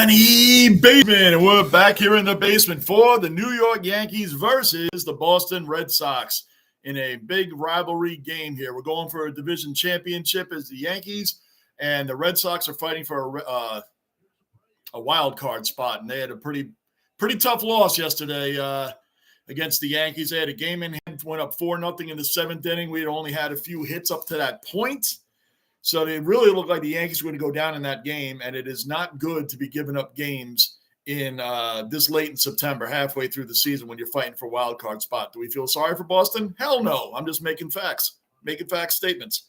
Johnny Bateman, and we're back here in the basement for the New York Yankees versus the Boston Red Sox in a big rivalry game here. We're going for a division championship as the Yankees, and the Red Sox are fighting for a wild card spot, and they had a pretty tough loss yesterday against the Yankees. They had a game in hand, went up 4-0 in the seventh inning. We had only had a few hits up to that point. So they really look like the Yankees were going to go down in that game, and it is not good to be giving up games in this late in September, halfway through the season when you're fighting for a wild card spot. Do we feel sorry for Boston? Hell no. I'm just making fact statements.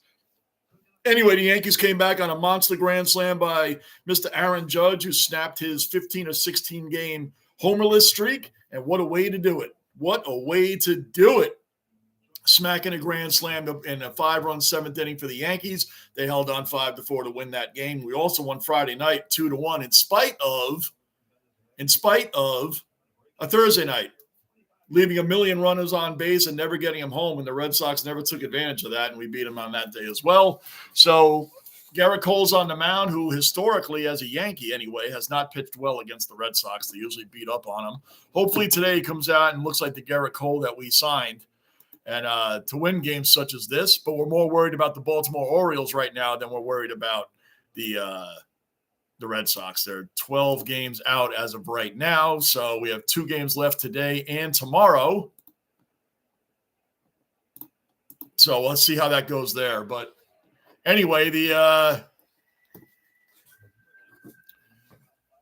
Anyway, the Yankees came back on a monster grand slam by Mr. Aaron Judge, who snapped his 15 or 16 game homerless streak, and what a way to do it. What a way to do it. Smacking a grand slam in a 5-run seventh inning for the Yankees. They held on 5-4 to win that game. We also won Friday night 2-1 in spite of a Thursday night, leaving a million runners on base and never getting them home. And the Red Sox never took advantage of that, and we beat them on that day as well. So Garrett Cole's on the mound, who historically, as a Yankee anyway, has not pitched well against the Red Sox. They usually beat up on him. Hopefully today he comes out and looks like the Garrett Cole that we signed, and to win games such as this. But we're more worried about the Baltimore Orioles right now than we're worried about the Red Sox. They're 12 games out as of right now, so we have 2 games left today and tomorrow. So let's see how that goes there. But anyway, they're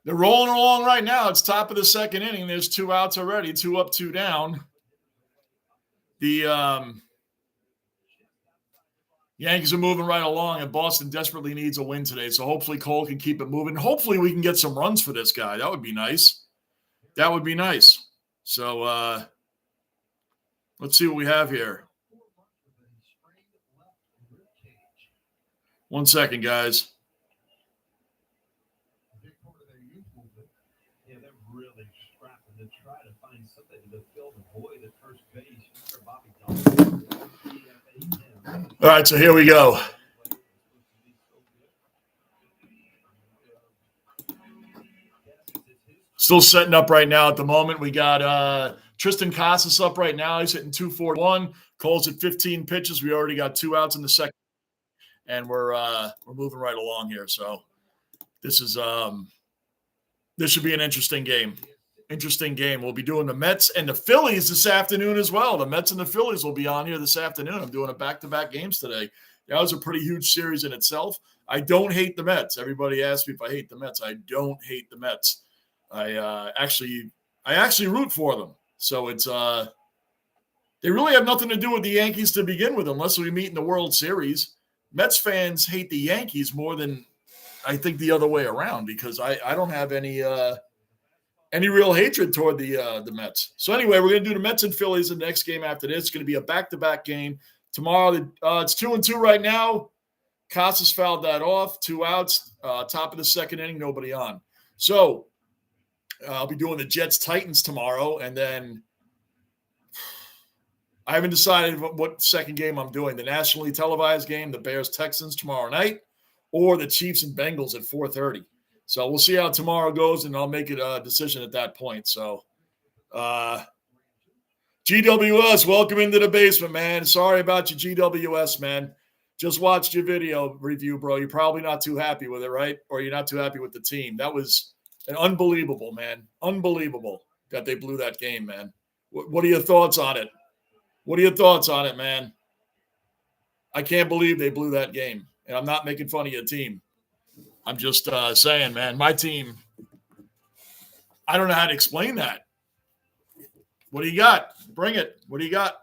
rolling along right now. It's top of the second inning. There's 2 outs already, 2 up, 2 down. The Yankees are moving right along, and Boston desperately needs a win today. So hopefully Cole can keep it moving. Hopefully we can get some runs for this guy. That would be nice. That would be nice. So let's see what we have here. 1 second, guys. Yeah, they're really scrapping to try to find something to fill the void at first base. All right, so here we go. Still setting up right now at the moment. We got Tristan Casas up right now. He's hitting 241. Cole's at 15 pitches. We already got 2 outs in the second, and we're moving right along here. So this should be an interesting game. We'll be doing the Mets and the Phillies this afternoon as well. The Mets and the Phillies will be on here this afternoon. I'm doing a back-to-back games today. That was a pretty huge series in itself. I don't hate the Mets. Everybody asks me if I hate the Mets. I don't hate the Mets. I actually root for them. So it's they really have nothing to do with the Yankees to begin with, unless we meet in the World Series. Mets fans hate the Yankees more than I think the other way around, because I don't have any real hatred toward the Mets. So anyway, we're going to do the Mets and Phillies the next game after this. It's going to be a back-to-back game. Tomorrow, it's 2-2 right now. Casas fouled that off. 2 outs. Top of the second inning, nobody on. So I'll be doing the Jets-Titans tomorrow, and then I haven't decided what second game I'm doing. The nationally televised game, the Bears-Texans tomorrow night, or the Chiefs and Bengals at 4:30. So we'll see how tomorrow goes, and I'll make a decision at that point. So, GWS, welcome into the basement, man. Sorry about your GWS, man. Just watched your video review, bro. You're probably not too happy with it, right? Or you're not too happy with the team. That was an unbelievable, man. Unbelievable that they blew that game, man. What are your thoughts on it? What are your thoughts on it, man? I can't believe they blew that game, and I'm not making fun of your team. I'm just saying, man, my team, I don't know how to explain that. What do you got? Bring it. What do you got?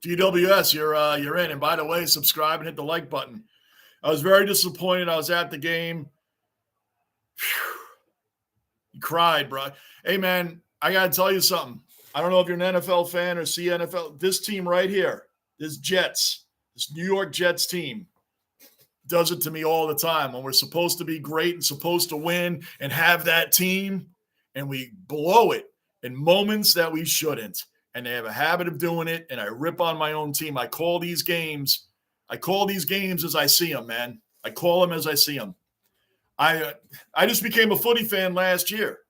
GWS, you're in. And by the way, subscribe and hit the like button. I was very disappointed. I was at the game. You cried, bro. Hey, man, I got to tell you something. I don't know if you're an NFL fan or see NFL. This team right here, this New York Jets team, does it to me all the time when we're supposed to be great and supposed to win and have that team, and we blow it in moments that we shouldn't. And they have a habit of doing it, and I rip on my own team. I call these games I call these games as I see them, man. I call them as I see them. I just became a footy fan last year.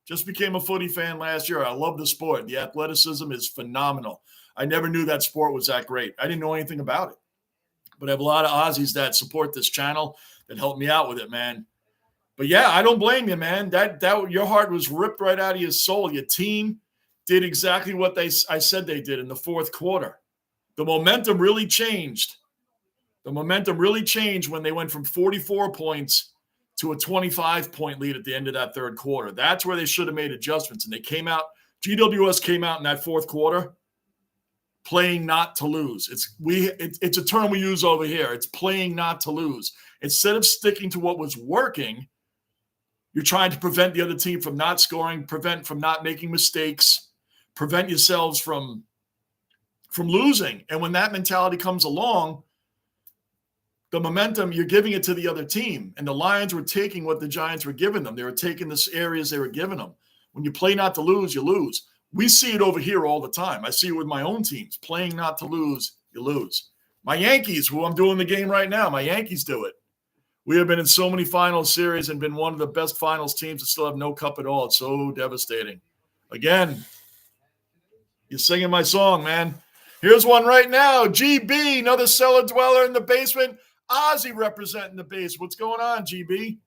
I love the sport. The athleticism is phenomenal. I never knew that sport was that great. I didn't know anything about it. But I have a lot of Aussies that support this channel that helped me out with it, man. But yeah, I don't blame you, man. That your heart was ripped right out of your soul. Your team did exactly what I said they did in the fourth quarter. The momentum really changed. When they went from 44 points to a 25-point lead at the end of that third quarter. That's where they should have made adjustments. And they came out, GWS came out in that fourth quarter playing not to lose. It's a term we use over here. It's playing not to lose. Instead of sticking to what was working, you're trying to prevent the other team from not scoring, prevent from not making mistakes, prevent yourselves from losing. And when that mentality comes along, the momentum, you're giving it to the other team. And the Lions were taking what the Giants were giving them. They were taking the areas they were giving them. When you play not to lose, you lose. We see it over here all the time. I see it with my own teams. Playing not to lose, you lose. My Yankees, who I'm doing the game right now, my Yankees do it. We have been in so many final series and been one of the best finals teams that still have no cup at all. It's so devastating. Again, you're singing my song, man. Here's one right now. GB, another cellar dweller in the basement. Ozzy representing the base. What's going on, GB?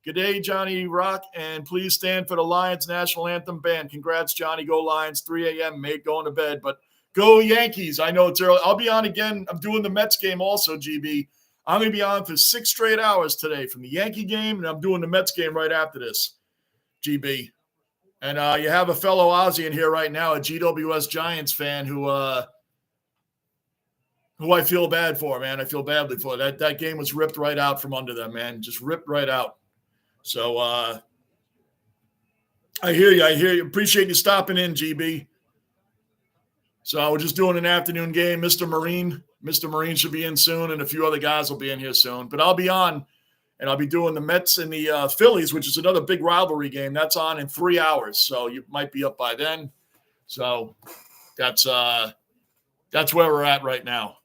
Good day, Johnny Rock, and please stand for the Lions National Anthem band. Congrats, Johnny. Go Lions. 3 a.m., mate. Going to bed. But go Yankees. I know it's early. I'll be on again. I'm doing the Mets game also, GB. I'm going to be on for 6 straight hours today from the Yankee game, and I'm doing the Mets game right after this, GB. And you have a fellow Aussie in here right now, a GWS Giants fan who I feel bad for, man. I feel badly for. That game was ripped right out from under them, man. Just ripped right out. So I hear you. Appreciate you stopping in, GB. So we're just doing an afternoon game. Mr. Marine should be in soon, and a few other guys will be in here soon. But I'll be on, and I'll be doing the Mets and the Phillies, which is another big rivalry game. That's on in 3 hours, so you might be up by then. So that's where we're at right now.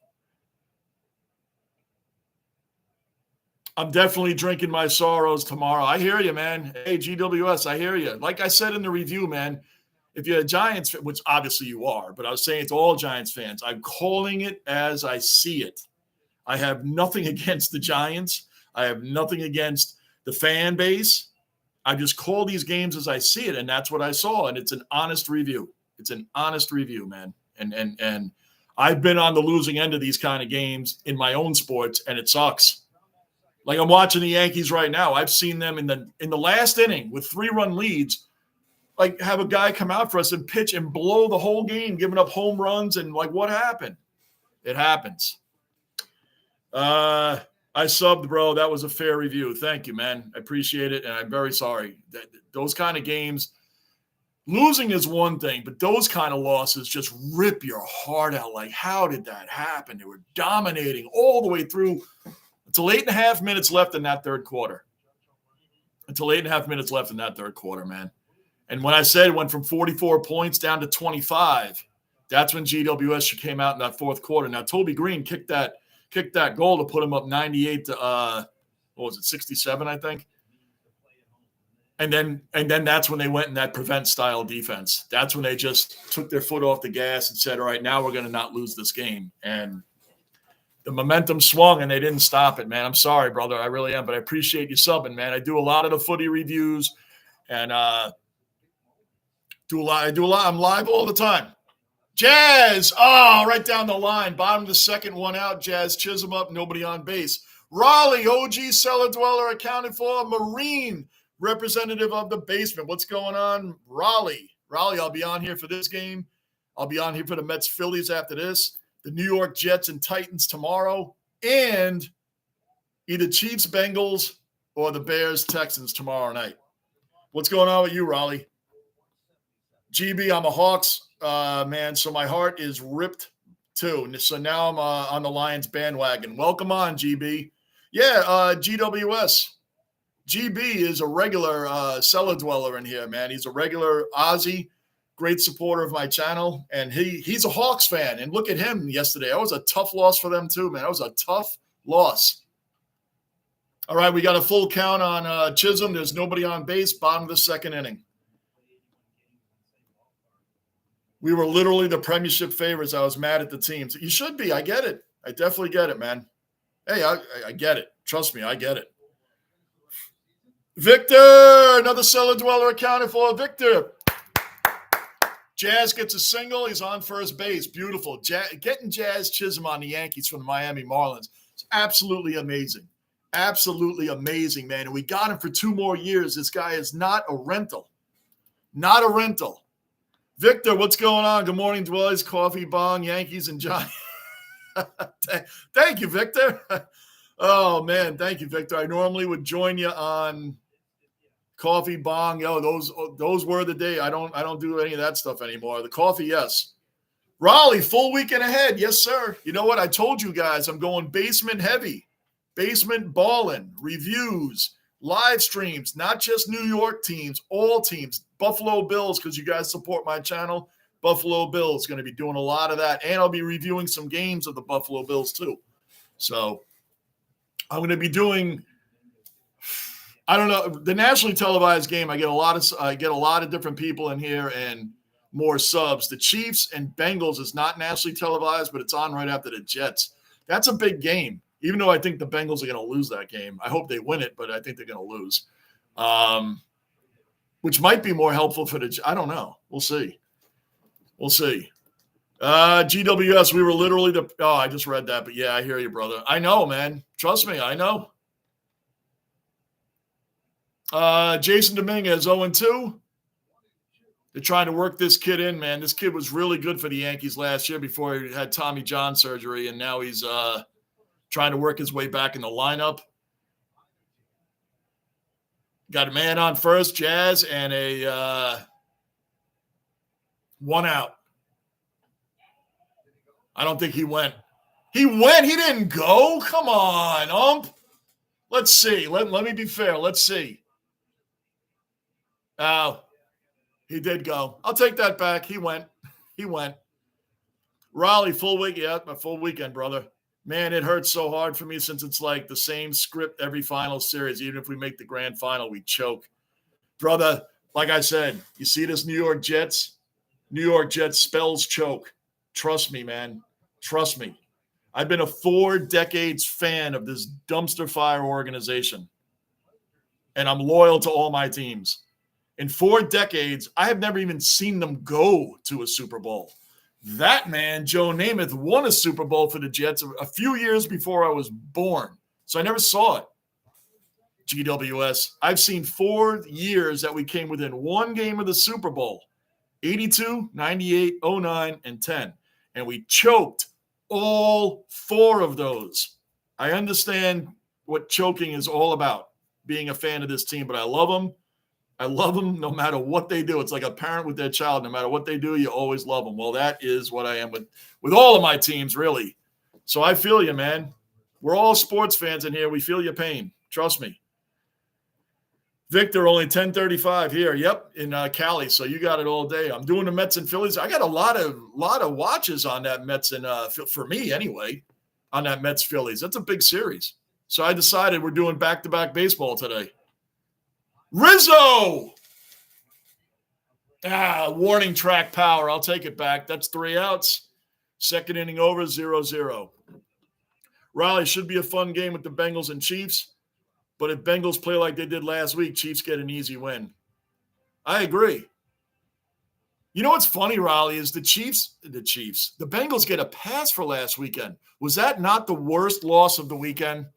I'm definitely drinking my sorrows tomorrow. I hear you, man. Hey, GWS, I hear you. Like I said in the review, man, if you're a Giants fan, which obviously you are, but I was saying to all Giants fans, I'm calling it as I see it. I have nothing against the Giants. I have nothing against the fan base. I just call these games as I see it, and that's what I saw, and it's an honest review. It's an honest review, man. And I've been on the losing end of these kind of games in my own sports, and it sucks. Like I'm watching the Yankees right now. I've seen them in the last inning with 3-run leads, like have a guy come out for us and pitch and blow the whole game, giving up home runs. And like, what happened? It happens. I subbed, bro. That was a fair review. Thank you, man. I appreciate it. And I'm very sorry. Those kind of games, losing is one thing, but those kind of losses just rip your heart out. Like, how did that happen? They were dominating all the way through until 8.5 minutes left in that third quarter. Man. And when I said it went from 44 points down to 25, that's when GWS came out in that fourth quarter. Now, Toby Green kicked that goal to put him up 98 to 67, I think. And then that's when they went in that prevent style defense. That's when they just took their foot off the gas and said, all right, now we're going to not lose this game. And the momentum swung and they didn't stop it, man. I'm sorry, brother. I really am, but I appreciate you subbing, man. I do a lot of the footy reviews and do a lot. I'm live all the time. Jazz, right down the line. Bottom of the second, one out. Jazz Chisholm up, nobody on base. Raleigh, OG cellar dweller accounted for. Marine, representative of the basement. What's going on? Raleigh, I'll be on here for this game. I'll be on here for the Mets Phillies after this. The New York Jets and Titans tomorrow, and either Chiefs Bengals or the Bears Texans tomorrow night. What's going on with you, Raleigh? GB, I'm a Hawks man, so my heart is ripped too. So now I'm on the Lions bandwagon. Welcome on, GB. Yeah, GWS. GB is a regular cellar dweller in here, man. He's a regular Aussie. great supporter of my channel, and he's a Hawks fan. And look at him yesterday. That was a tough loss for them too, man. That was a tough loss. All right, we got a full count on Chisholm. There's nobody on base, bottom of the second inning. We were literally the premiership favorites. I was mad at the teams. You should be. I get it. I definitely get it, man. Hey, I get it. Trust me, I get it. Victor, another cellar dweller accounted for. Victor. Jazz gets a single. He's on first base. Beautiful. Getting Jazz Chisholm on the Yankees from the Miami Marlins. It's absolutely amazing. Absolutely amazing, man. And we got him for 2 more years. This guy is not a rental. Not a rental. Victor, what's going on? Good morning, Dwellers, Coffee, Bong, Yankees, and Giants. Thank you, Victor. Oh, man. Thank you, Victor. I normally would join you on Coffee, Bong. Those were the day. I don't do any of that stuff anymore. The coffee, yes. Raleigh, full weekend ahead. Yes, sir. You know what? I told you guys I'm going basement heavy. Basement balling, reviews, live streams, not just New York teams, all teams. Buffalo Bills, because you guys support my channel. Buffalo Bills going to be doing a lot of that. And I'll be reviewing some games of the Buffalo Bills too. So I'm going to be doing, I don't know, the nationally televised game. I get a lot of different people in here and more subs. The Chiefs and Bengals is not nationally televised, but it's on right after the Jets. That's a big game. Even though I think the Bengals are going to lose that game. I hope they win it, but I think they're going to lose. Which might be more helpful for I don't know. We'll see. We'll see. GWS, we were literally I just read that, but yeah, I hear you, brother. I know, man. Trust me, I know. Jason Dominguez, 0-2. They're trying to work this kid in, man. This kid was really good for the Yankees last year before he had Tommy John surgery, and now he's trying to work his way back in the lineup. Got a man on first, Jazz, and a 1 out. I don't think he went. He went. He didn't go. Come on, ump. Let's see. Let me be fair. Let's see. Oh, he did go. I'll take that back. He went. He went. Raleigh, full week. Yeah, my full weekend, brother. Man, it hurts so hard for me since it's like the same script every final series. Even if we make the grand final, we choke. Brother, like I said, you see this New York Jets? New York Jets spells choke. Trust me, man. Trust me. I've been a 4 decades fan of this dumpster fire organization. And I'm loyal to all my teams. In 4 decades, I have never even seen them go to a Super Bowl. That man, Joe Namath, won a Super Bowl for the Jets a few years before I was born. So I never saw it. GWS. I've seen 4 years that we came within 1 game of the Super Bowl. 82, 98, 09, and 10. And we choked all 4 of those. I understand what choking is all about, being a fan of this team, but I love them. I love them no matter what they do. It's like a parent with their child. No matter what they do, you always love them. Well, that is what I am with all of my teams, really. So I feel you, man. We're all sports fans in here. We feel your pain. Trust me. Victor, only 10:35 here. Yep, in Cali. So you got it all day. I'm doing the Mets and Phillies. I got a lot of watches on that Mets and for me anyway, on that Mets Phillies. That's a big series. So I decided we're doing back-to-back baseball today. Rizzo! Warning track power. I'll take it back. That's 3 outs. Second inning over, 0-0. Raleigh, should be a fun game with the Bengals and Chiefs. But if Bengals play like they did last week, Chiefs get an easy win. I agree. You know what's funny, Raleigh, is the Bengals get a pass for last weekend. Was that not the worst loss of the weekend?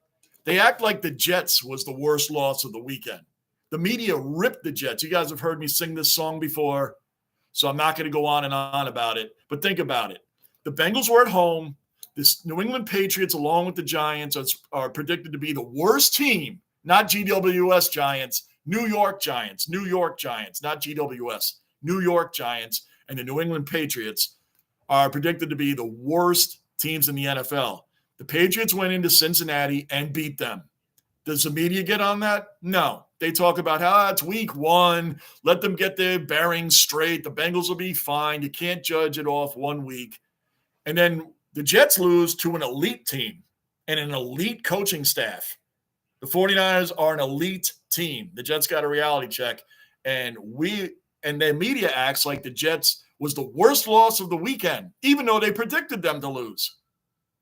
They act like the Jets was the worst loss of the weekend. The media ripped the Jets. You guys have heard me sing this song before, so I'm not going to go on and on about it. But think about it. The Bengals were at home. This New England Patriots, along with the Giants, are predicted to be the worst team, not GWS Giants, New York Giants, not GWS, New York Giants, and the New England Patriots are predicted to be the worst teams in the NFL. The Patriots went into Cincinnati and beat them. Does the media get on that? No. They talk about how it's week one. Let them get their bearings straight. The Bengals will be fine. You can't judge it off 1 week. And then the Jets lose to an elite team and an elite coaching staff. The 49ers are an elite team. The Jets got a reality check. And their media acts like the Jets was the worst loss of the weekend, even though they predicted them to lose.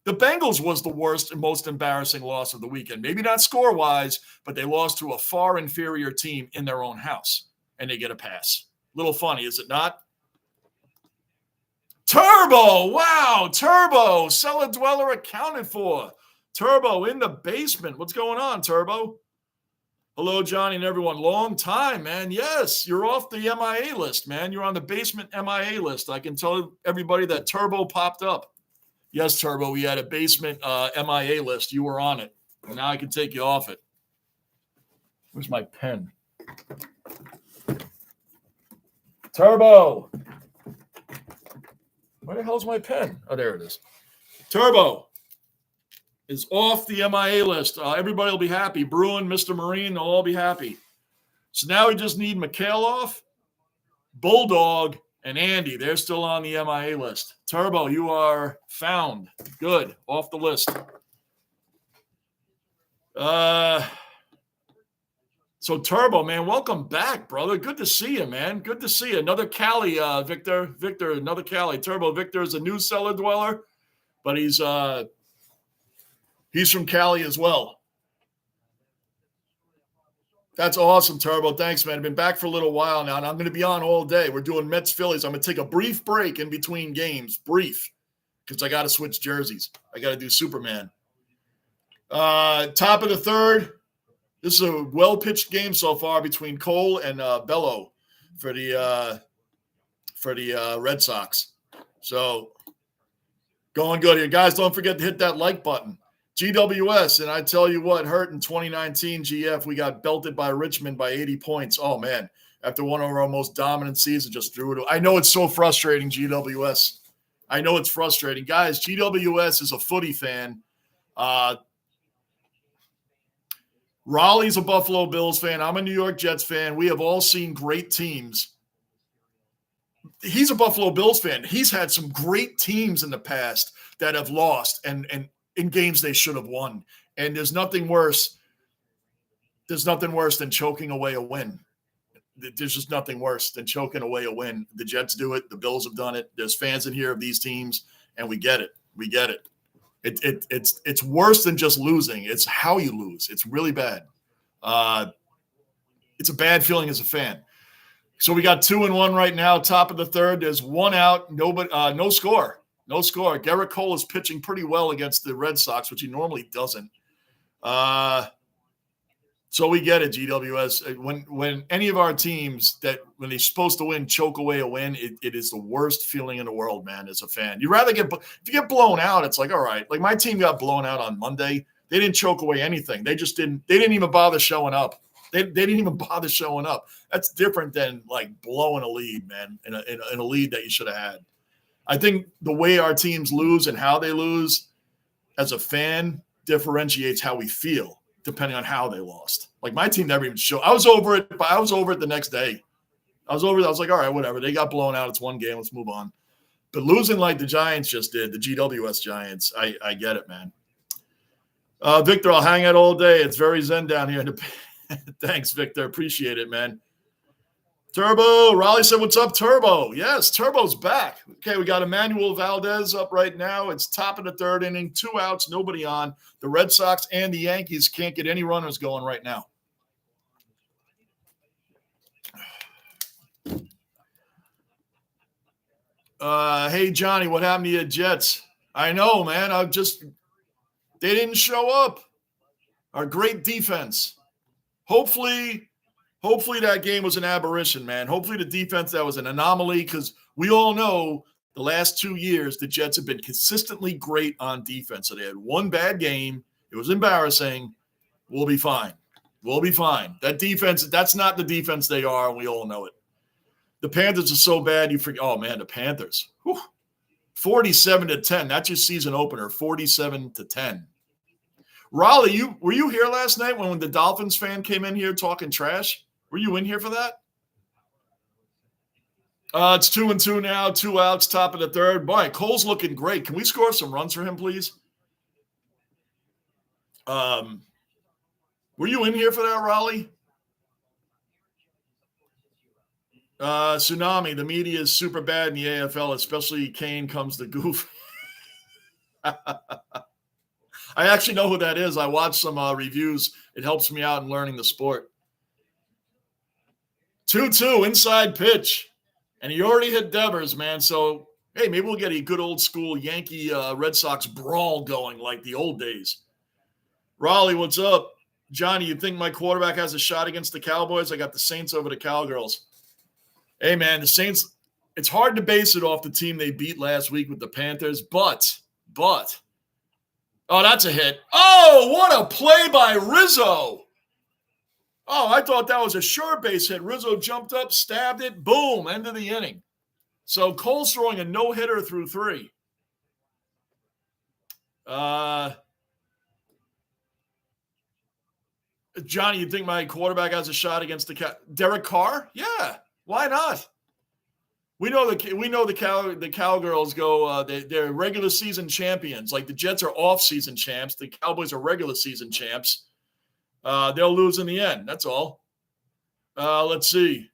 The Bengals was the worst and most embarrassing loss of the weekend. Maybe not score-wise, but they lost to a far inferior team in their own house, and they get a pass. Little funny, is it not? Turbo! Wow, Turbo! Cellar Dweller accounted for. Turbo in the basement. What's going on, Turbo? Hello, Johnny and everyone. Long time, man. Yes, you're off the MIA list, man. You're on the basement MIA list. I can tell everybody that Turbo popped up. Yes, Turbo, we had a basement MIA list. You were on it. And now I can take you off it. Where's my pen? Turbo! Where the hell's my pen? Oh, there it is. Turbo is off the MIA list. Everybody will be happy. Bruin, Mr. Marine, they'll all be happy. So now we just need Mikhailov, Bulldog, and Andy. They're still on the MIA list. Turbo, you are found. Good. Off the list. So Turbo, man, welcome back, brother. Good to see you, man. Good to see you. Another Cali, Victor. Victor, another Cali. Turbo, Victor is a new cellar dweller, but he's from Cali as well. That's awesome, Turbo. Thanks, man. I've been back for a little while now, and I'm going to be on all day. We're doing Mets Phillies. I'm going to take a brief break in between games. Brief. Because I got to switch jerseys. I got to do Superman. Top of the third. This is a well-pitched game so far between Cole and Bello for the Red Sox. So going good here. Guys, don't forget to hit that like button. GWS, and I tell you what, hurt in 2019 GF. We got belted by Richmond by 80 points. Oh, man. After one of our most dominant seasons, just threw it. I know it's so frustrating, GWS. I know it's frustrating. Guys, GWS is a footy fan. Raleigh's a Buffalo Bills fan. I'm a New York Jets fan. We have all seen great teams. He's a Buffalo Bills fan. He's had some great teams in the past that have lost and in games they should have won. And there's nothing worse. There's nothing worse than choking away a win. There's just nothing worse than choking away a win. The Jets do it. The Bills have done it. There's fans in here of these teams, and we get it. We get it. It's worse than just losing. It's how you lose. It's really bad. It's a bad feeling as a fan. So we got 2-1 right now. Top of the third. There's one out. No score. No score. Garrett Cole is pitching pretty well against the Red Sox, which he normally doesn't. So we get it, GWS. When any of our teams when they're supposed to win, choke away a win, it is the worst feeling in the world, man, as a fan. You'd rather if you get blown out, it's like, all right. Like my team got blown out on Monday. They didn't choke away anything. They didn't even bother showing up. They didn't even bother showing up. That's different than like blowing a lead, man, in a lead that you should have had. I think the way our teams lose and how they lose as a fan differentiates how we feel depending on how they lost. Like my team never even showed. I was over it, but I was over it the next day. I was like, all right, whatever. They got blown out. It's one game. Let's move on. But losing like the Giants just did, the GWS Giants, I get it, man. Victor, I'll hang out all day. It's very zen down here. Thanks, Victor. Appreciate it, man. Turbo, Raleigh said, what's up, Turbo? Yes, Turbo's back. Okay, we got Emmanuel Valdez up right now. It's top of the third inning, 2 outs, nobody on. The Red Sox and the Yankees can't get any runners going right now. Hey, Johnny, what happened to your Jets? I know, man. They didn't show up. Our great defense. Hopefully that game was an aberration, man. Hopefully the defense, that was an anomaly, because we all know the last 2 years the Jets have been consistently great on defense. So they had one bad game. It was embarrassing. We'll be fine. We'll be fine. That defense, that's not the defense they are, and we all know it. The Panthers are so bad, you forget. Oh, man, the Panthers. 47-10. That's your season opener, 47-10. Raleigh, were you here last night when the Dolphins fan came in here talking trash? Were you in here for that? It's 2-2 now, 2 outs, top of the third. Boy, Cole's looking great. Can we score some runs for him, please? Were you in here for that, Raleigh? Tsunami, the media is super bad in the AFL, especially Kane comes to goof. I actually know who that is. I watched some reviews. It helps me out in learning the sport. 2-2, inside pitch. And he already hit Devers, man. So, hey, maybe we'll get a good old school Yankee Red Sox brawl going like the old days. Raleigh, what's up? Johnny, you think my quarterback has a shot against the Cowboys? I got the Saints over the Cowgirls. Hey, man, the Saints, it's hard to base it off the team they beat last week with the Panthers, but, oh, that's a hit. Oh, what a play by Rizzo. Oh, I thought that was a sure base hit. Rizzo jumped up, stabbed it, boom, end of the inning. So Cole's throwing a no-hitter through 3. Johnny, you think my quarterback has a shot against the Derek Carr? Yeah, why not? We know the Cowgirls go. They're regular season champions. Like the Jets are off-season champs. The Cowboys are regular season champs. They'll lose in the end. That's all. Let's see.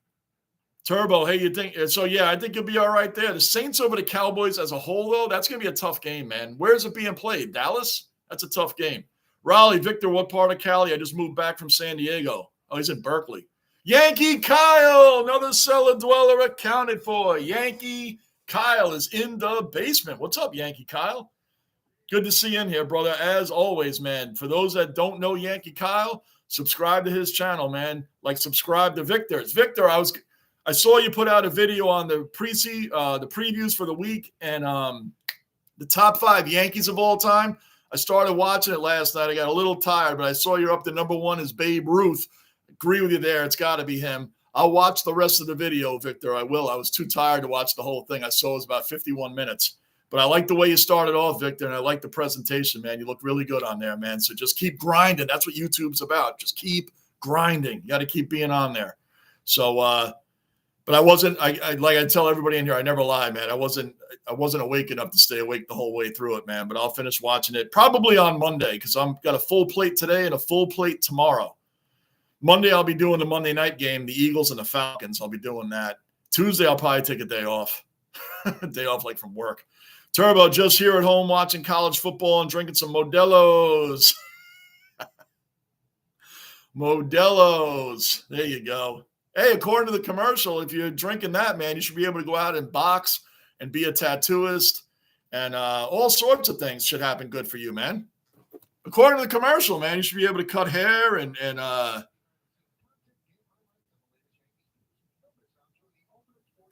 Turbo, hey, you think so? Yeah, I think you'll be all right there. The Saints over the Cowboys as a whole, though, that's going to be a tough game, man. Where is it being played? Dallas? That's a tough game. Raleigh, Victor, what part of Cali? I just moved back from San Diego. Oh, he's in Berkeley. Yankee Kyle, another cellar dweller accounted for. Yankee Kyle is in the basement. What's up, Yankee Kyle? Good to see you in here, brother. As always, man. For those that don't know Yankee Kyle, subscribe to his channel, man. Like subscribe to Victor's. Victor, I saw you put out a video on the previews for the week and the top 5 Yankees of all time. I started watching it last night. I got a little tired, but I saw you're up to number 1 is Babe Ruth. Agree with you there. It's got to be him. I'll watch the rest of the video, Victor. I will. I was too tired to watch the whole thing. I saw it was about 51 minutes. But I like the way you started off, Victor, and I like the presentation, man. You look really good on there, man. So just keep grinding. That's what YouTube's about. Just keep grinding. You got to keep being on there. So, but I wasn't. Like I tell everybody in here, I never lie, man. I wasn't awake enough to stay awake the whole way through it, man. But I'll finish watching it probably on Monday because I'm got a full plate today and a full plate tomorrow. Monday, I'll be doing the Monday night game, the Eagles and the Falcons. I'll be doing that. Tuesday, I'll probably take a day off. Day off like from work. Turbo, just here at home watching college football and drinking some Modelo's. Modelo's. There you go. Hey, according to the commercial, if you're drinking that, man, you should be able to go out and box and be a tattooist. And all sorts of things should happen good for you, man. According to the commercial, man, you should be able to cut hair and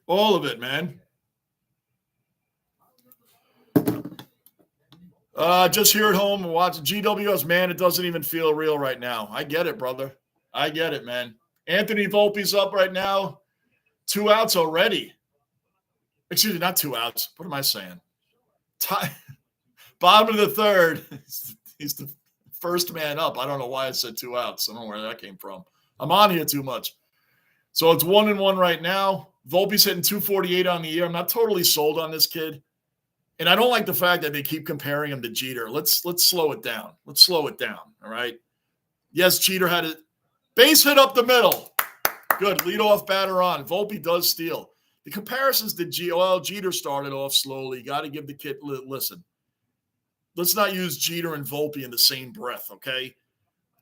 all of it, man. Just here at home and watching GWS, man, it doesn't even feel real right now. I get it, brother. I get it, man. Anthony Volpe's up right now. 2 outs already. Excuse me, not 2 outs. What am I saying? Bottom of the third. He's the first man up. I don't know why I said 2 outs. I don't know where that came from. I'm on here too much. So it's 1-1 right now. Volpe's hitting 248 on the year. I'm not totally sold on this kid. And I don't like the fact that they keep comparing him to Jeter. Let's slow it down. Let's slow it down, all right? Yes, Jeter had a base hit up the middle. Good, leadoff batter on. Volpe does steal. The comparisons to Jeter started off slowly. Got to give the kid – listen, let's not use Jeter and Volpe in the same breath, okay?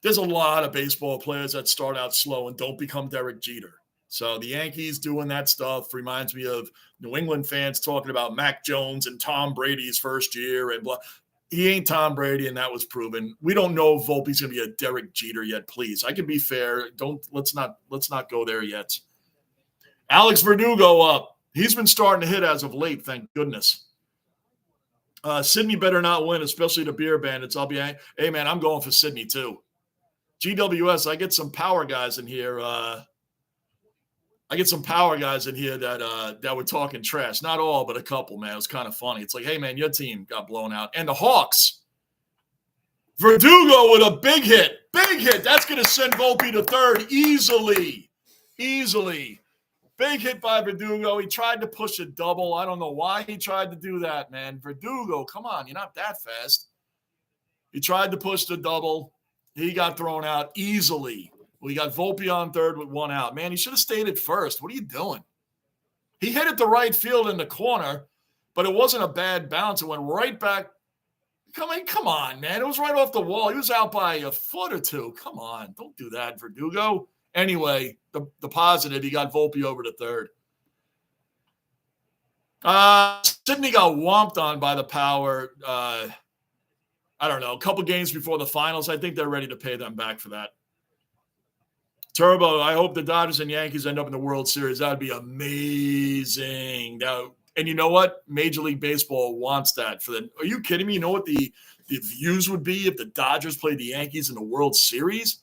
There's a lot of baseball players that start out slow and don't become Derek Jeter. So the Yankees doing that stuff reminds me of New England fans talking about Mac Jones and Tom Brady's first year and blah. He ain't Tom Brady, and that was proven. We don't know if Volpe's going to be a Derek Jeter yet. Please, I can be fair. Let's not go there yet. Alex Verdugo up. He's been starting to hit as of late. Thank goodness. Sydney better not win, especially the Beer Bandits. Hey man, I'm going for Sydney too. GWS. I get some power guys in here. That were talking trash. Not all, but a couple, man. It was kind of funny. It's like, hey, man, your team got blown out. And the Hawks. Verdugo with a big hit. Big hit. That's going to send Volpe to third easily. Easily. Big hit by Verdugo. He tried to push a double. I don't know why he tried to do that, man. Verdugo, come on. You're not that fast. He tried to push the double. He got thrown out easily. We got Volpe on third with one out. Man, he should have stayed at first. What are you doing? He hit it the right field in the corner, but it wasn't a bad bounce. It went right back. Come on, man. It was right off the wall. He was out by a foot or two. Come on. Don't do that, Verdugo. Anyway, the positive, he got Volpe over to third. Sydney got whomped on by the Power. I don't know, a couple games before the finals. I think they're ready to pay them back for that. Turbo, I hope the Dodgers and Yankees end up in the World Series. That would be amazing. And you know what? Major League Baseball wants that. Are you kidding me? You know what the views would be if the Dodgers played the Yankees in the World Series?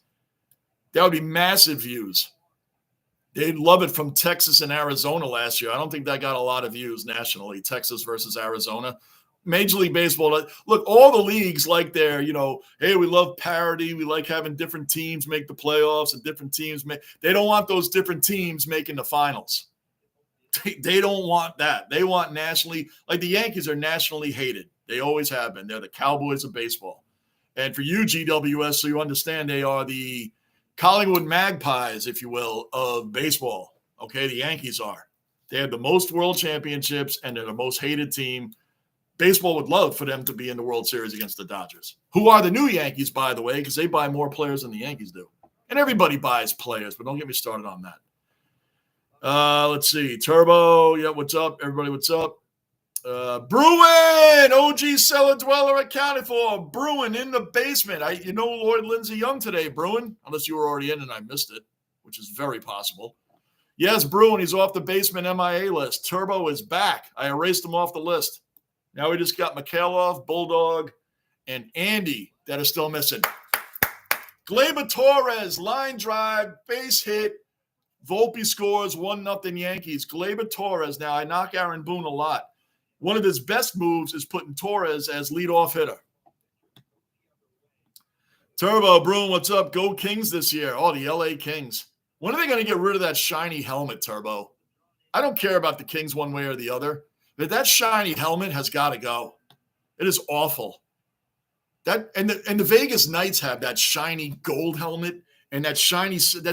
That would be massive views. They'd love it from Texas and Arizona last year. I don't think that got a lot of views nationally, Texas versus Arizona. Major League Baseball, look, all the leagues like their, hey, we love parity. We like having different teams make the playoffs and different teams they don't want those different teams making the finals. They don't want that. They want nationally, like the Yankees are nationally hated. They always have been. They're the Cowboys of baseball. And for you, GWS, so you understand, they are the Collingwood Magpies, if you will, of baseball. Okay, the Yankees are. They have the most world championships, and they're the most hated team. Baseball would love for them to be in the World Series against the Dodgers, who are the new Yankees, by the way, because they buy more players than the Yankees do. And everybody buys players, but don't get me started on that. Let's see. Turbo, yeah, what's up? Everybody, what's up? Bruin, OG cellar dweller accounted for. Bruin in the basement. Lloyd Lindsey Young today, Bruin, unless you were already in and I missed it, which is very possible. Yes, Bruin, he's off the basement MIA list. Turbo is back. I erased him off the list. Now we just got Mikhailov, Bulldog, and Andy that are still missing. Gleyber Torres, line drive, base hit. Volpe scores 1-0 Yankees. Gleyber Torres. Now, I knock Aaron Boone a lot. One of his best moves is putting Torres as leadoff hitter. Turbo, Bruin, what's up? Go Kings this year. Oh, the LA Kings. When are they going to get rid of that shiny helmet, Turbo? I don't care about the Kings one way or the other. That shiny helmet has got to go. It is awful. And the Vegas Knights have that shiny gold helmet and that's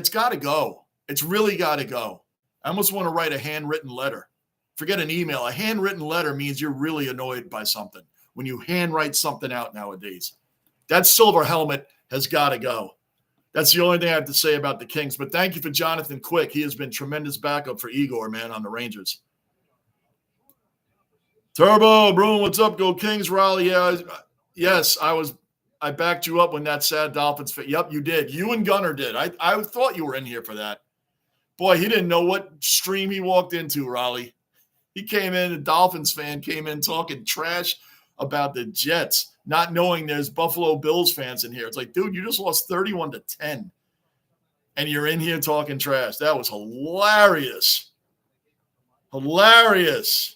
got to go. It's really got to go. I almost want to write a handwritten letter. Forget an email. A handwritten letter means you're really annoyed by something when you handwrite something out nowadays. That silver helmet has got to go. That's the only thing I have to say about the Kings. But thank you for Jonathan Quick. He has been tremendous backup for Igor, man, on the Rangers. Turbo, Bruin, what's up? Go Kings, Raleigh. Yeah, yes, I backed you up when that sad Dolphins fit. Yep, you did. You and Gunner did. I thought you were in here for that. Boy, he didn't know what stream he walked into, Raleigh. He came in, a Dolphins fan came in talking trash about the Jets, not knowing there's Buffalo Bills fans in here. It's like, dude, you just lost 31-10, and you're in here talking trash. That was hilarious. Hilarious.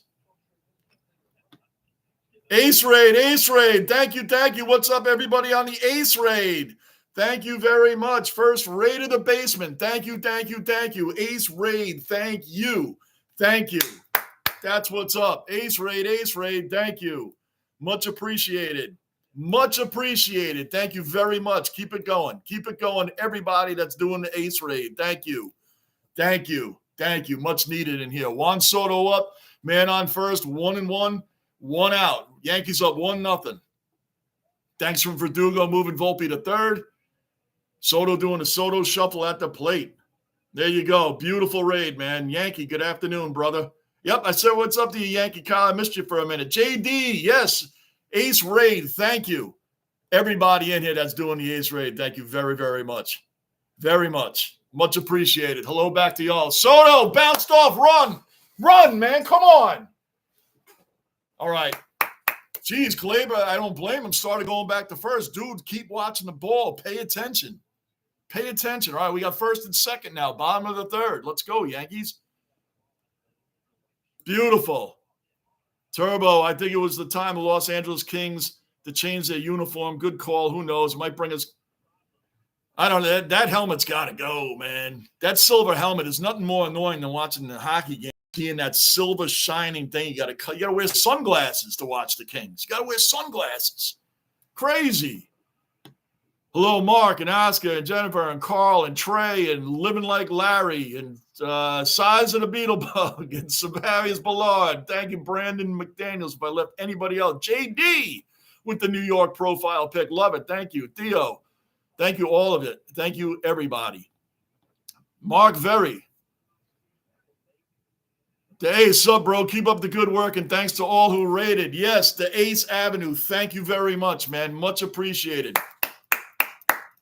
Ace Raid. Thank you. What's up, everybody on the Ace Raid? Thank you very much. First raid of the basement. Thank you. Ace Raid, thank you. That's what's up. Ace Raid, thank you. Much appreciated. Thank you very much. Keep it going, everybody that's doing the Ace Raid. Thank you. Much needed in here. Juan Soto up, man on first, 1-1, 1 out. Yankees up 1-0. Thanks from Verdugo moving Volpe to third. Soto doing a Soto shuffle at the plate. There you go. Beautiful raid, man. Yankee, good afternoon, brother. Yep, I said what's up to you, Yankee Kyle. I missed you for a minute. JD, yes. Ace Raid, thank you. Everybody in here that's doing the Ace Raid, thank you very, very much. Very much. Much appreciated. Hello back to y'all. Soto bounced off. Run, man. Come on. All right. Geez, Gleyber, I don't blame him. Started going back to first. Dude, keep watching the ball. Pay attention. All right, we got first and second now. Bottom of the third. Let's go, Yankees. Beautiful. Turbo, I think it was the time the Los Angeles Kings to change their uniform. Good call. Who knows? Might bring us. I don't know. That helmet's got to go, man. That silver helmet is nothing more annoying than watching the hockey game. Seeing that silver shining thing, you got to wear sunglasses to watch the Kings. You got to wear sunglasses. Crazy. Hello, Mark and Oscar and Jennifer and Carl and Trey and Living Like Larry and Size of the Beetlebug and Sabarius Ballard. Thank you, Brandon McDaniels, if I left anybody else. JD with the New York profile pick. Love it. Thank you. Theo. Thank you, all of it. Thank you, everybody. Mark Very. The Ace, sub, bro. Keep up the good work, and thanks to all who rated. Yes, the Ace Avenue. Thank you very much, man. Much appreciated.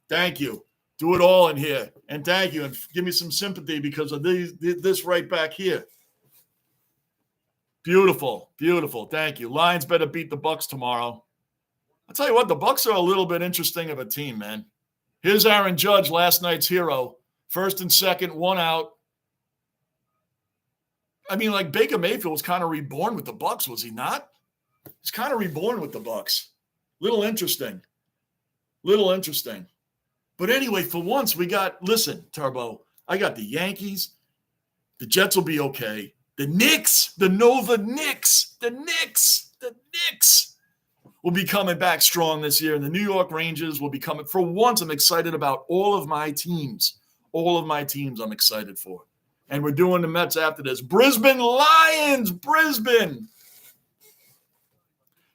Thank you. Do it all in here. And thank you. And give me some sympathy because of this right back here. Beautiful. Beautiful. Thank you. Lions better beat the Bucks tomorrow. I'll tell you what, the Bucks are a little bit interesting of a team, man. Here's Aaron Judge, last night's hero. First and second, one out. I mean, like Baker Mayfield was kind of reborn with the Bucks, was he not? He's kind of reborn with the Bucks. Little interesting. But anyway, for once listen, Turbo, I got the Yankees. The Jets will be okay. The Knicks will be coming back strong this year. And the New York Rangers will be coming. For once, I'm excited about all of my teams. All of my teams I'm excited for. And we're doing the Mets after this. Brisbane Lions, Brisbane,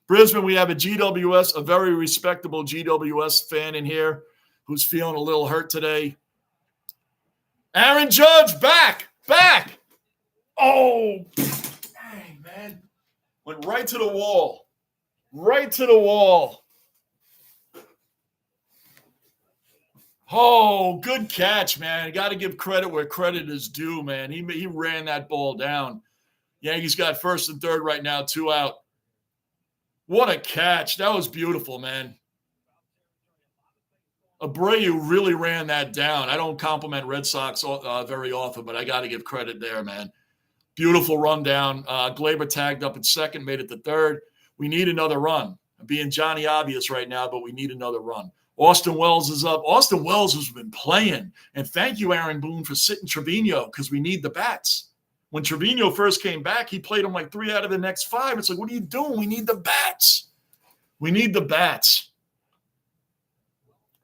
we have a very respectable GWS fan in here who's feeling a little hurt today. Aaron Judge, back. Oh, dang, man. Went right to the wall. Oh, good catch, man. Got to give credit where credit is due, man. He ran that ball down. Yankees got first and third right now, 2 out. What a catch. That was beautiful, man. Abreu really ran that down. I don't compliment Red Sox very often, but I got to give credit there, man. Beautiful rundown. Glaber tagged up at second, made it to third. We need another run. I'm being Johnny Obvious right now, but we need another run. Austin Wells is up. Austin Wells has been playing. And thank you, Aaron Boone, for sitting Trevino because we need the bats. When Trevino first came back, he played him like 3 out of the next 5. It's like, what are you doing? We need the bats.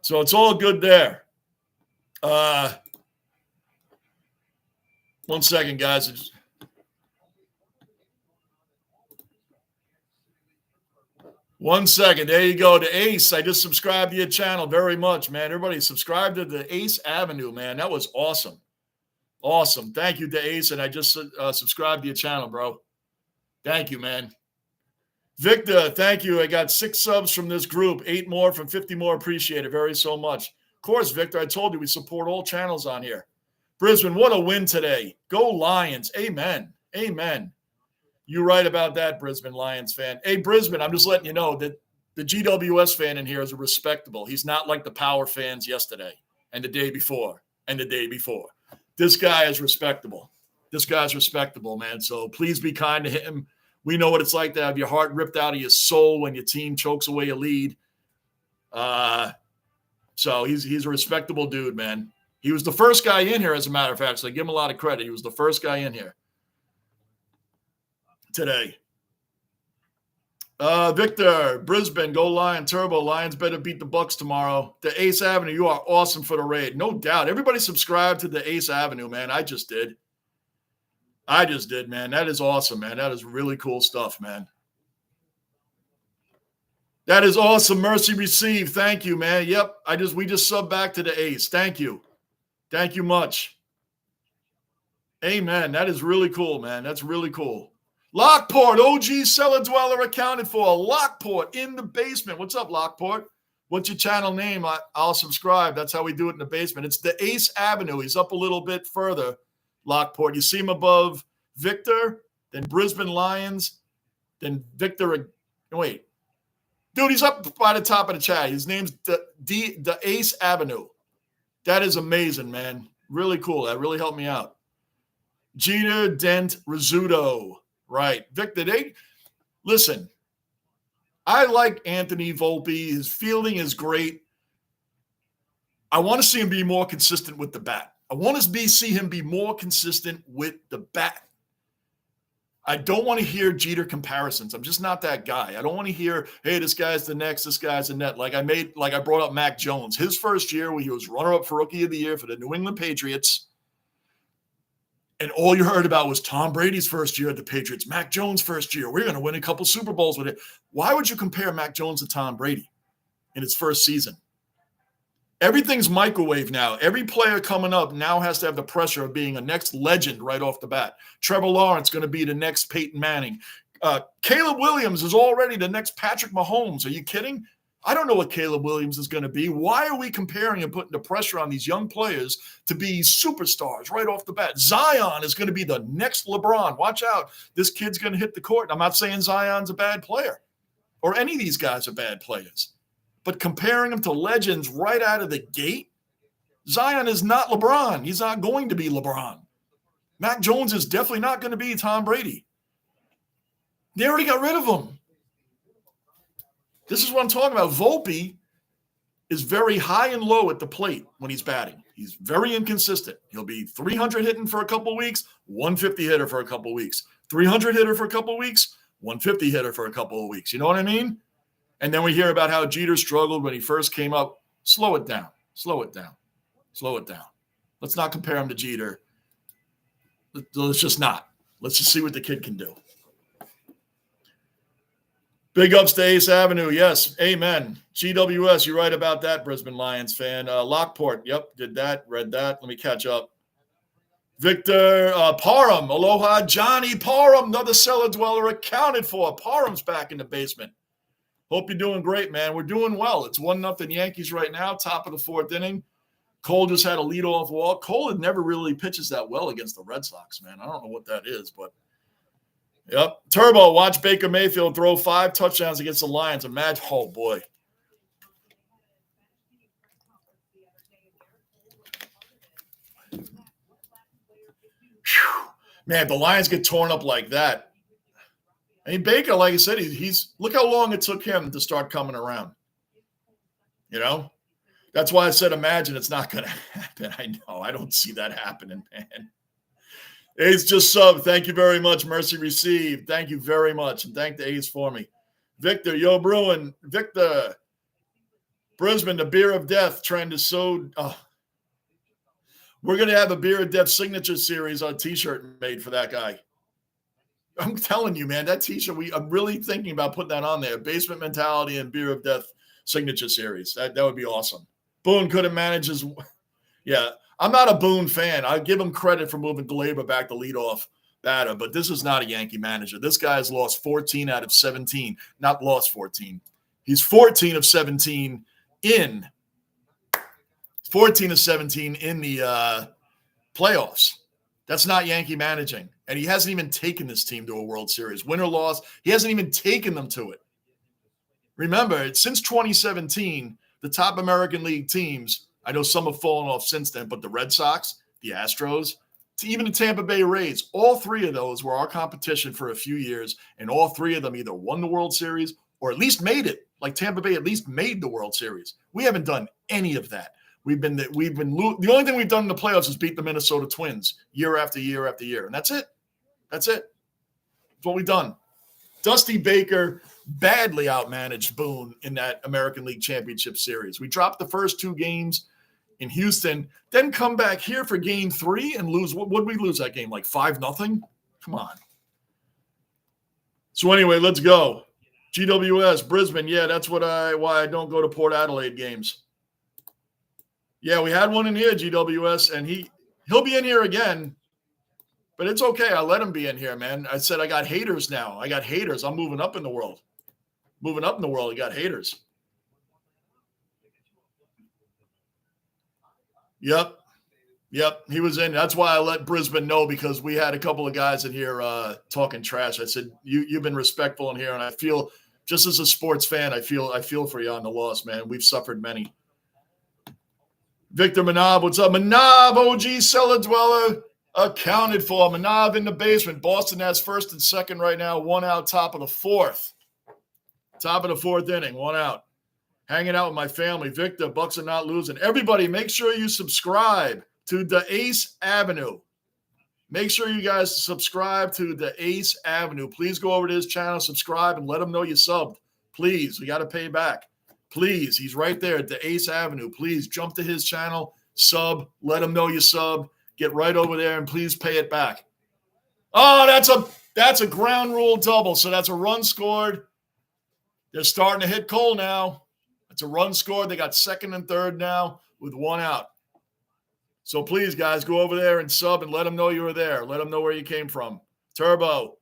So it's all good there. 1 second, guys. One second. There you go. The Ace. I just subscribed to your channel very much, man. Everybody subscribe to the Ace Avenue, man. That was awesome. Awesome. Thank you, the Ace. And I just subscribed to your channel, bro. Thank you, man. Victor, thank you. I got 6 subs from this group, 8 more from 50 more. Appreciate it very so much. Of course, Victor, I told you we support all channels on here. Brisbane, what a win today. Go Lions. Amen. You're right about that, Brisbane Lions fan. Hey, Brisbane, I'm just letting you know that the GWS fan in here is respectable. He's not like the Power fans yesterday and the day before. This guy is respectable. Man. So please be kind to him. We know what it's like to have your heart ripped out of your soul when your team chokes away a lead. So he's a respectable dude, man. He was the first guy in here, as a matter of fact, so I give him a lot of credit. He was the first guy in here today. Victor, Brisbane, go Lion, Turbo. Lions better beat the Bucks tomorrow. The Ace Avenue, you are awesome for the raid. No doubt. Everybody subscribe to the Ace Avenue, man. I just did, man. That is awesome, man. That is really cool stuff, man. That is awesome. Mercy received. Thank you, man. Yep. We just subbed back to the Ace. Thank you. Thank you much. Amen. That is really cool, man. That's really cool. Lockport, OG Cellar Dweller accounted for. Lockport in the basement. What's up, Lockport? What's your channel name? I'll subscribe. That's how we do it in the basement. It's the Ace Avenue. He's up a little bit further, Lockport. You see him above Victor, then Brisbane Lions, then Victor. Wait. Dude, he's up by the top of the chat. His name's the Ace Avenue. That is amazing, man. Really cool. That really helped me out. Jeter, Dent, Rizzuto. Right. Victor, listen, I like Anthony Volpe. His fielding is great. I want to see him be more consistent with the bat. I want to see him be more consistent with the bat. I don't want to hear Jeter comparisons. I'm just not that guy. I don't want to hear, hey, this guy's the next, this guy's the net. Like I brought up Mac Jones. His first year when he was runner-up for Rookie of the Year for the New England Patriots, and all you heard about was Tom Brady's first year at the Patriots, Mac Jones' first year. We're going to win a couple Super Bowls with it. Why would you compare Mac Jones to Tom Brady in his first season? Everything's microwave now. Every player coming up now has to have the pressure of being a next legend right off the bat. Trevor Lawrence going to be the next Peyton Manning. Caleb Williams is already the next Patrick Mahomes. Are you kidding? I don't know what Caleb Williams is going to be. Why are we comparing and putting the pressure on these young players to be superstars right off the bat? Zion is going to be the next LeBron. Watch out. This kid's going to hit the court. I'm not saying Zion's a bad player or any of these guys are bad players. But comparing him to legends right out of the gate, Zion is not LeBron. He's not going to be LeBron. Mac Jones is definitely not going to be Tom Brady. They already got rid of him. This is what I'm talking about. Volpe is very high and low at the plate when he's batting. He's very inconsistent. He'll be 300 hitting for a couple weeks, 150 hitter for a couple weeks, 300 hitter for a couple weeks, 150 hitter for a couple of weeks. You know what I mean? And then we hear about how Jeter struggled when he first came up. Slow it down. Slow it down. Slow it down. Let's not compare him to Jeter. Let's just not. Let's just see what the kid can do. Big ups to Ace Avenue. Yes, amen. GWS, you're right about that, Brisbane Lions fan. Lockport, yep, did that, read that. Let me catch up. Victor Parham, aloha. Johnny Parham, another cellar dweller accounted for. Parham's back in the basement. Hope you're doing great, man. We're doing well. It's 1-0 Yankees right now, top of the fourth inning. Cole just had a leadoff walk. Cole had never really pitches that well against the Red Sox, man. I don't know what that is, but yep. Turbo, watch Baker Mayfield throw 5 touchdowns against the Lions. Imagine, oh boy. Whew. Man, the Lions get torn up like that. I mean, Baker, like I said, he's look how long it took him to start coming around. You know? That's why I said imagine it's not going to happen. I know. I don't see that happening, man. Ace just sub. Thank you very much. Mercy received. Thank you very much. And thank the Ace for me. Victor, yo, Bruin. Victor. Brisbane, the beer of death trend is so we're going to have a beer of death signature series on t-shirt made for that guy. I'm telling you, man, that t-shirt, I'm really thinking about putting that on there. Basement Mentality and Beer of Death signature series. That would be awesome. Boone couldn't manage his – yeah, I'm not a Boone fan. I give him credit for moving Gleyber back to leadoff batter, but this is not a Yankee manager. This guy has lost 14 out of 17. Not lost 14. He's 14 of 17 in – 14 of 17 in the playoffs. That's not Yankee managing. And he hasn't even taken this team to a World Series. Win or loss, he hasn't even taken them to it. Remember, since 2017, the top American League teams, I know some have fallen off since then, but the Red Sox, the Astros, even the Tampa Bay Rays, all 3 of those were our competition for a few years, and all 3 of them either won the World Series or at least made it. Like Tampa Bay at least made the World Series. We haven't done any of that. The only thing we've done in the playoffs is beat the Minnesota Twins year after year after year. And that's it. That's it. That's what we've done. Dusty Baker badly outmanaged Boone in that American League Championship Series. We dropped the first 2 games in Houston, then come back here for game 3 and lose. What did we lose that game? Like 5-0? Come on. So anyway, let's go. GWS, Brisbane. Yeah, that's why I don't go to Port Adelaide games. Yeah, we had one in here, GWS, and he'll be in here again. But it's okay. I let him be in here, man. I said I got haters now. I got haters. I'm moving up in the world. Moving up in the world, you got haters. Yep. He was in. That's why I let Brisbane know, because we had a couple of guys in here talking trash. I said, you've been respectful in here, and I feel, just as a sports fan, I feel for you on the loss, man. We've suffered many. Victor Manav, what's up? Manav, OG cellar dweller, accounted for. Manav in the basement. Boston has first and second right now, 1 out, top of the 4th. Top of the 4th inning, 1 out. Hanging out with my family. Victor, Bucks are not losing. Everybody, make sure you subscribe to the Ace Avenue. Make sure you guys subscribe to the Ace Avenue. Please go over to his channel, subscribe, and let him know you subbed. Please, we got to pay back. Please, he's right there at the Ace Avenue. Please jump to his channel, sub, let him know you sub. Get right over there and please pay it back. Oh, that's a ground rule double. So that's a run scored. They're starting to hit Cole now. It's a run scored. They got 2nd and 3rd now with 1 out. So please, guys, go over there and sub and let them know you were there. Let them know where you came from. Turbo.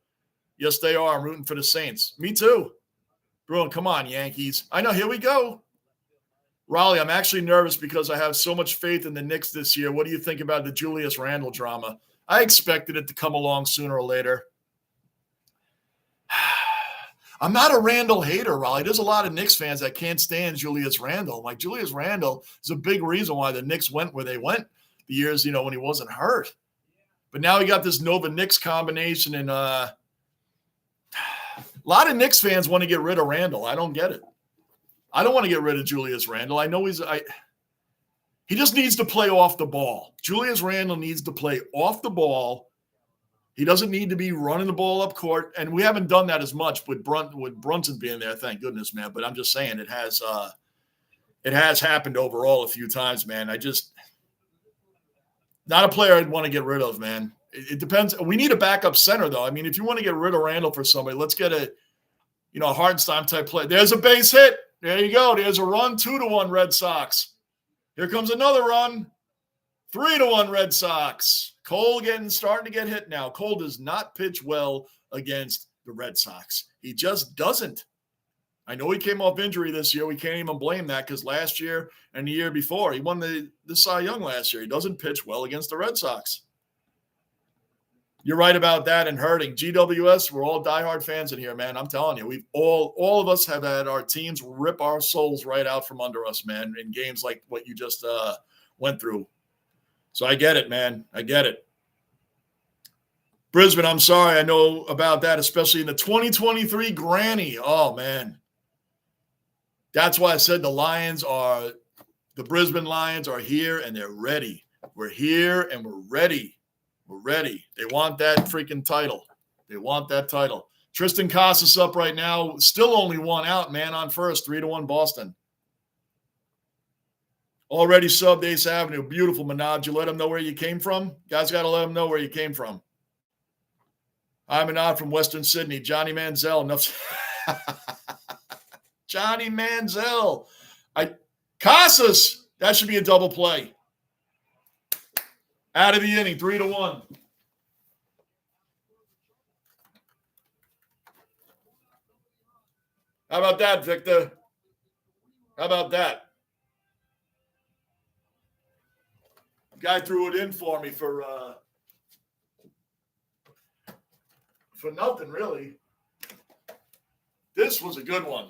Yes, they are. I'm rooting for the Saints. Me too. Bruin, come on, Yankees. I know. Here we go. Raleigh, I'm actually nervous because I have so much faith in the Knicks this year. What do you think about the Julius Randle drama? I expected it to come along sooner or later. I'm not a Randle hater, Raleigh. There's a lot of Knicks fans that can't stand Julius Randle. Like, Julius Randle is a big reason why the Knicks went where they went the years, when he wasn't hurt. But now we got this Nova Knicks combination, and a lot of Knicks fans want to get rid of Randle. I don't get it. I don't want to get rid of Julius Randle. I know he just needs to play off the ball. Julius Randle needs to play off the ball. He doesn't need to be running the ball up court, and we haven't done that as much with Brunson being there. Thank goodness, man. But I'm just saying it has happened overall a few times, man. Not a player I'd want to get rid of, man. It depends. We need a backup center, though. I mean, if you want to get rid of Randle for somebody, let's get a Hartenstein type play. There's a base hit. There you go. There's a run. 2-1 Red Sox. Here comes another run. 3-1 Red Sox. Cole starting to get hit now. Cole does not pitch well against the Red Sox. He just doesn't. I know he came off injury this year. We can't even blame that because last year and the year before, he won the Cy Young last year. He doesn't pitch well against the Red Sox. You're right about that and hurting. GWS, we're all diehard fans in here, man. I'm telling you, we've all of us have had our teams rip our souls right out from under us, man, in games like what you just went through. So I get it, man. I get it. Brisbane, I'm sorry. I know about that, especially in the 2023 Granny. Oh, man. That's why I said the Brisbane Lions are here and they're ready. We're here and we're ready. We're ready. They want that freaking title. They want that title. Tristan Casas up right now. Still only 1 out, man, on first. 3-1 Boston. Already subbed Ace Avenue. Beautiful, Manad. You let them know where you came from? Guys got to let them know where you came from. I'm Manad from Western Sydney. Johnny Manziel. Johnny Manziel. Casas. That should be a double play. Out of the inning, 3-1. How about that, Victor? How about that? Guy threw it in for me for nothing, really. This was a good one.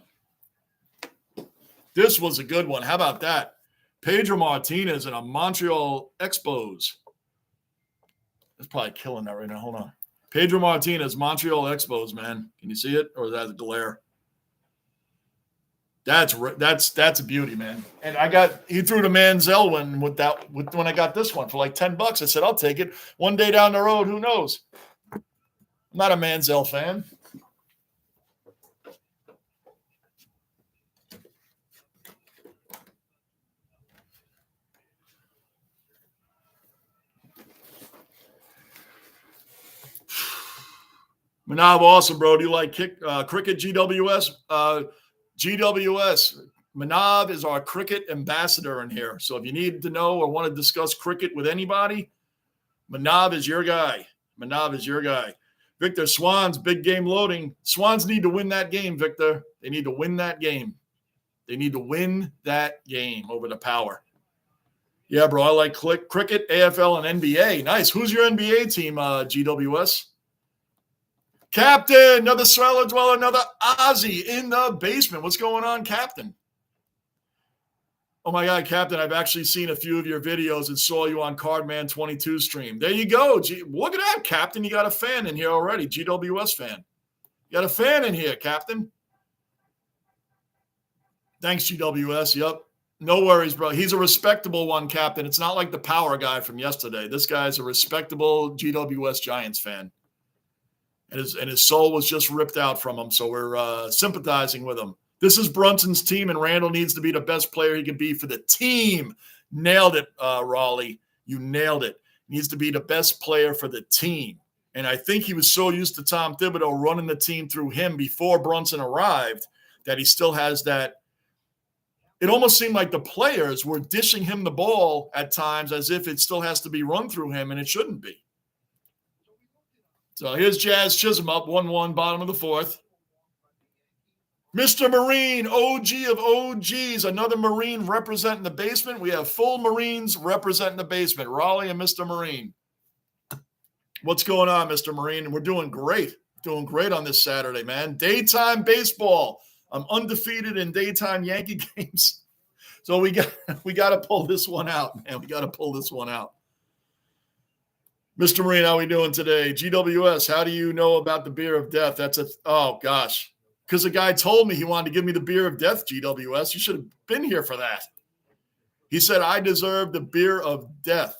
This was a good one. How about that? Pedro Martinez and a Montreal Expos. That's probably killing that right now. Hold on. Pedro Martinez, Montreal Expos, man. Can you see it? Or is that a glare? That's a beauty, man. And he threw the Manziel one when I got this one for like $10. I said, I'll take it. One day down the road, who knows? I'm not a Manziel fan. Manav, awesome, bro. Do you like cricket GWS? GWS. Manav is our cricket ambassador in here. So if you need to know or want to discuss cricket with anybody, Manav is your guy. Manav is your guy. Victor, Swans, big game loading. Swans need to win that game, Victor. They need to win that game. They need to win that game over the Power. Yeah, bro, I like cricket, AFL, and NBA. Nice. Who's your NBA team, GWS? Captain, another Cellar Dweller, another Aussie in the basement. What's going on, Captain? Oh, my God, Captain, I've actually seen a few of your videos and saw you on Cardman 22 stream. There you go. Look at that, Captain. You got a fan in here already, GWS fan. You got a fan in here, Captain. Thanks, GWS. Yep. No worries, bro. He's a respectable one, Captain. It's not like the power guy from yesterday. This guy's a respectable GWS Giants fan. And his soul was just ripped out from him, so we're sympathizing with him. This is Brunson's team, and Randall needs to be the best player he can be for the team. Nailed it, Raleigh. You nailed it. He needs to be the best player for the team. And I think he was so used to Tom Thibodeau running the team through him before Brunson arrived that he still has that. It almost seemed like the players were dishing him the ball at times as if it still has to be run through him, and it shouldn't be. So here's Jazz Chisholm up 1-1, bottom of the fourth. Mr. Marine, OG of OGs, another Marine representing the basement. We have full Marines representing the basement, Raleigh and Mr. Marine. What's going on, Mr. Marine? We're doing great. Doing great on this Saturday, man. Daytime baseball. I'm undefeated in daytime Yankee games. So we got to pull this one out, man. We got to pull this one out. Mr. Marine, how we doing today? GWS, how do you know about the beer of death? Oh, gosh. Because the guy told me he wanted to give me the beer of death, GWS. You should have been here for that. He said, I deserve the beer of death,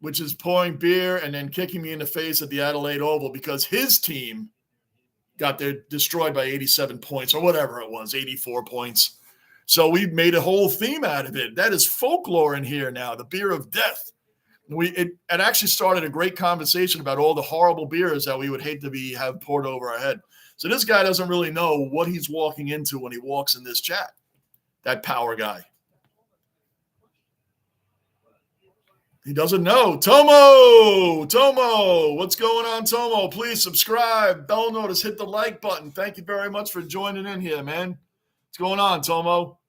which is pouring beer and then kicking me in the face at the Adelaide Oval because his team got destroyed by 87 points or whatever it was, 84 points. So we made a whole theme out of it. That is folklore in here now, the beer of death. It actually started a great conversation about all the horrible beers that we would hate to have poured over our head. So this guy doesn't really know what he's walking into when he walks in this chat, that power guy. He doesn't know. Tomo, what's going on, Tomo? Please subscribe, bell notice, hit the like button. Thank you very much for joining in here, man. What's going on, Tomo?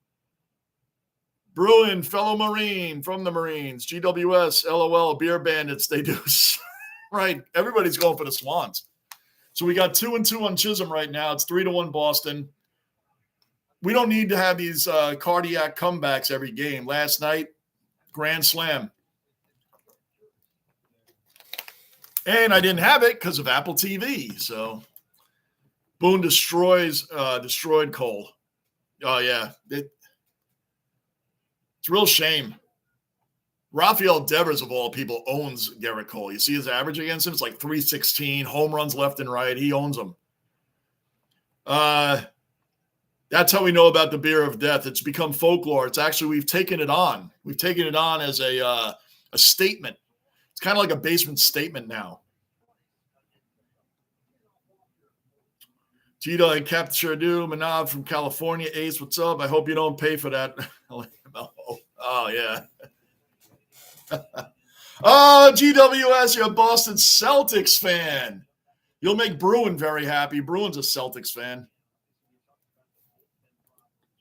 Bruin, fellow Marine from the Marines, GWS, LOL, beer bandits, they do. Right, everybody's going for the Swans. So we got 2-2 on Chisholm right now. It's 3-1 Boston. We don't need to have these cardiac comebacks every game. Last night, grand slam. And I didn't have it because of Apple TV. So Boone destroyed Cole. Oh, yeah. It's a real shame. Rafael Devers, of all people, owns Garrett Cole. You see his average against him? It's like 316, home runs left and right. He owns them. That's how we know about the beer of death. It's become folklore. It's actually, we've taken it on. We've taken it on as a statement. It's kind of like a basement statement now. Gito and Captain Sherdu, Manav from California. Ace, what's up? I hope you don't pay for that. Oh, yeah. Oh, GWS, you're a Boston Celtics fan. You'll make Bruin very happy. Bruin's a Celtics fan.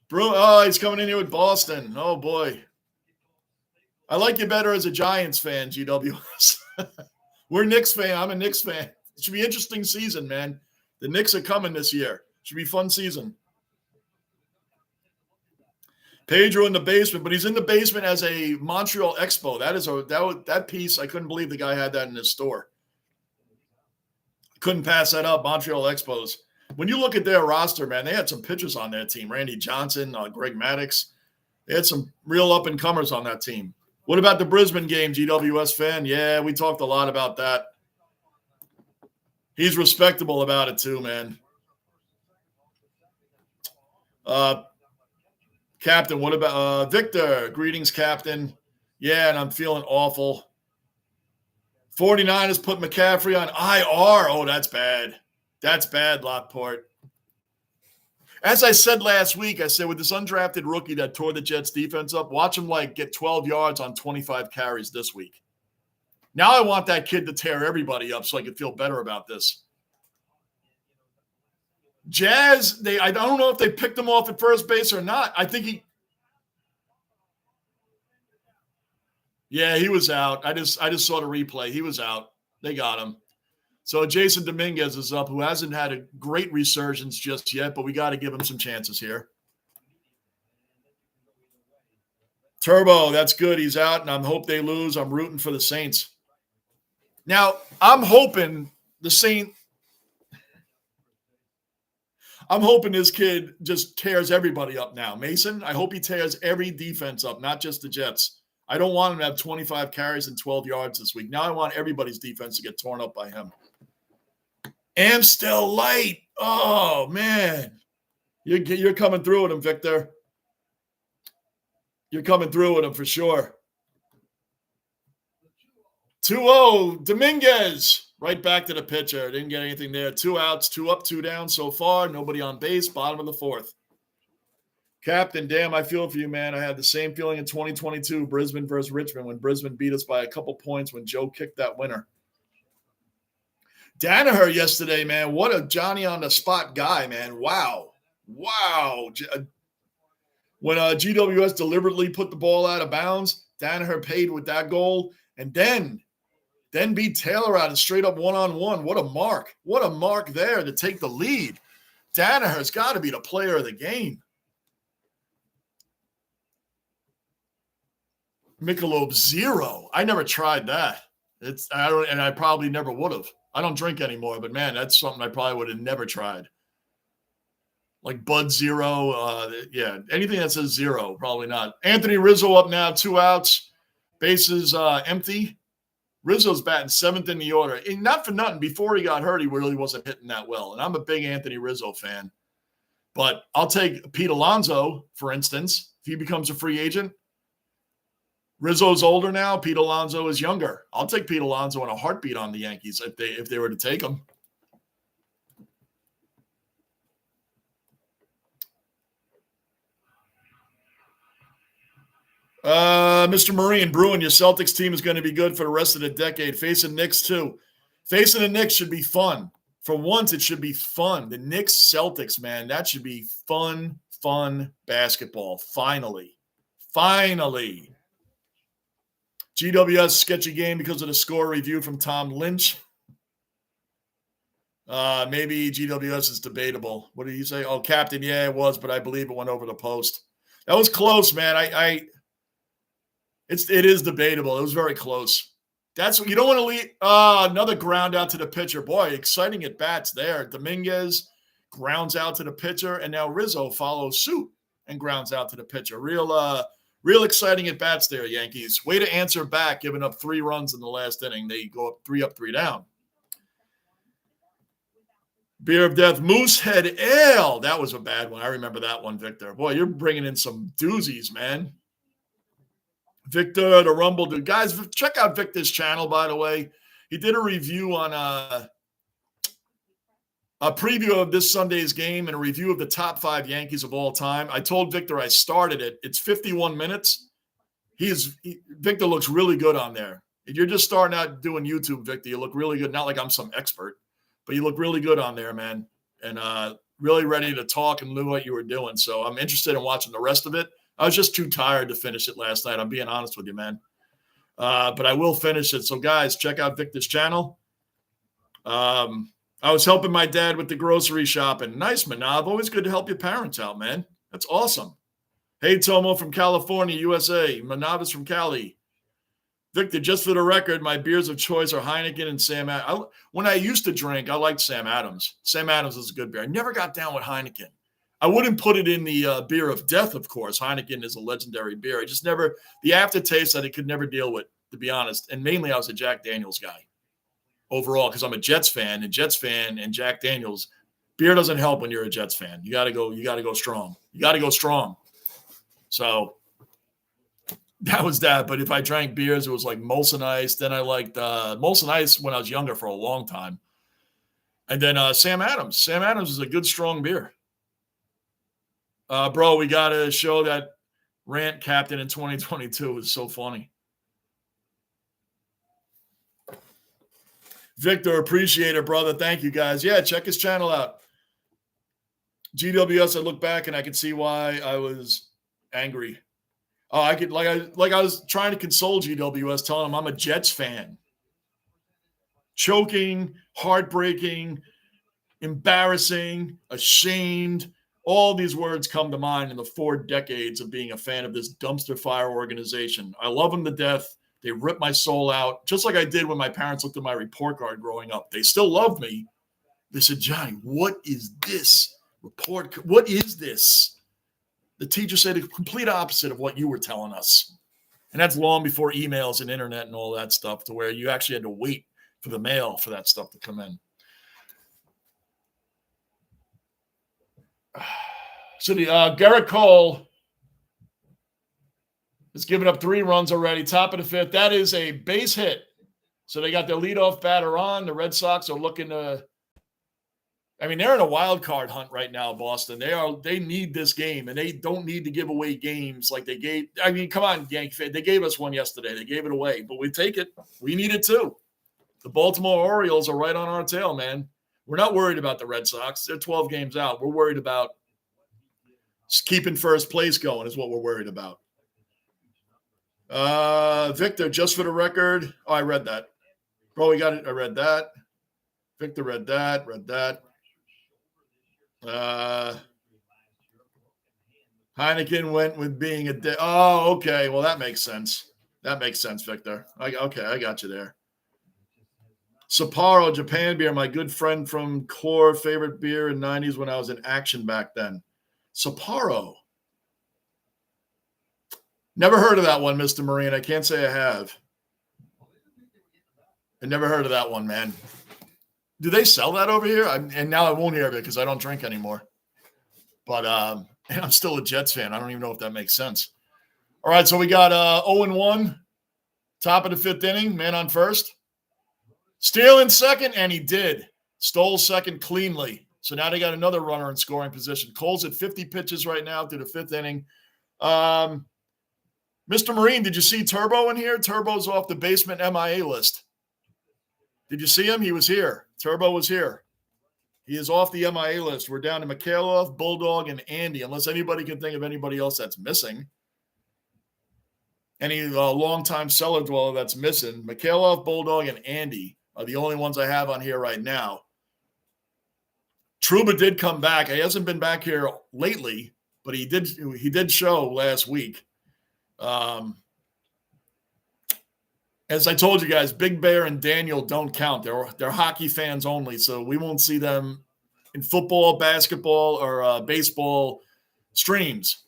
He's coming in here with Boston. Oh, boy. I like you better as a Giants fan, GWS. We're Knicks fan. I'm a Knicks fan. It should be an interesting season, man. The Knicks are coming this year. Should be a fun season. Pedro in the basement, but he's in the basement as a Montreal Expo. That piece, I couldn't believe the guy had that in his store. Couldn't pass that up, Montreal Expos. When you look at their roster, man, they had some pitchers on their team. Randy Johnson, Greg Maddux. They had some real up-and-comers on that team. What about the Brisbane game, GWS fan? Yeah, we talked a lot about that. He's respectable about it too, man. Captain, what about Victor? Greetings, Captain. Yeah, and I'm feeling awful. 49ers put McCaffrey on IR. Oh, that's bad. That's bad, Lockport. As I said last week, I said with this undrafted rookie that tore the Jets defense up, watch him get 12 yards on 25 carries this week. Now I want that kid to tear everybody up so I can feel better about this. Jazz, I don't know if they picked him off at first base or not. I think he was out. I just saw the replay. He was out. They got him. So Jason Dominguez is up, who hasn't had a great resurgence just yet, but we got to give him some chances here. Turbo, that's good. He's out, and I hope they lose. I'm rooting for the Saints. Now, I'm hoping the Saints I'm hoping this kid just tears everybody up now. Mason, I hope he tears every defense up, not just the Jets. I don't want him to have 25 carries and 12 yards this week. Now I want everybody's defense to get torn up by him. Amstel Light. Oh, man. You're coming through with him, Victor. You're coming through with him for sure. 2-0, Dominguez. Right back to the pitcher. Didn't get anything there. 2 outs, 2 up, 2 down so far. Nobody on base. Bottom of the 4th. Captain, damn, I feel for you, man. I had the same feeling in 2022, Brisbane versus Richmond, when Brisbane beat us by a couple points when Joe kicked that winner. Danaher yesterday, man. What a Johnny-on-the-spot guy, man. Wow. When GWS deliberately put the ball out of bounds, Danaher paid with that goal, and then beat Taylor out and straight up one-on-one. What a mark. What a mark there to take the lead. Danaher's got to be the player of the game. Michelob Zero. I never tried that. I probably never would have. I don't drink anymore, but man, that's something I probably would have never tried. Like Bud Zero. Yeah, anything that says zero, probably not. Anthony Rizzo up now, 2 outs. Bases empty. Rizzo's batting 7th in the order. And not for nothing, before he got hurt, he really wasn't hitting that well. And I'm a big Anthony Rizzo fan. But I'll take Pete Alonso, for instance, if he becomes a free agent. Rizzo's older now. Pete Alonso is younger. I'll take Pete Alonso in a heartbeat on the Yankees if they were to take him. Mr. Marine, Bruin, your Celtics team is going to be good for the rest of the decade. Facing Knicks, too. Facing the Knicks should be fun. For once, it should be fun. The Knicks-Celtics, man, that should be fun basketball. Finally. GWS sketchy game because of the score review from Tom Lynch. Maybe GWS is debatable. What did he say? Oh, Captain, yeah, it was, but I believe it went over the post. That was close, man. It is debatable. It was very close. That's what you don't want to leave. Another ground out to the pitcher. Boy, exciting at bats there. Dominguez grounds out to the pitcher, and now Rizzo follows suit and grounds out to the pitcher. Real exciting at bats there, Yankees. Way to answer back, giving up 3 runs in the last inning. They go up, 3 down. Beer of Death, Moosehead Ale. That was a bad one. I remember that one, Victor. Boy, you're bringing in some doozies, man. Victor, the Rumble dude. Guys, check out Victor's channel, by the way. He did a review on a preview of this Sunday's game and a review of the top 5 Yankees of all time. I told Victor I started it. It's 51 minutes. Victor looks really good on there. If you're just starting out doing YouTube, Victor, you look really good. Not like I'm some expert, but you look really good on there, man. And really ready to talk and do what you were doing. So I'm interested in watching the rest of it. I was just too tired to finish it last night. I'm being honest with you, man. But I will finish it. So, guys, check out Victor's channel. I was helping my dad with the grocery shopping. Nice, Manav. Always good to help your parents out, man. That's awesome. Hey, Tomo from California, USA. Manav is from Cali. Victor, just for the record, my beers of choice are Heineken and Sam Adams. When I used to drink, I liked Sam Adams. Sam Adams is a good beer. I never got down with Heineken. I wouldn't put it in the beer of death, of course. Heineken is a legendary beer. I just never – the aftertaste that I could never deal with, to be honest. And mainly I was a Jack Daniels guy overall because I'm a Jets fan. And Jack Daniels, beer doesn't help when you're a Jets fan. You got to go strong. You got to go strong. So that was that. But if I drank beers, it was like Molson Ice. Then I liked Molson Ice when I was younger for a long time. And then Sam Adams. Sam Adams is a good, strong beer. Bro, we got to show that rant captain in 2022. It was so funny. Victor, appreciate it, brother. Thank you, guys. Yeah, check his channel out. GWS, I look back and I can see why I was angry. I could I was trying to console GWS, telling him I'm a Jets fan. Choking, heartbreaking, embarrassing, ashamed. All these words come to mind in the 4 decades of being a fan of this dumpster fire organization. I love them to death. They ripped my soul out, just like I did when my parents looked at my report card growing up. They still loved me. They said, Johnny, what is this? Report. What is this? The teacher said the complete opposite of what you were telling us. And that's long before emails and internet and all that stuff, to where you actually had to wait for the mail for that stuff to come in. So the Garrett Cole has given up 3 runs already, top of the 5th. That is a base hit. So they got their leadoff batter on. The Red Sox are looking to – I mean, they're in a wild card hunt right now, Boston. They need this game, and they don't need to give away games like they gave – I mean, come on, Yankee fan. They gave us one yesterday. They gave it away, but we take it. We need it too. The Baltimore Orioles are right on our tail, man. We're not worried about the Red Sox. They're 12 games out. We're worried about keeping first place going is what we're worried about. Victor, just for the record. Oh, I read that. Bro, we got it. I read that. Victor read that. Heineken went with being a oh, okay. Well, that makes sense. That makes sense, Victor. Okay, I got you there. Sapporo, Japan beer, my good friend from Core, favorite beer in 90s when I was in action back then. Sapporo. Never heard of that one, Mr. Marine. I can't say I have. I never heard of that one, man. Do they sell that over here? And now I won't hear of it because I don't drink anymore. But and I'm still a Jets fan. I don't even know if that makes sense. All right, so we got 0-1, top of the 5th inning, man on first. Steal in second, and he did. Stole second cleanly. So now they got another runner in scoring position. Cole's at 50 pitches right now through the 5th inning. Mr. Marine, did you see Turbo in here? Turbo's off the basement MIA list. Did you see him? He was here. Turbo was here. He is off the MIA list. We're down to Mikhailov, Bulldog, and Andy, unless anybody can think of anybody else that's missing. Any longtime cellar dweller that's missing. Mikhailov, Bulldog, and Andy are the only ones I have on here right now. Trouba did come back. He hasn't been back here lately, but he did show last week. As I told you guys, Big Bear and Daniel don't count. They're hockey fans only, so we won't see them in football, basketball, or baseball streams.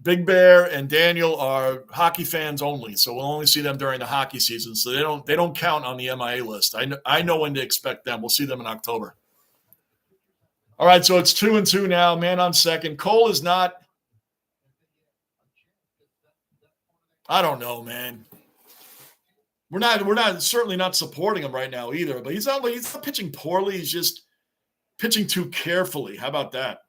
Big Bear and Daniel are hockey fans only, so we'll only see them during the hockey season. So they don't count on the MIA list. I know when to expect them. We'll see them in October. All right, so it's 2-2 now. Man on second. Cole is not. I don't know, man. We're certainly not supporting him right now either. But he's not pitching poorly. He's just pitching too carefully. How about that?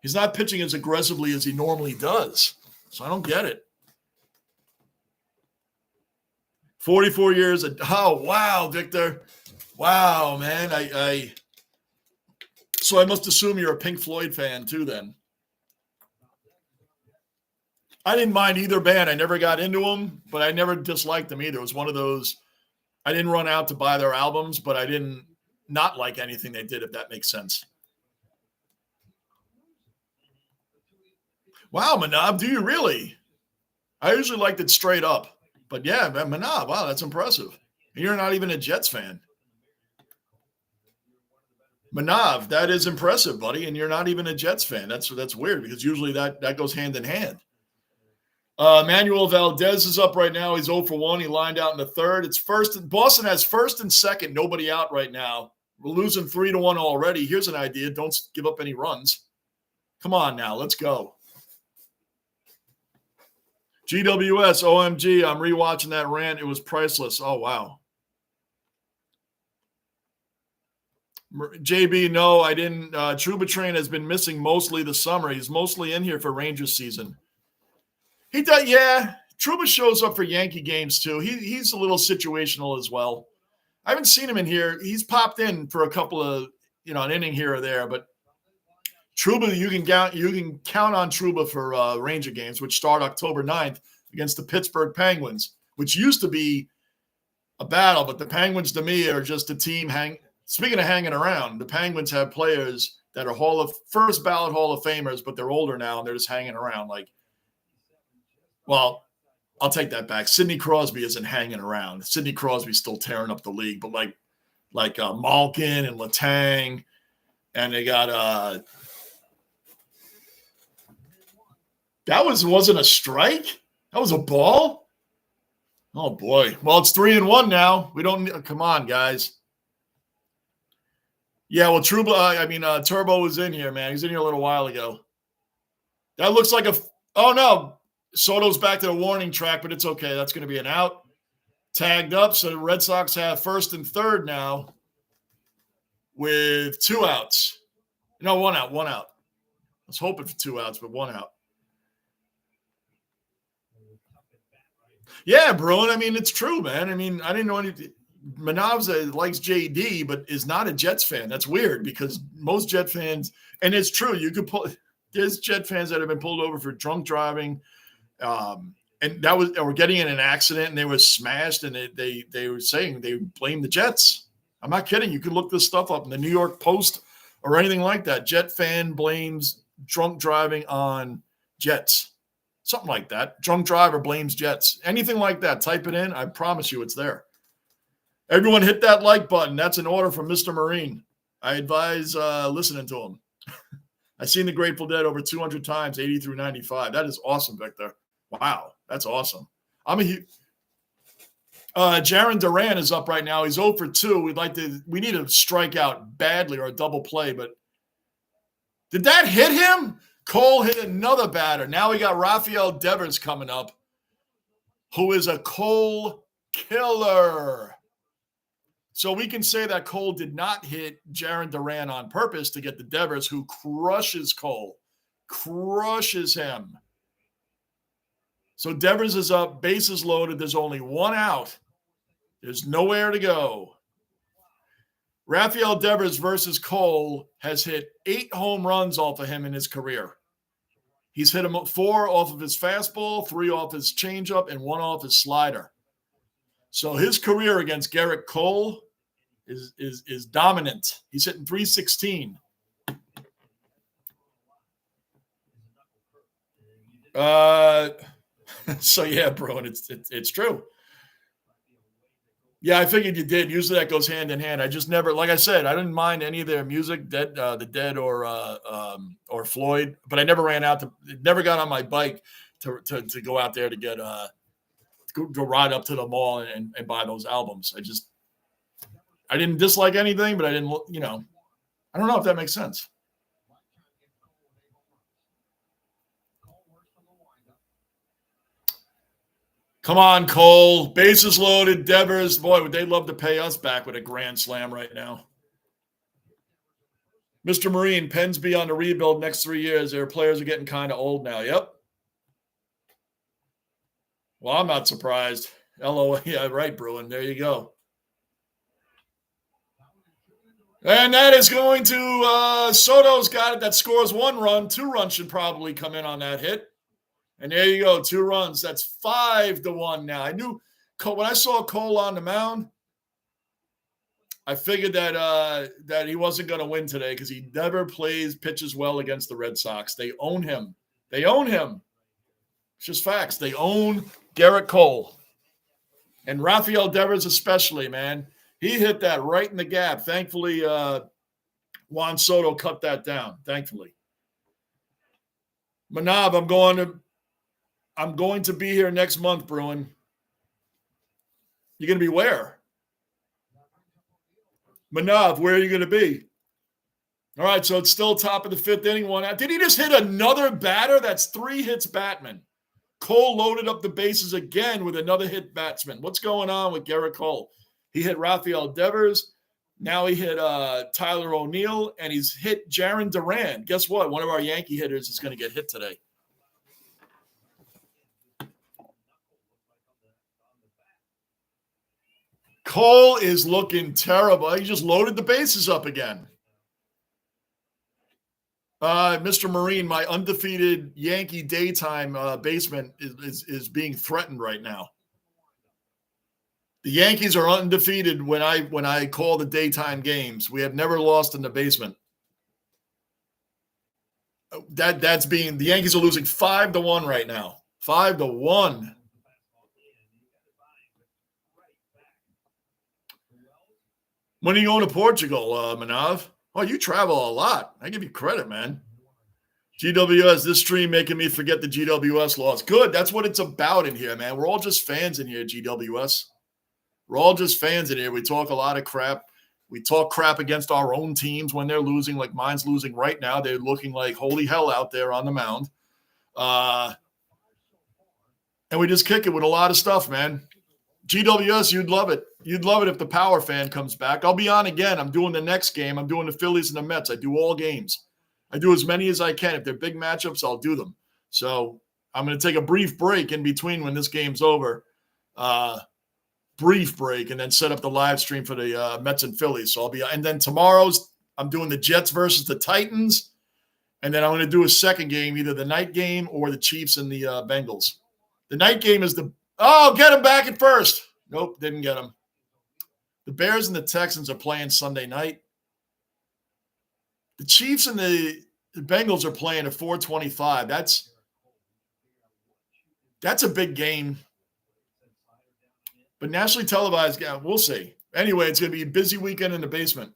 He's not pitching as aggressively as he normally does. So I don't get it. 44 years. Oh, wow, Victor. Wow, man. So I must assume you're a Pink Floyd fan too then. I didn't mind either band. I never got into them, but I never disliked them either. It was one of those, I didn't run out to buy their albums, but I didn't not like anything they did, if that makes sense. Wow, Manav, do you really? I usually liked it straight up. But yeah, Manav, wow, that's impressive. And you're not even a Jets fan. Manav, that is impressive, buddy, and you're not even a Jets fan. That's weird because usually that goes hand in hand. Manuel Valdez is up right now. He's 0 for 1. He lined out in the 3rd. It's first. Boston has 1st and 2nd. Nobody out right now. We're losing 3-1 already. Here's an idea. Don't give up any runs. Come on now. Let's go. GWS, OMG. I'm rewatching that rant. It was priceless. Oh, wow. JB, no, I didn't. Trouba Train has been missing mostly the summer. He's mostly in here for Rangers season. He does, yeah. Trouba shows up for Yankee games too. He's a little situational as well. I haven't seen him in here. He's popped in for a couple of, an inning here or there. But Trouba, you can count on Trouba for Ranger games, which start October 9th against the Pittsburgh Penguins, which used to be a battle. But the Penguins, to me, are just a team Speaking of hanging around, the Penguins have players that are first ballot Hall of Famers, but they're older now and they're just hanging around. Well, I'll take that back. Sidney Crosby isn't hanging around. Sidney Crosby's still tearing up the league, but like Malkin and Letang, And they got that wasn't a strike. That was a ball. Oh boy. Well, it's 3-1 now. We don't come on, guys. Yeah, well, Turbo was in here, man. He's in here a little while ago. That looks like oh no. Soto's back to the warning track, but it's okay. That's going to be an out. Tagged up. So the Red Sox have first and third now with 2 outs. No, 1 out. I was hoping for 2 outs, but 1 out. Yeah, Bruin. I mean, it's true, man. I mean, I didn't know anything. Manavs likes JD, but is not a Jets fan. That's weird because most Jet fans, and it's true, there's Jet fans that have been pulled over for drunk driving, and or getting in an accident and they were smashed, and they were saying they blame the Jets. I'm not kidding. You can look this stuff up in the New York Post or anything like that. Jet fan blames drunk driving on Jets. Something like that. Drunk driver blames Jets. Anything like that. Type it in. I promise you it's there. Everyone hit that like button. That's an order from Mr. Marine. I advise listening to him. I've seen the Grateful Dead over 200 times, 80 through 95. That is awesome, Victor. Wow, that's awesome. Jaron Duran is up right now. He's 0 for 2. We need a strikeout badly or a double play, but did that hit him? Cole hit another batter. Now we got Rafael Devers coming up, who is a Cole killer. So we can say that Cole did not hit Jaron Duran on purpose to get the Devers, who crushes Cole, crushes him. So Devers is up, bases loaded. There's only 1 out. There's nowhere to go. Rafael Devers versus Cole has hit 8 home runs off of him in his career. He's hit him 4 off of his fastball, 3 off his changeup, and 1 off his slider. So his career against Garrett Cole is dominant. He's hitting .316. So yeah, bro, and it's true. Yeah, I figured you did. Usually that goes hand in hand. I just never, like I said, I didn't mind any of their music, the Dead or Floyd, but I never never got on my bike to go out there to get to ride up to the mall and buy those albums. I didn't dislike anything, but I didn't, I don't know if that makes sense. Come on, Cole. Bases loaded. Devers. Boy, would they love to pay us back with a grand slam right now. Mr. Marine, Penn's be on the rebuild next 3 years. Their players are getting kind of old now. Yep. Well, I'm not surprised. LOL. Yeah, right, Bruin. There you go. And that is going to Soto's got it. That scores 1 run. 2 runs should probably come in on that hit. And there you go, 2 runs. That's 5-1 now. I knew when I saw Cole on the mound, I figured that he wasn't going to win today because he never pitches well against the Red Sox. They own him. It's just facts. They own Garrett Cole. And Rafael Devers especially, man. He hit that right in the gap. Thankfully, Juan Soto cut that down, thankfully. Manav, I'm going to be here next month, Bruin. You're going to be where? Manav, where are you going to be? All right, so it's still top of the 5th inning, 1 out. Did he just hit another batter? That's 3 hits batman. Cole loaded up the bases again with another hit batsman. What's going on with Garrett Cole? He hit Rafael Devers. Now he hit Tyler O'Neill, and he's hit Jaron Duran. Guess what? One of our Yankee hitters is going to get hit today. Cole is looking terrible. He just loaded the bases up again. Mr. Marine, my undefeated Yankee daytime basement is being threatened right now. The Yankees are undefeated when I call the daytime games. We have never lost in the basement. The Yankees are losing 5-1 right now. 5-1. When are you going to Portugal, Manav? Oh, you travel a lot. I give you credit, man. GWS, this stream making me forget the GWS laws. Good. That's what it's about in here, man. We're all just fans in here, GWS. We're all just fans in here. We talk a lot of crap. We talk crap against our own teams when they're losing, like mine's losing right now. They're looking like holy hell out there on the mound. And we just kick it with a lot of stuff, man. GWS, you'd love it. You'd love it if the Power fan comes back. I'll be on again. I'm doing the next game. I'm doing the Phillies and the Mets. I do all games. I do as many as I can. If they're big matchups, I'll do them. So I'm going to take a brief break in between when this game's over. Brief break, and then set up the live stream for the Mets and Phillies. So I'll be, and then tomorrow's I'm doing the Jets versus the Titans, and then I'm going to do a second game, either the night game or the Chiefs and the Bengals. The night game is get him back at first. Nope, didn't get him. The Bears and the Texans are playing Sunday night. The Chiefs and the Bengals are playing at 4:25. That's a big game. But nationally televised, yeah, we'll see. Anyway, it's going to be a busy weekend in the basement.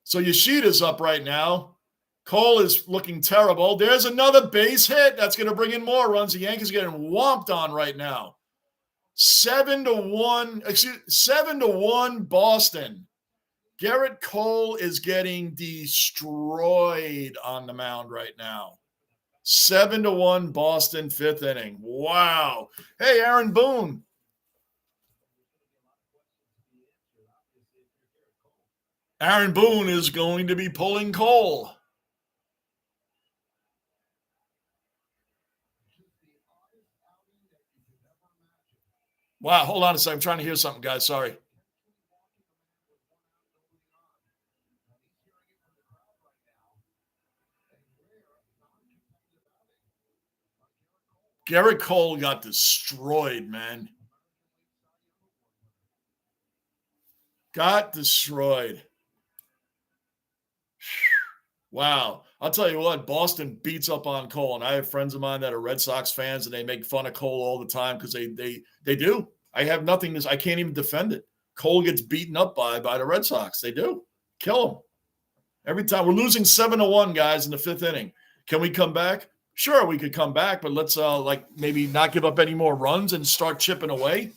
So Yoshida's up right now. Cole is looking terrible. There's another base hit. That's going to bring in more runs. The Yankees are getting whomped on right now. 7-1 Boston. Garrett Cole is getting destroyed on the mound right now. 7-1 Boston, fifth inning. Wow. Hey, Aaron Boone. Aaron Boone is going to be pulling Cole. Wow, hold on a second. I'm trying to hear something, guys. Sorry. Garrett Cole got destroyed, man. Got destroyed. Wow. I'll tell you what, Boston beats up on Cole. And I have friends of mine that are Red Sox fans, and they make fun of Cole all the time because they do. I have nothing I can't even defend it. Cole gets beaten up by the Red Sox. They do. Kill him. Every time. We're losing 7-1, guys, in the fifth inning. Can we come back? Sure, we could come back, but let's maybe not give up any more runs and start chipping away.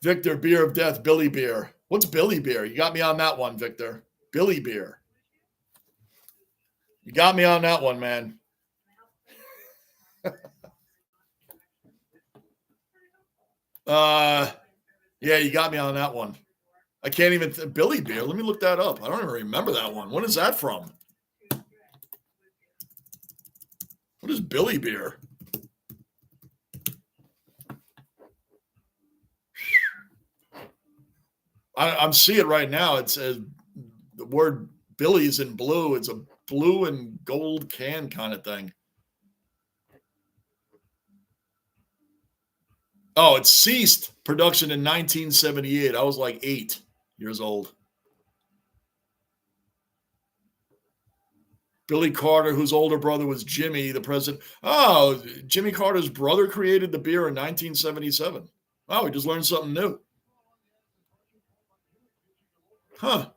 Victor, beer of death, Billy Beer. What's Billy Beer? You got me on that one, Victor. Billy Beer. You got me on that one, man. Yeah, you got me on that one. I can't even Billy Beer. Let me look that up. I don't even remember that one. What is that from? What is Billy Beer? I'm seeing it right now. It says the word Billy is in blue. It's a blue and gold can kind of thing. Oh, it ceased production in 1978. I was like 8 years old. Billy Carter, whose older brother was Jimmy, the president. Oh, Jimmy Carter's brother created the beer in 1977. Oh, we just learned something new. Huh.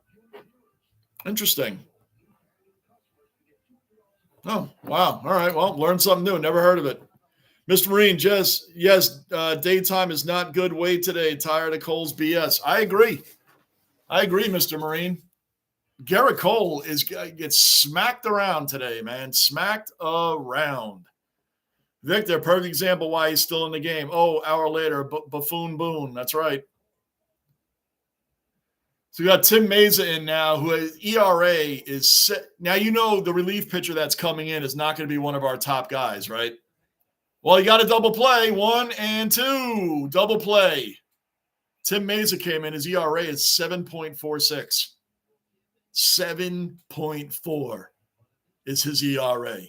Interesting. Oh, wow. All right. Well, learned something new. Never heard of it. Mr. Marine, yes, daytime is not good way today. Tired of Cole's BS. I agree, Mr. Marine. Garrett Cole gets smacked around today, man. Smacked around. Victor, perfect example why he's still in the game. Oh, hour later, Buffoon Boone. That's right. So we got Tim Meza in now, who ERA is set. Now, you know the relief pitcher that's coming in is not going to be one of our top guys, right? Well, you got a double play. 1 and 2. Double play. Tim Meza came in. His ERA is 7.46. 7.4 is his ERA.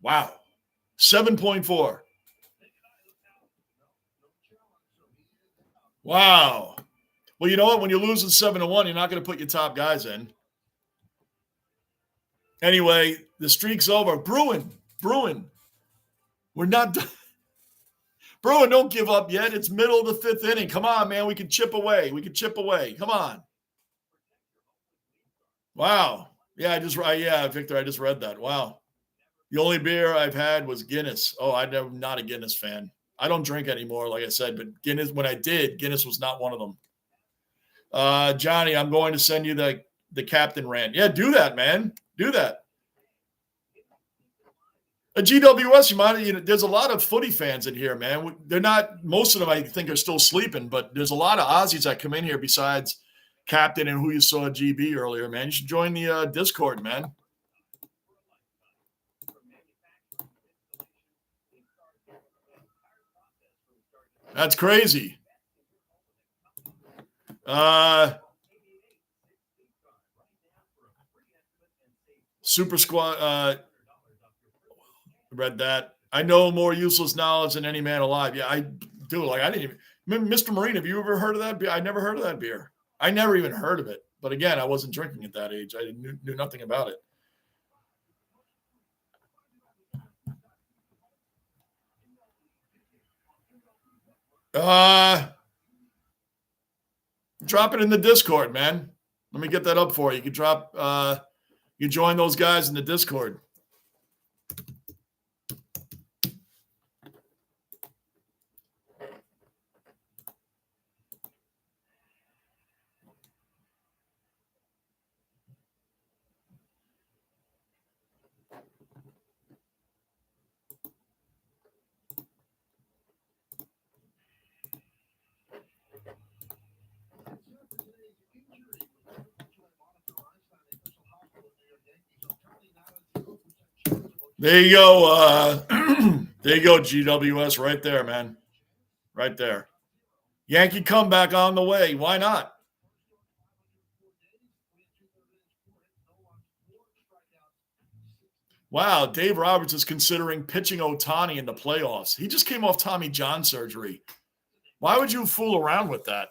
Wow. 7.4. Wow. Well, you know what? When you're losing 7-1, you're not going to put your top guys in. Anyway, the streak's over. Bruin. We're not done. Bruin, don't give up yet. It's middle of the fifth inning. Come on, man. We can chip away. We can chip away. Come on. Wow. Yeah, Victor, I just read that. Wow. The only beer I've had was Guinness. Oh, I'm not a Guinness fan. I don't drink anymore, like I said, but Guinness, when I did, Guinness was not one of them. Johnny, I'm going to send you the captain rant. Yeah, do that, man. Do that. A GWS, there's a lot of footy fans in here, man. They're not, most of them I think are still sleeping, but there's a lot of Aussies that come in here besides captain and who you saw at GB earlier, man. You should join the Discord, man. That's crazy. Super Squad, read that. I know more useless knowledge than any man alive. Yeah, I do. Like, I didn't even, Mr. Marine, have you ever heard of that beer? I never heard of that beer. I never even heard of it. But again, I wasn't drinking at that age. I knew nothing about it. Drop it in the Discord, man. Let me get that up for you. You can you join those guys in the Discord. There you go. There you go, GWS, right there, man. Right there. Yankee comeback on the way. Why not? Wow, Dave Roberts is considering pitching Ohtani in the playoffs. He just came off Tommy John surgery. Why would you fool around with that?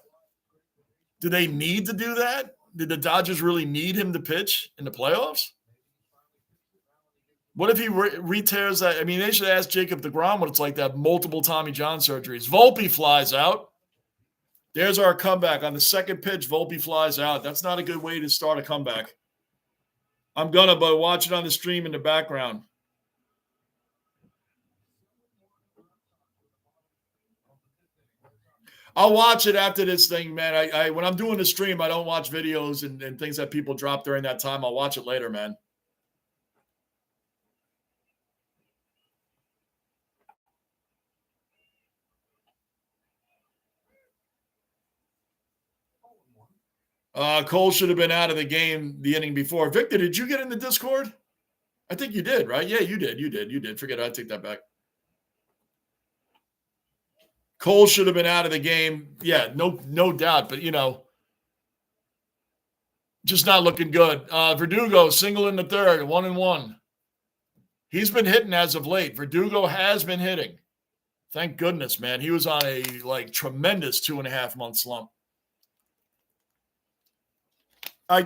Do they need to do that? Did the Dodgers really need him to pitch in the playoffs? What if he re-tears that? I mean, they should ask Jacob deGrom what it's like to have multiple Tommy John surgeries. Volpe flies out. There's our comeback. On the second pitch, Volpe flies out. That's not a good way to start a comeback. I'm gonna, but watch it on the stream in the background. I'll watch it after this thing, man. I when I'm doing the stream, I don't watch videos and things that people drop during that time. I'll watch it later, man. Cole should have been out of the game the inning before. Victor, did you get in the Discord? I think you did, right? Yeah, you did. You did. Forget it. I take that back. Cole should have been out of the game. Yeah, no doubt. But, just not looking good. Verdugo, single in the third, 1-1. He's been hitting as of late. Verdugo has been hitting. Thank goodness, man. He was on a, tremendous 2.5-month slump.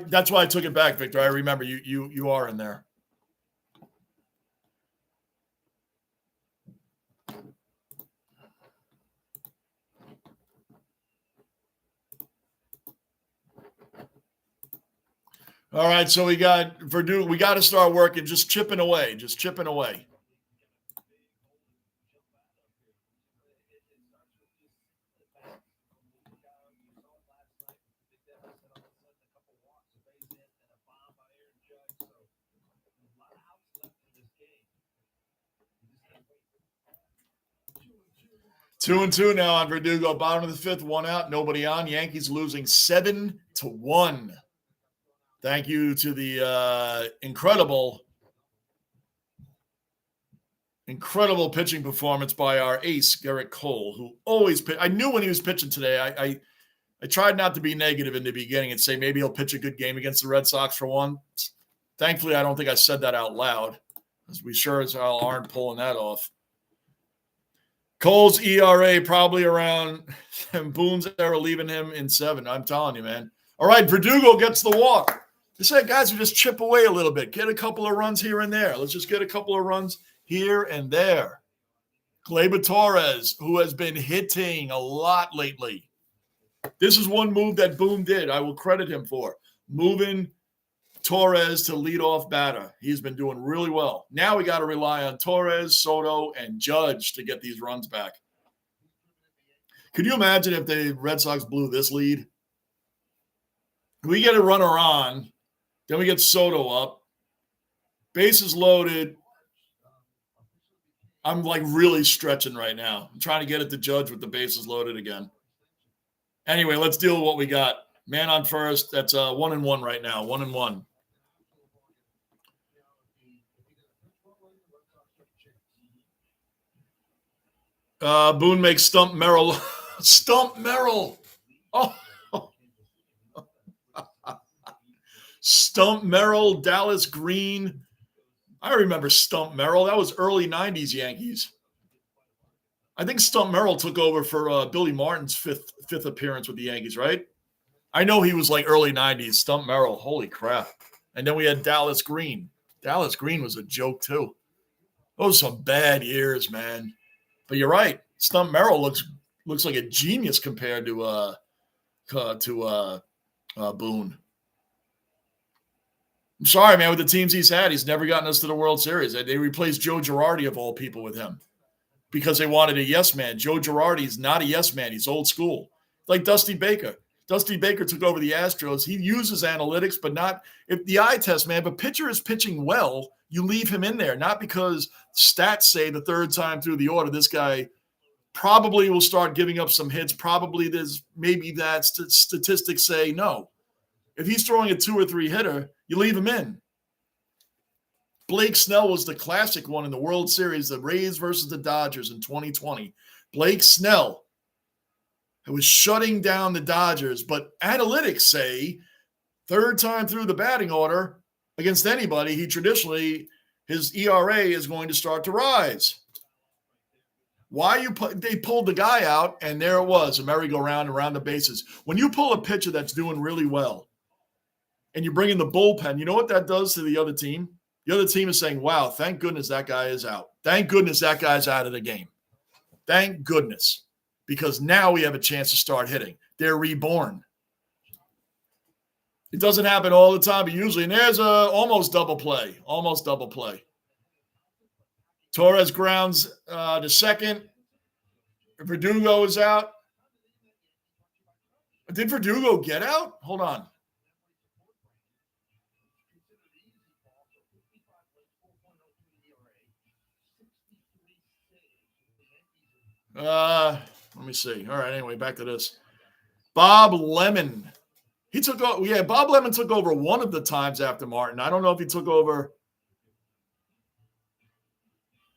That's why I took it back, Victor. I remember you are in there. All right, so we got Verdugo. We got to start working, just chipping away. Two and two now on Verdugo. Bottom of the fifth, one out, nobody on. Yankees losing 7-1. Thank you to the incredible pitching performance by our ace, Garrett Cole, who always pitch. I knew when he was pitching today. I tried not to be negative in the beginning and say maybe he'll pitch a good game against the Red Sox for one. Thankfully, I don't think I said that out loud, as we sure as hell aren't pulling that off. Cole's ERA probably around Boone's era, leaving him in 7. I'm telling you, man. All right, Verdugo gets the walk. They said, guys, we just chip away a little bit. Get a couple of runs here and there. Let's just get a couple of runs here and there. Gleyber Torres, who has been hitting a lot lately. This is one move that Boone did. I will credit him for moving Torres to leadoff batter. He's been doing really well. Now we got to rely on Torres, Soto, and Judge to get these runs back. Could you imagine if the Red Sox blew this lead? We get a runner on, then we get Soto up, bases loaded. I'm like really stretching right now. I'm trying to get it to Judge with the bases loaded again. Anyway, let's deal with what we got. Man on first. That's 1-1 right now. 1-1. Boone makes Stump Merrill. Stump Merrill. Oh. Stump Merrill, Dallas Green. I remember Stump Merrill. That was early 90s Yankees. I think Stump Merrill took over for Billy Martin's fifth appearance with the Yankees, right? I know he was like early 90s. Stump Merrill. Holy crap. And then we had Dallas Green. Dallas Green was a joke too. Those are some bad years, man. But you're right. Stump Merrill looks like a genius compared to Boone. I'm sorry, man. With the teams he's had, he's never gotten us to the World Series. They replaced Joe Girardi of all people with him because they wanted a yes man. Joe Girardi's not a yes man. He's old school, like Dusty Baker. Dusty Baker took over the Astros. He uses analytics, but not if the eye test, man. But pitcher is pitching well, you leave him in there, not because stats say the third time through the order this guy probably will start giving up some hits. Probably maybe that statistics say no. If he's throwing a 2 or 3 hitter, you leave him in. Blake Snell was the classic one in the World Series, the Rays versus the Dodgers in 2020. Blake Snell was shutting down the Dodgers, but analytics say third time through the batting order against anybody, his ERA is going to start to rise. They pulled the guy out, and there it was, a merry-go-round around the bases. When you pull a pitcher that's doing really well, and you bring in the bullpen, you know what that does to the other team? The other team is saying, wow, thank goodness that guy is out. Thank goodness that guy's out of the game. Thank goodness. Because now we have a chance to start hitting. They're reborn. It doesn't happen all the time, but usually. And there's almost double play. Almost double play. Torres grounds to second. Verdugo is out. Did Verdugo get out? Hold on. Let me see. All right, anyway, back to this. Bob Lemon. He took over. Yeah, Bob Lemon took over one of the times after Martin. I don't know if he took over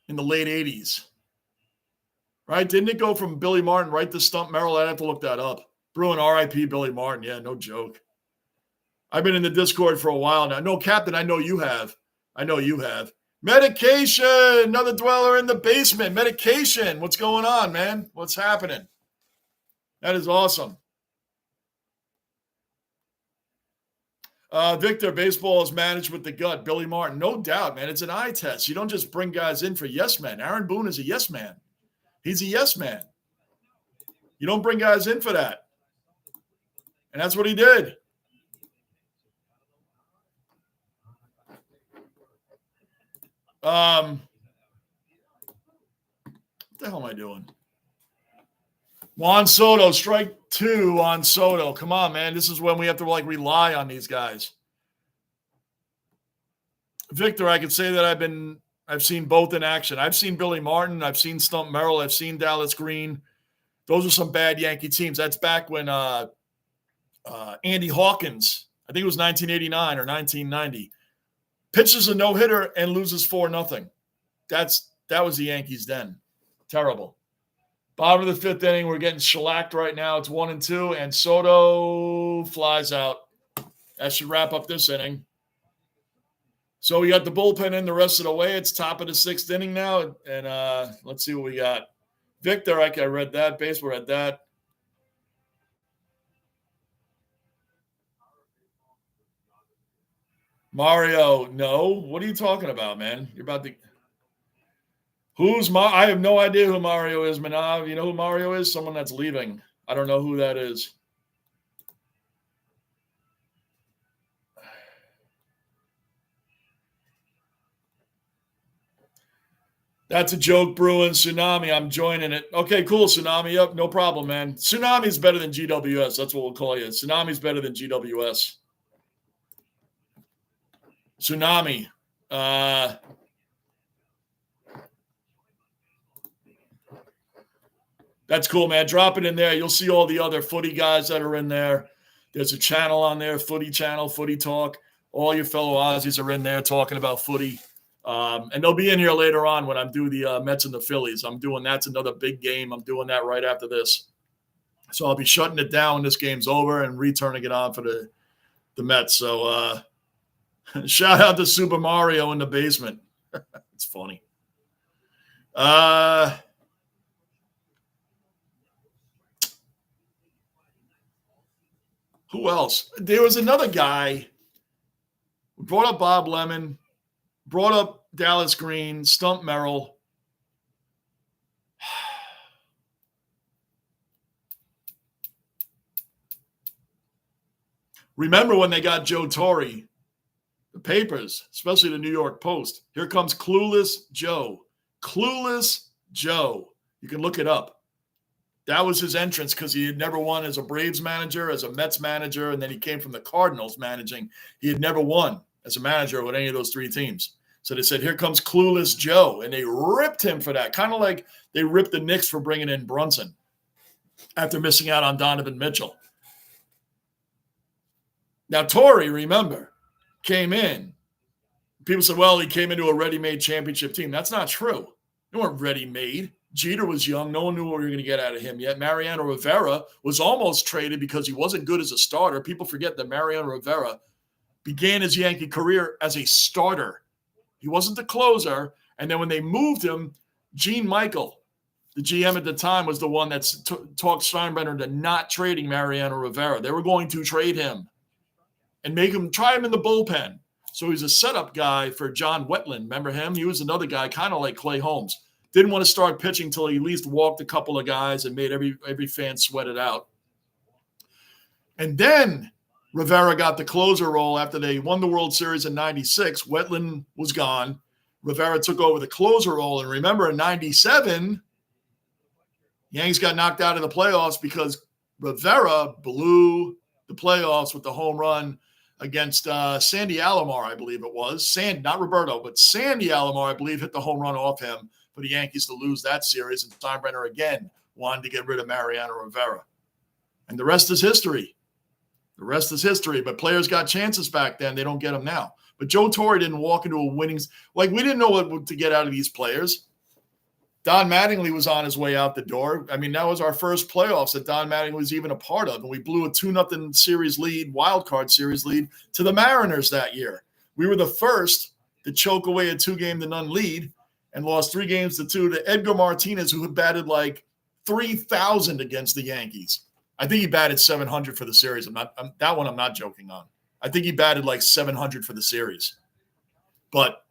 in the late 80s. Right? Didn't it go from Billy Martin right to Stump Merrill? I'd have to look that up. Bruin, R.I.P. Billy Martin. Yeah, no joke. I've been in the Discord for a while now. No, Captain, I know you have. Medication, another dweller in the basement. Medication, what's going on, man? What's happening? That is awesome. Victor, baseball is managed with the gut. Billy Martin, no doubt, man. It's an eye test. You don't just bring guys in for yes men. Aaron Boone is a yes man. He's a yes man. You don't bring guys in for that. And that's what he did. What the hell am I doing? Juan Soto, strike 2 on Soto. Come on, man. This is when we have to rely on these guys. Victor, I could say that I've seen both in action. I've seen Billy Martin. I've seen Stump Merrill. I've seen Dallas Green. Those are some bad Yankee teams. That's back when Andy Hawkins, I think it was 1989 or 1990, pitches a no-hitter and loses 4-0. That was the Yankees then. Terrible. Bottom of the 5th inning, we're getting shellacked right now. It's 1-2, and Soto flies out. That should wrap up this inning. So we got the bullpen in the rest of the way. It's top of the 6th inning now, and let's see what we got. Victor, I read that. Baseball read that. Mario, no. What are you talking about, man? You're about to. I have no idea who Mario is, Manav. You know who Mario is? Someone that's leaving. I don't know who that is. That's a joke, Bruin. Tsunami, I'm joining it. Okay, cool, Tsunami. Yep, no problem, man. Tsunami's better than GWS. That's what we'll call you. Tsunami's better than GWS. Tsunami. That's cool, man. Drop it in there. You'll see all the other footy guys that are in there. There's a channel on there, Footy Channel, Footy Talk. All your fellow Aussies are in there talking about footy. And they'll be in here later on when I'm doing the Mets and the Phillies. That's another big game. I'm doing that right after this. So I'll be shutting it down when this game's over and returning it on for the Mets. So shout out to Super Mario in the basement. It's funny. Who else? There was another guy. We brought up Bob Lemon, brought up Dallas Green, Stump Merrill. Remember when they got Joe Torre, the papers, especially the New York Post. Here comes Clueless Joe. Clueless Joe. You can look it up. That was his entrance because he had never won as a Braves manager, as a Mets manager, and then he came from the Cardinals managing. He had never won as a manager with any of those three teams. So they said, here comes Clueless Joe, and they ripped him for that, kind of like they ripped the Knicks for bringing in Brunson after missing out on Donovan Mitchell. Now, Torrey, remember, came in. People said, well, he came into a ready-made championship team. That's not true. They weren't ready-made. Jeter was young. No one knew what we were going to get out of him yet. Mariano Rivera was almost traded because he wasn't good as a starter. People forget that Mariano Rivera began his Yankee career as a starter. He wasn't the closer. And then when they moved him, Gene Michael, the GM at the time, was the one that talked Steinbrenner into not trading Mariano Rivera. They were going to trade him and try him in the bullpen. So he's a setup guy for John Wetland. Remember him? He was another guy, kind of like Clay Holmes. Didn't want to start pitching until he at least walked a couple of guys and made every fan sweat it out. And then Rivera got the closer role after they won the World Series in 96. Wetland was gone. Rivera took over the closer role. And remember, in 97, Yankees got knocked out of the playoffs because Rivera blew the playoffs with the home run against Sandy Alomar, I believe it was. Not Roberto, but Sandy Alomar, I believe, hit the home run off him for the Yankees to lose that series. And Steinbrenner again wanted to get rid of Mariano Rivera. And the rest is history. The rest is history. But players got chances back then. They don't get them now. But Joe Torre didn't walk into a winning – like, we didn't know what to get out of these players. Don Mattingly was on his way out the door. I mean, that was our first playoffs that Don Mattingly was even a part of. And we blew a 2-0 series lead, wild card series lead, to the Mariners that year. We were the first to choke away a 2-0-0 lead and lost 3-2 to Edgar Martinez, who had batted like 3,000 against the Yankees. I think he batted 700 for the series. I'm not joking on. I think he batted like 700 for the series. But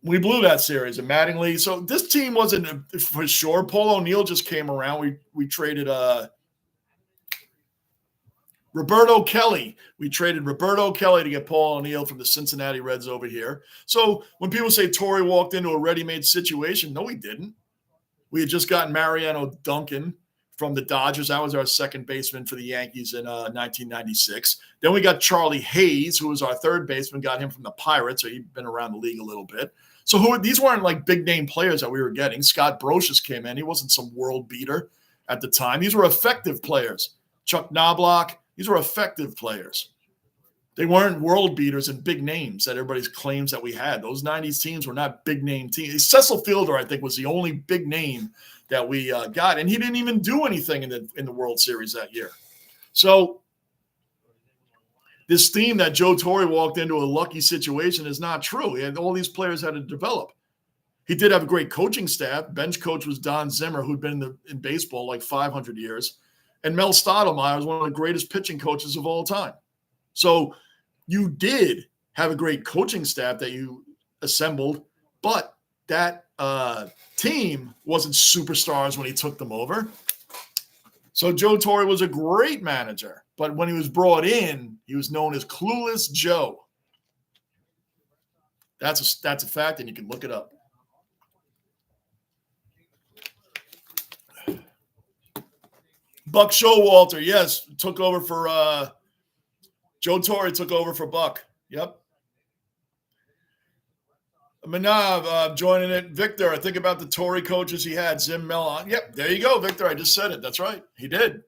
we blew that series, and Mattingly. So this team wasn't for sure. Paul O'Neill just came around. We traded Roberto Kelly. We traded Roberto Kelly to get Paul O'Neill from the Cincinnati Reds over here. So when people say Torrey walked into a ready-made situation, no, he didn't. We had just gotten Mariano Duncan from the Dodgers. That was our second baseman for the Yankees in 1996. Then we got Charlie Hayes, who was our third baseman, got him from the Pirates, so he'd been around the league a little bit. So these weren't like big-name players that we were getting. Scott Brocious came in. He wasn't some world beater at the time. These were effective players. Chuck Knobloch, these were effective players. They weren't world beaters and big names that everybody claims that we had. Those 90s teams were not big-name teams. Cecil Fielder, I think, was the only big name that we got, and he didn't even do anything in the World Series that year. So this theme that Joe Torre walked into a lucky situation is not true. And all these players had to develop. He did have a great coaching staff. Bench coach was Don Zimmer, who'd been in baseball like 500 years. And Mel Stottlemyre was one of the greatest pitching coaches of all time. So you did have a great coaching staff that you assembled, but that team wasn't superstars when he took them over. So Joe Torre was a great manager, but when he was brought in, he was known as Clueless Joe. That's a fact, and you can look it up. Buck Showalter, yes, took over for Joe Torre. Took over for Buck. Yep. Manav joining it. Victor, I think about the Tory coaches he had. Zim Mellon. Yep, there you go, Victor. I just said it. That's right. He did.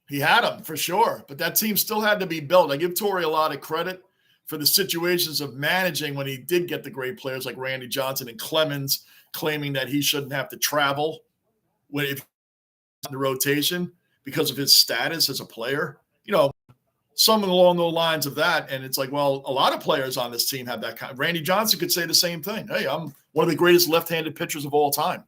He had them for sure, but that team still had to be built. I give Tory a lot of credit for the situations of managing when he did get the great players like Randy Johnson and Clemens claiming that he shouldn't have to travel if in the rotation because of his status as a player. Something along the lines of that. And it's like, well, a lot of players on this team have that kind. Randy Johnson could say the same thing. Hey, I'm one of the greatest left-handed pitchers of all time.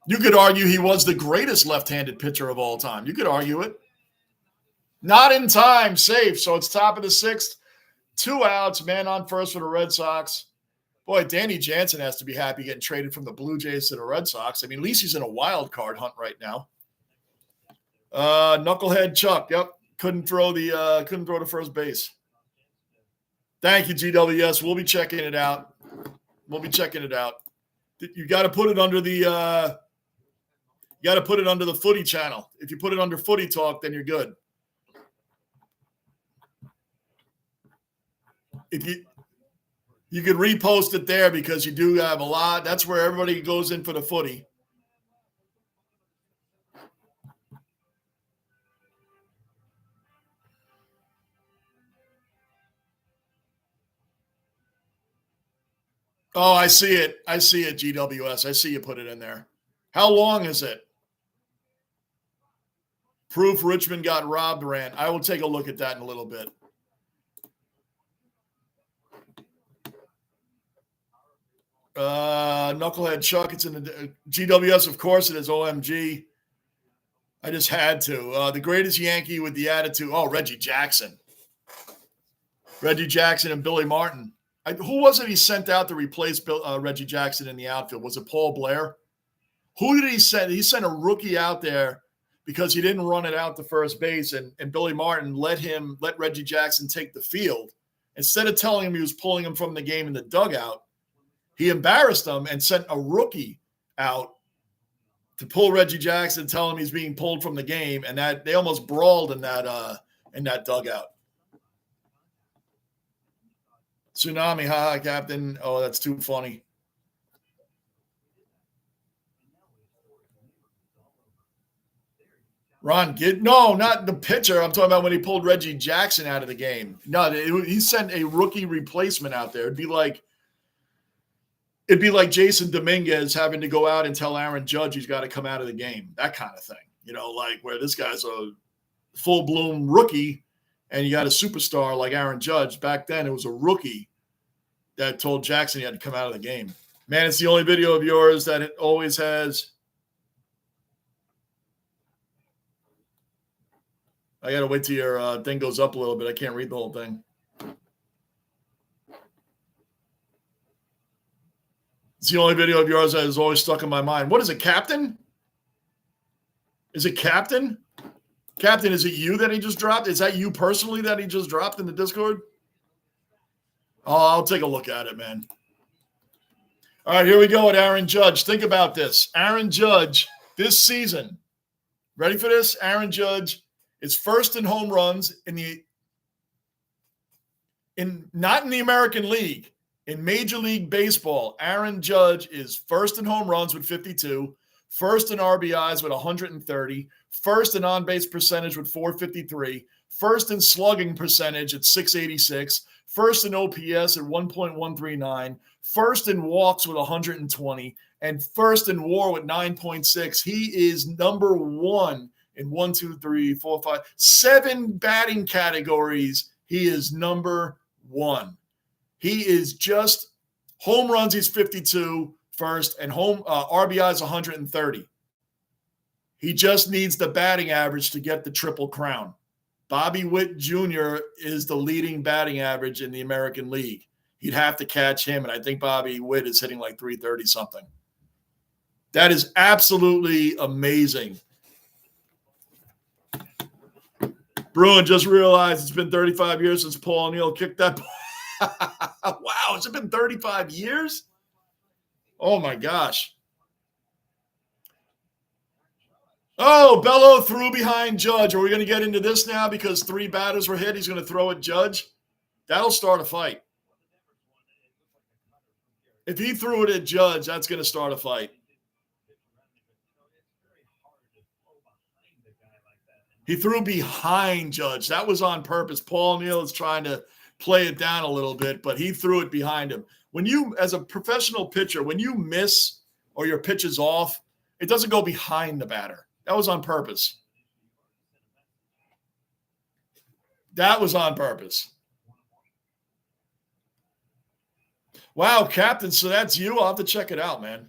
You could argue he was the greatest left-handed pitcher of all time. You could argue it. Not in time, safe. So it's top of the sixth. 2 outs, man on first for the Red Sox. Boy, Danny Jansen has to be happy getting traded from the Blue Jays to the Red Sox. I mean, at least he's in a wild card hunt right now. Knucklehead Chuck, yep. Couldn't throw the first base. Thank you, GWS. We'll be checking it out. You got to put it under the Footy channel. If you put it under Footy Talk, then you're good. If you could repost it there because you do have a lot. That's where everybody goes in for the footy. Oh, I see it, GWS. I see you put it in there. How long is it? Proof Richmond got robbed, Rand. I will take a look at that in a little bit. Knucklehead Chuck, it's in the GWS, of course it is. OMG. I just had to. The greatest Yankee with the attitude. Oh, Reggie Jackson. Reggie Jackson and Billy Martin. Who was it he sent out to replace Reggie Jackson in the outfield? Was it Paul Blair? Who did he send? He sent a rookie out there because he didn't run it out to first base, and Billy Martin let Reggie Jackson take the field. Instead of telling him he was pulling him from the game in the dugout, he embarrassed him and sent a rookie out to pull Reggie Jackson, tell him he's being pulled from the game, and that they almost brawled in that dugout. Tsunami, haha, Captain. Oh, that's too funny. Ron Gitt? No, not the pitcher. I'm talking about when he pulled Reggie Jackson out of the game. No, he sent a rookie replacement out there. It'd be like Jason Dominguez having to go out and tell Aaron Judge he's got to come out of the game. That kind of thing. Like where this guy's a full-blown rookie and you got a superstar like Aaron Judge. Back then, it was a rookie that told Jackson he had to come out of the game. Man, it's the only video of yours that it always has. I got to wait till your thing goes up a little bit. I can't read the whole thing. It's the only video of yours that is always stuck in my mind. What is it, Captain? Is it Captain? Captain, is it you that he just dropped? Is that you personally that he just dropped in the Discord? Oh, I'll take a look at it, man. All right, here we go with Aaron Judge. Think about this. Aaron Judge this season. Ready for this? Aaron Judge is first in home runs not in the American League. In Major League Baseball, Aaron Judge is first in home runs with 52, first in RBIs with 130, first in on-base percentage with 453, first in slugging percentage at 686, first in OPS at 1.139, first in walks with 120, and first in WAR with 9.6. He is number one in 7 batting categories. He is number one. He is just home runs. He's 52 first, and home RBIs 130. He just needs the batting average to get the triple crown. Bobby Witt Jr. is the leading batting average in the American League. He'd have to catch him, and I think Bobby Witt is hitting like 330 something. That is absolutely amazing. Bruin just realized it's been 35 years since Paul O'Neill kicked that ball. Wow, has it been 35 years? Oh, my gosh. Oh, Bello threw behind Judge. Are we going to get into this now because 3 batters were hit? He's going to throw at Judge? That'll start a fight. If he threw it at Judge, that's going to start a fight. He threw behind Judge. That was on purpose. Paul O'Neill is trying to play it down a little bit, but he threw it behind him. When you, as a professional pitcher, when you miss or your pitch is off, it doesn't go behind the batter. That was on purpose. That was on purpose. Wow, Captain, so that's you? I'll have to check it out, man.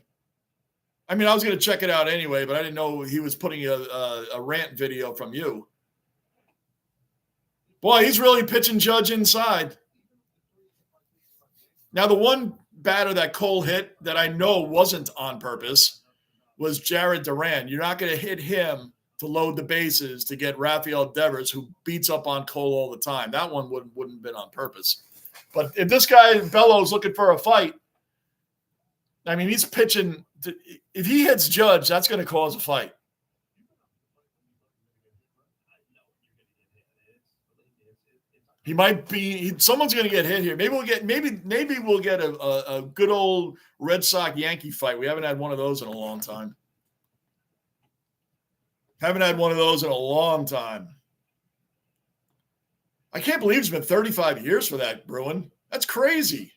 I mean, I was going to check it out anyway, but I didn't know he was putting a rant video from you. Boy, he's really pitching Judge inside. Now, the one batter that Cole hit that I know wasn't on purpose was Jared Duran. You're not going to hit him to load the bases to get Rafael Devers, who beats up on Cole all the time. That one wouldn't have been on purpose. But if this guy, Bello, is looking for a fight, I mean, he's pitching. If he hits Judge, that's going to cause a fight. He might be. Someone's going to get hit here. Maybe we'll get a good old Red Sox Yankee fight. We haven't had one of those in a long time. I can't believe it's been 35 years for that, Bruin. That's crazy.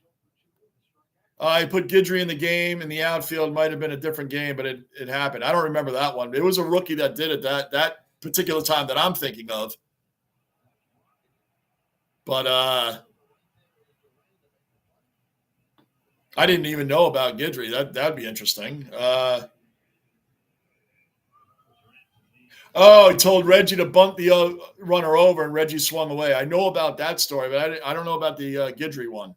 I put Guidry in the game in the outfield. Might have been a different game, but it happened. I don't remember that one. It was a rookie that did it that particular time that I'm thinking of. But I didn't even know about Guidry. That'd be interesting. He told Reggie to bunt the runner over, and Reggie swung away. I know about that story, but I don't know about the Guidry one.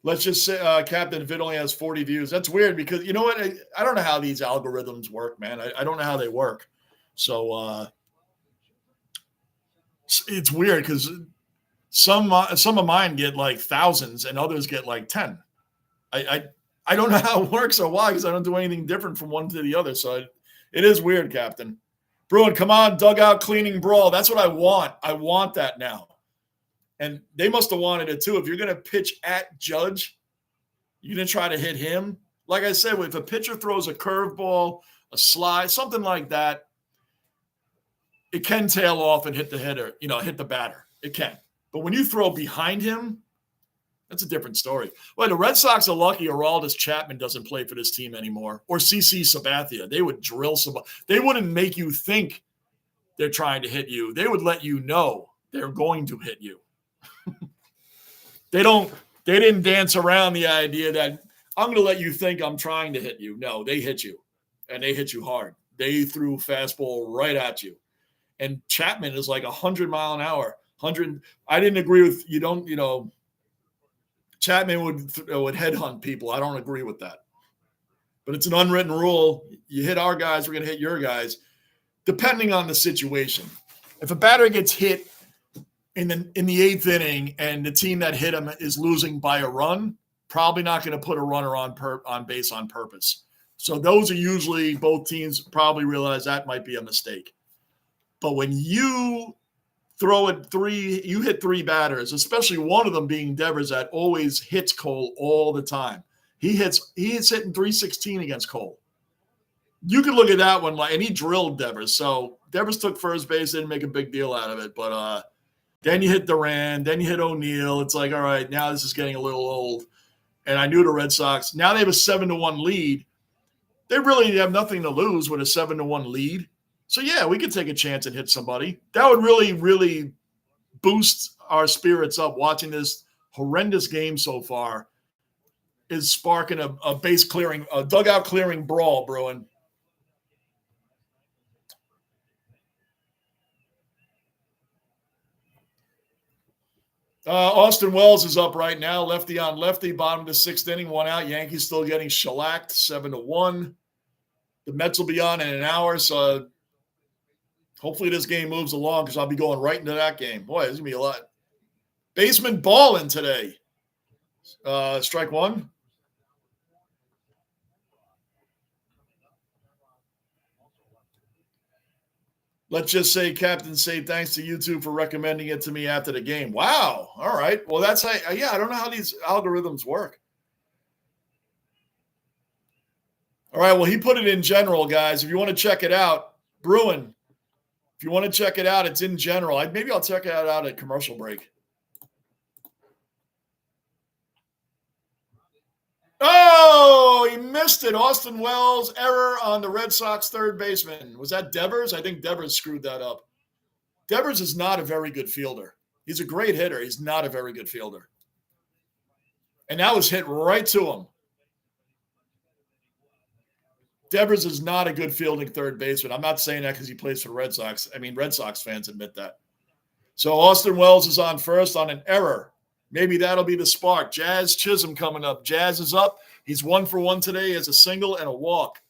Let's just say, Captain, if it only has 40 views, that's weird because you know what? I don't know how these algorithms work, man. I don't know how they work. So it's weird because some of mine get like thousands and others get like 10. I don't know how it works or why because I don't do anything different from one to the other. So it is weird, Captain. Bruin, come on, dugout cleaning brawl. That's what I want. I want that now. And they must have wanted it too. If you're going to pitch at Judge, you're going to try to hit him. Like I said, if a pitcher throws a curveball, a slide, something like that, it can tail off and hit the hitter, hit the batter. It can. But when you throw behind him, that's a different story. Well, the Red Sox are lucky Aroldis Chapman doesn't play for this team anymore, or CC Sabathia. They would drill somebody. They wouldn't make you think they're trying to hit you. They would let you know they're going to hit you. They didn't dance around the idea that I'm going to let you think I'm trying to hit you. No, they hit you, and they hit you hard. They threw fastball right at you. And Chapman is like 100 mile an hour. 100. I didn't agree with Chapman would headhunt people. I don't agree with that. But it's an unwritten rule. You hit our guys, we're going to hit your guys, depending on the situation. If a batter gets hit in the eighth inning and the team that hit him is losing by a run, probably not going to put a runner on base on purpose. So those are usually both teams probably realize that might be a mistake. But when you you hit 3 batters, especially one of them being Devers that always hits Cole all the time. He is hitting 316 against Cole. You could look at that one and he drilled Devers. So Devers took first base, didn't make a big deal out of it. But then you hit Duran, then you hit O'Neill. It's like, all right, now this is getting a little old. And I knew the Red Sox. Now they have a 7-1 lead. They really have nothing to lose with a 7-1 lead. So, yeah, we could take a chance and hit somebody. That would really, really boost our spirits up. Watching this horrendous game so far is sparking a dugout clearing brawl, Bruin. Austin Wells is up right now, lefty on lefty, bottom of the sixth inning, 1 out. Yankees still getting shellacked, 7-1. The Mets will be on in an hour, so hopefully this game moves along because I'll be going right into that game. Boy, there's going to be a lot. Basement balling today. Strike one. Let's just say Captain say thanks to YouTube for recommending it to me after the game. Wow. All right. Well, that's how, I don't know how these algorithms work. All right. Well, he put it in general, guys. If you want to check it out, Bruin, if you want to check it out, it's in general. Maybe I'll check it out at commercial break. Oh, he missed it. Austin Wells, error on the Red Sox third baseman. Was that Devers? I think Devers screwed that up. Devers is not a very good fielder. He's a great hitter. He's not a very good fielder. And that was hit right to him. Devers is not a good fielding third baseman. I'm not saying that because he plays for the Red Sox. I mean, Red Sox fans admit that. So Austin Wells is on first on an error. Maybe that'll be the spark. Jazz Chisholm coming up. Jazz is up. He's 1 for 1 today as a single and a walk.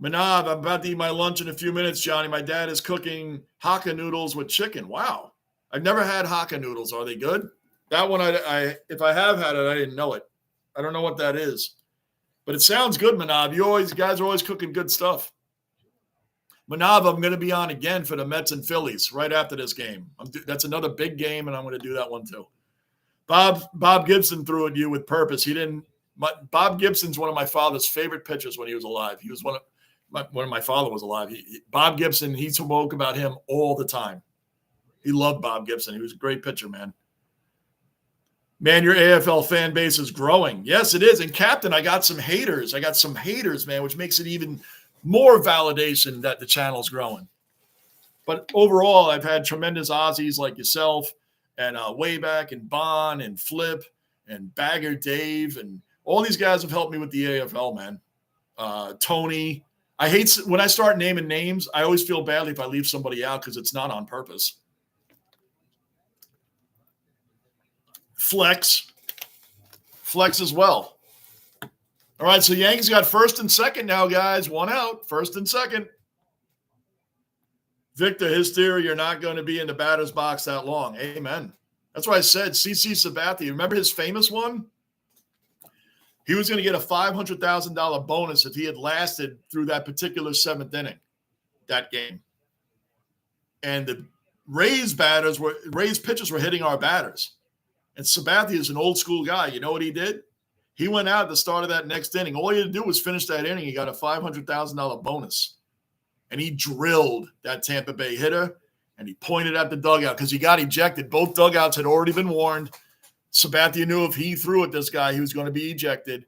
Manav, I'm about to eat my lunch in a few minutes, Johnny. My dad is cooking Hakka noodles with chicken. Wow. I've never had Hakka noodles. Are they good? That one, if I have had it, I didn't know it. I don't know what that is. But it sounds good, Manav. You guys are always cooking good stuff. Manav, I'm going to be on again for the Mets and Phillies right after this game. That's another big game, and I'm going to do that one too. Bob Gibson threw at you with purpose. Bob Gibson's one of my father's favorite pitchers when he was alive. He was when my father was alive. Bob Gibson, he spoke about him all the time. He loved Bob Gibson. He was a great pitcher, man. Man, your AFL fan base is growing. Yes, it is. And Captain, I got some haters, man, which makes it even more validation that the channel's growing. But overall, I've had tremendous Aussies like yourself and Wayback and Bon and Flip and Bagger Dave. And all these guys have helped me with the AFL, man. Tony. I hate when I start naming names. I always feel badly if I leave somebody out because it's not on purpose. Flex as well. All right, so Yankees got first and second now, guys. 1 out, first and second. Victor, his theory, you're not going to be in the batter's box that long. Amen. That's why I said CC Sabathia. Remember his famous one? He was going to get a $500,000 bonus if he had lasted through that particular seventh inning, that game. And the Rays pitchers were hitting our batters. And Sabathia is an old school guy. You know what he did? He went out at the start of that next inning. All he had to do was finish that inning. He got a $500,000 bonus. And he drilled that Tampa Bay hitter, and he pointed at the dugout because he got ejected. Both dugouts had already been warned. Sabathia knew if he threw at this guy, he was going to be ejected.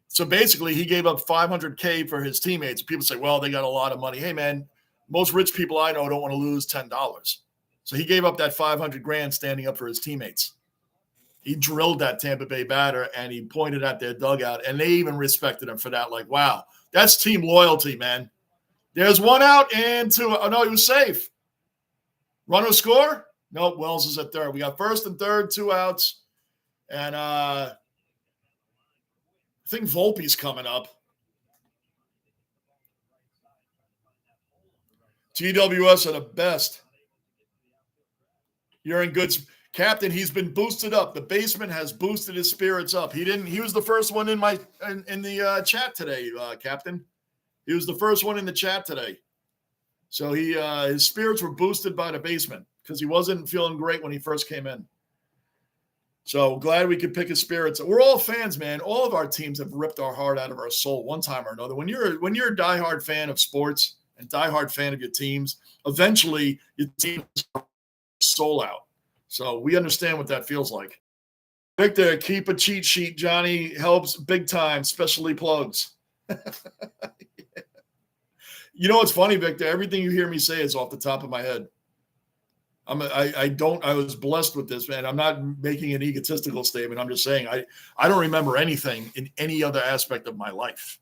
So basically, he gave up $500K for his teammates. People say, well, they got a lot of money. Hey, man, most rich people I know don't want to lose $10. So he gave up that $500,000 standing up for his teammates. He drilled that Tampa Bay batter, and he pointed at their dugout, and they even respected him for that. Like, wow, that's team loyalty, man. There's 1 out and 2. Oh, no, he was safe. Runner score? Nope, Wells is at third. We got first and third, 2 outs. And I think Volpe's coming up. GWS are the best. You're in good – Captain, he's been boosted up. The basement has boosted his spirits up. He was the first one in the chat today, Captain. He was the first one in the chat today. So his spirits were boosted by the basement because he wasn't feeling great when he first came in. So glad we could pick his spirits. We're all fans, man. All of our teams have ripped our heart out of our soul one time or another. When you're a diehard fan of sports and diehard fan of your teams, eventually your team is soul out. So we understand what that feels like. Victor, keep a cheat sheet. Johnny helps big time, especially plugs. You know what's funny, Victor? Everything you hear me say is off the top of my head. I was blessed with this, man. I'm not making an egotistical statement. I'm just saying I don't remember anything in any other aspect of my life.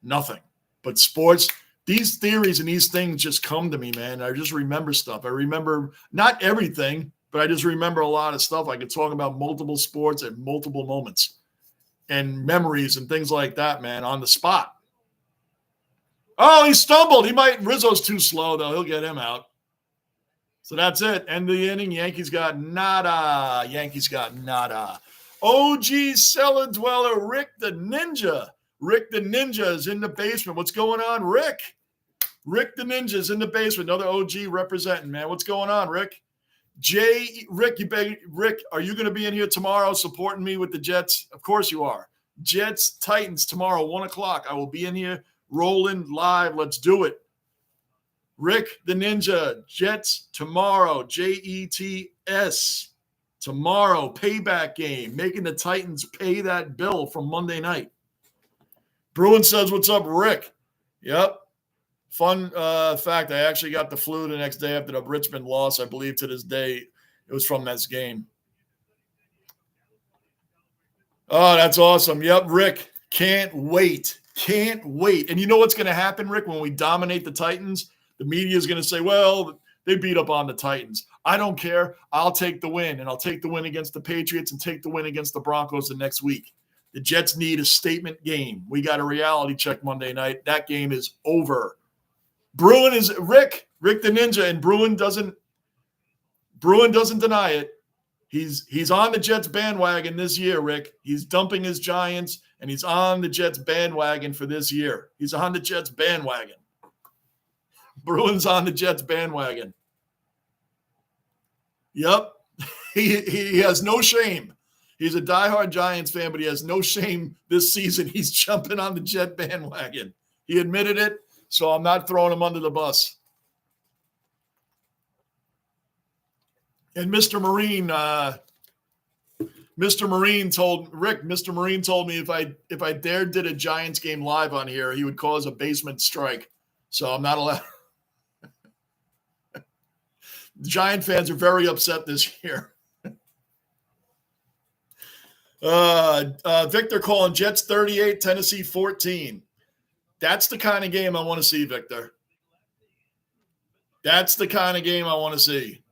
Nothing. But sports, these theories and these things just come to me, man. I just remember stuff. I remember not everything, but I just remember a lot of stuff. I could talk about multiple sports at multiple moments and memories and things like that, man, on the spot. Oh, he stumbled. Rizzo's too slow, though. He'll get him out. So that's it. End of the inning. Yankees got nada. OG cellar dweller Rick the Ninja. Rick the Ninja is in the basement. What's going on, Rick? Rick the Ninja is in the basement. Another OG representing, man. What's going on, Rick? Rick, are you going to be in here tomorrow supporting me with the Jets? Of course you are. Jets, Titans tomorrow, 1 o'clock. I will be in here rolling live. Let's do it. Rick the Ninja, Jets tomorrow, Jets. Tomorrow, payback game, making the Titans pay that bill from Monday night. Bruin says, what's up, Rick? Yep. Fun fact, I actually got the flu the next day after the Richmond loss. I believe to this day it was from this game. Oh, that's awesome. Yep, Rick, can't wait. And you know what's going to happen, Rick, when we dominate the Titans? The media is going to say, well, they beat up on the Titans. I don't care. I'll take the win, and I'll take the win against the Patriots and take the win against the Broncos the next week. The Jets need a statement game. We got a reality check Monday night. That game is over. Bruin is Rick the Ninja, and Bruin doesn't deny it. He's on the Jets bandwagon this year, Rick. He's dumping his Giants, and he's on the Jets bandwagon for this year. He's on the Jets bandwagon. Bruin's on the Jets bandwagon. Yep. He has no shame. He's a diehard Giants fan, but he has no shame this season. He's jumping on the Jet bandwagon. He admitted it, so I'm not throwing him under the bus. And Mr. Marine told me if I dared did a Giants game live on here, he would cause a basement strike. So I'm not allowed. The Giant fans are very upset this year. Victor calling Jets 38, Tennessee 14. That's the kind of game I want to see, Victor. That's the kind of game I want to see.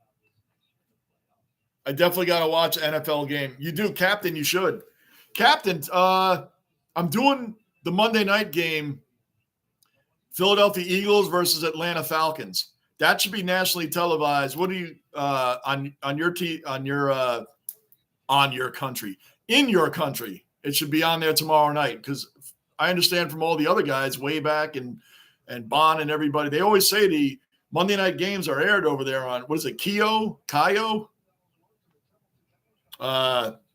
I definitely got to watch an NFL game. You do, Captain, you should. Captain, I'm doing the Monday night game, Philadelphia Eagles versus Atlanta Falcons. That should be nationally televised. What do you on your country? In your country, it should be on there tomorrow night, because I understand from all the other guys way back and Bond and everybody, they always say the Monday night games are aired over there on, what is it, Kayo?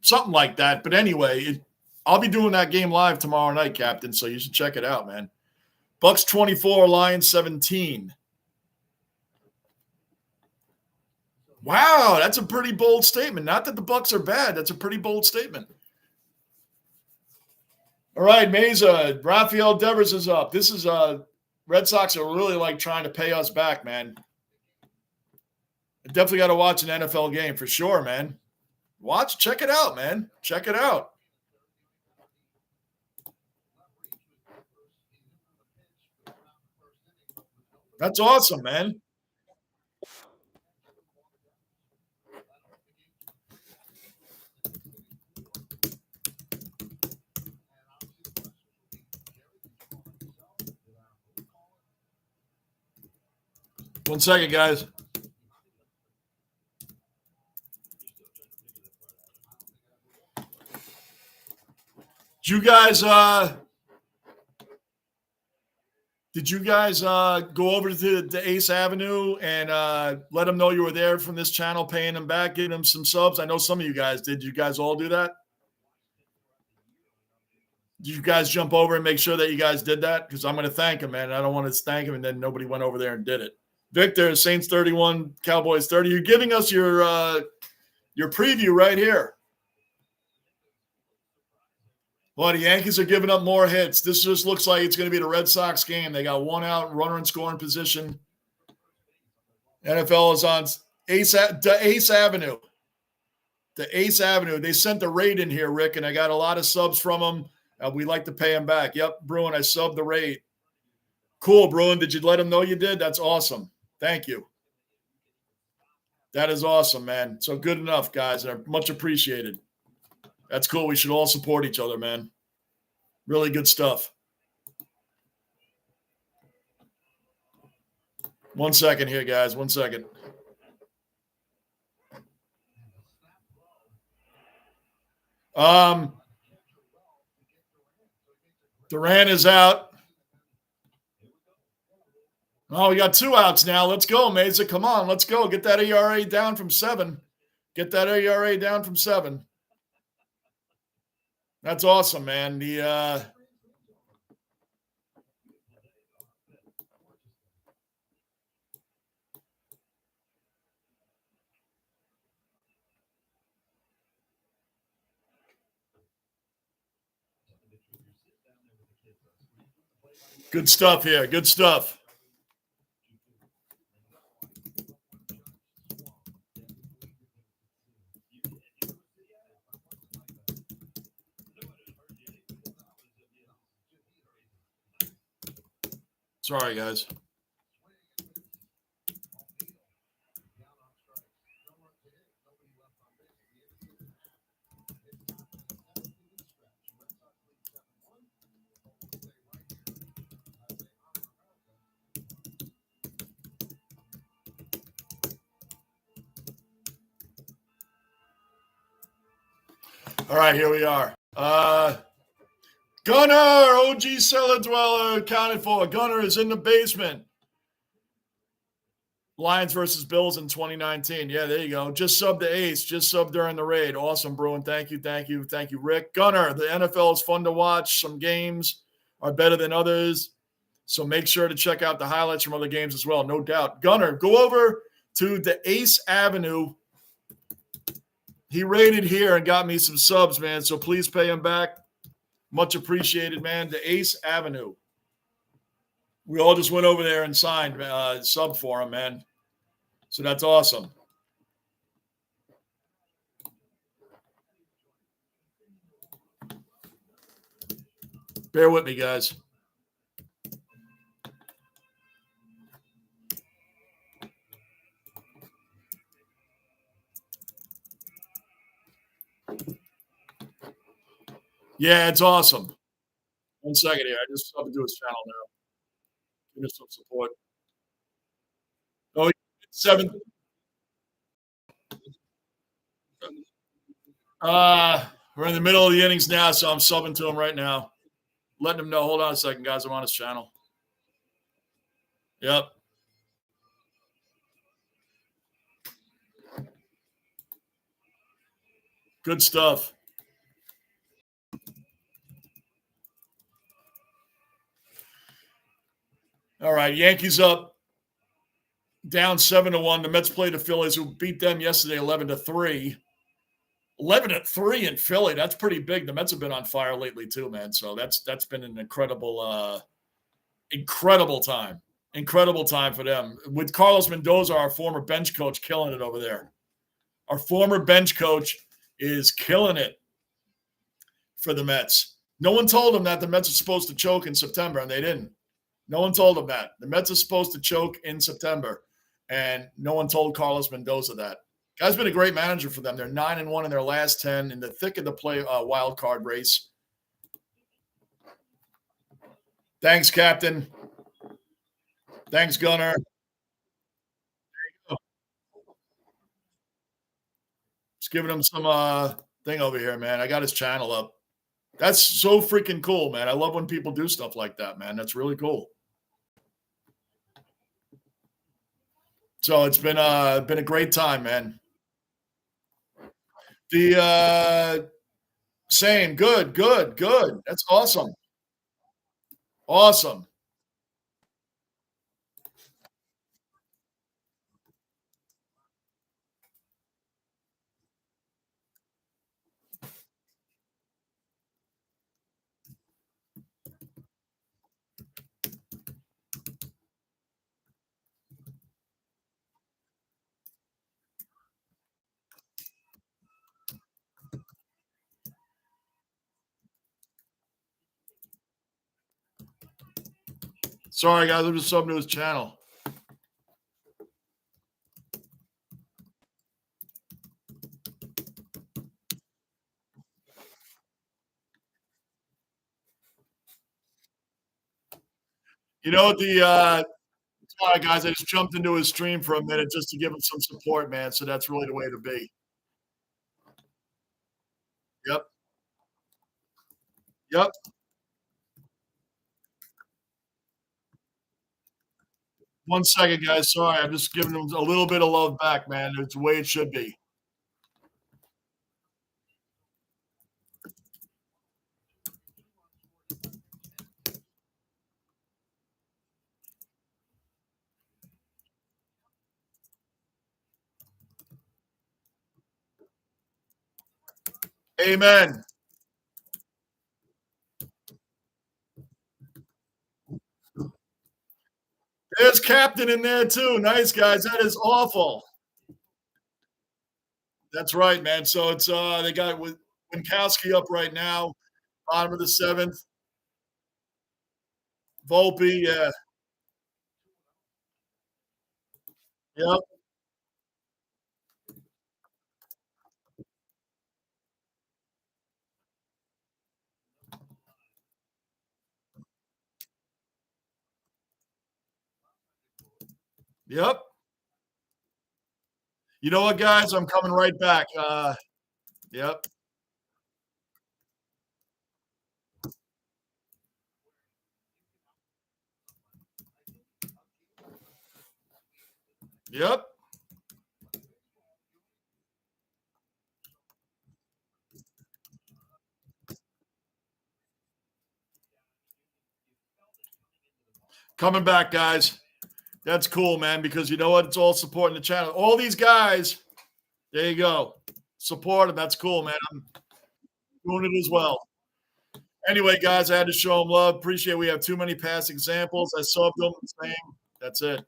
Something like that. But anyway, I'll be doing that game live tomorrow night, Captain, so you should check it out, man. Bucks 24, Lions 17. Wow, that's a pretty bold statement. Not that the Bucks are bad. That's a pretty bold statement. All right, Mesa, Rafael Devers is up. This is Red Sox are really like trying to pay us back, man. I definitely got to watch an NFL game for sure, man. Check it out, man. Check it out. That's awesome, man. One second, guys. Did you guys go over to Ace Avenue and let them know you were there from this channel, paying them back, getting them some subs? I know some of you guys did. Did you guys all do that? Did you guys jump over and make sure that you guys did that? Because I'm going to thank them, man. I don't want to thank them and then nobody went over there and did it. Victor, Saints 31, Cowboys 30. You're giving us your preview right here. Well, the Yankees are giving up more hits. This just looks like it's going to be the Red Sox game. They got one out, runner in scoring position. NFL is on Ace Avenue. The Ace Avenue. They sent the raid in here, Rick, and I got a lot of subs from them. We'd like to pay them back. Yep, Bruin, I subbed the raid. Cool, Bruin. Did you let him know you did? That's awesome. Thank you. That is awesome, man. So good enough, guys. They're much appreciated. That's cool. We should all support each other, man. Really good stuff. 1 second here, guys. 1 second. Durant is out. Oh, we got 2 outs now. Let's go, Mesa. Come on, let's go. Get that ERA down from 7. Get that ERA down from 7. That's awesome, man. Good stuff here. Good stuff. Sorry, guys. All right, here we are. Gunner, OG Cellar Dweller, accounted for. Gunner is in the basement. Lions versus Bills in 2019. Yeah, there you go. Just subbed the ace. Just subbed during the raid. Awesome, Bruin. Thank you, thank you, thank you, Rick. Gunner, the NFL is fun to watch. Some games are better than others. So make sure to check out the highlights from other games as well, no doubt. Gunner, go over to the Ace Avenue. He raided here and got me some subs, man. So please pay him back. Much appreciated, man. The Ace Avenue. We all just went over there and signed sub for him, man. So that's awesome. Bear with me, guys. Yeah, it's awesome. 1 second here. I just subbed to his channel now. Give us some support. Oh, 7. We're in the middle of the innings now, so I'm subbing to him right now. Letting him know. Hold on a second, guys. I'm on his channel. Yep. Good stuff. All right, Yankees up, down 7-1. The Mets played the Phillies, who beat them yesterday 11-3. 11-3 in Philly. That's pretty big. The Mets have been on fire lately too, man. So that's been an incredible time. Incredible time for them. With Carlos Mendoza, our former bench coach, killing it over there. Our former bench coach is killing it for the Mets. No one told him that the Mets are supposed to choke in September, and they didn't. No one told him that. The Mets are supposed to choke in September, and no one told Carlos Mendoza that. Guy's been a great manager for them. They're 9-1 in their last 10 in the thick of the wild card race. Thanks, Captain. Thanks, Gunner. Just giving him some thing over here, man. I got his channel up. That's so freaking cool, man. I love when people do stuff like that, man. That's really cool. So it's been a great time, man. The same. Good. That's awesome. Awesome. Sorry, guys. I'm just subbing to his channel. You know what sorry, guys. I just jumped into his stream for a minute just to give him some support, man. So that's really the way to be. Yep. Yep. One second, guys. Sorry, I'm just giving him a little bit of love back, man. It's the way it should be. Amen. There's Captain in there too. Nice, guys. That is awful. That's right, man. So it's they got Winkowski up right now, bottom of the seventh. Volpe, yeah. Yep. Yep. You know what, guys? I'm coming right back. Yep. Yep. Coming back, guys. That's cool, man, because you know what? It's all supporting the channel. All these guys, there you go. Support them. That's cool, man. I'm doing it as well. Anyway, guys, I had to show them love. Appreciate we have too many past examples. I subbed them. Same. That's it.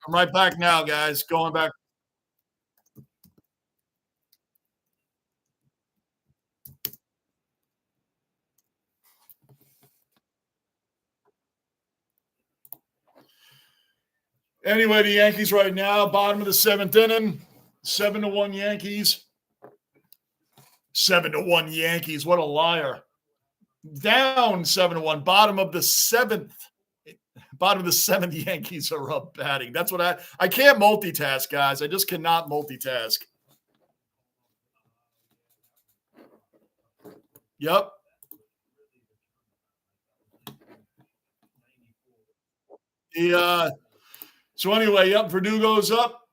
I'm right back now, guys. Going back. Anyway, the Yankees right now, bottom of the seventh inning, 7-1 Yankees. 7-1 Yankees. What a liar. Down 7-1. Bottom of the seventh. Bottom of the seventh Yankees are up batting. That's what I can't multitask, guys. I just cannot multitask. Yep. So anyway, yep, Verdugo's up.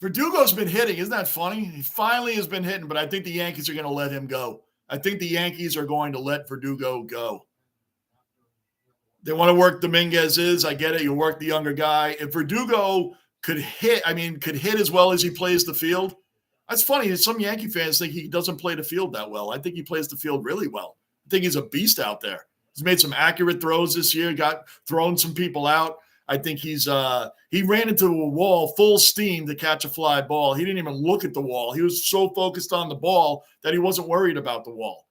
Verdugo's been hitting. Isn't that funny? He finally has been hitting, but I think the Yankees are going to let him go. I think the Yankees are going to let Verdugo go. They want to work Dominguez. I get it. You work the younger guy. If Verdugo could hit as well as he plays the field. That's funny. Some Yankee fans think he doesn't play the field that well. I think he plays the field really well. I think he's a beast out there. He's made some accurate throws this year, got thrown some people out. I think he ran into a wall full steam to catch a fly ball. He didn't even look at the wall. He was so focused on the ball that he wasn't worried about the wall.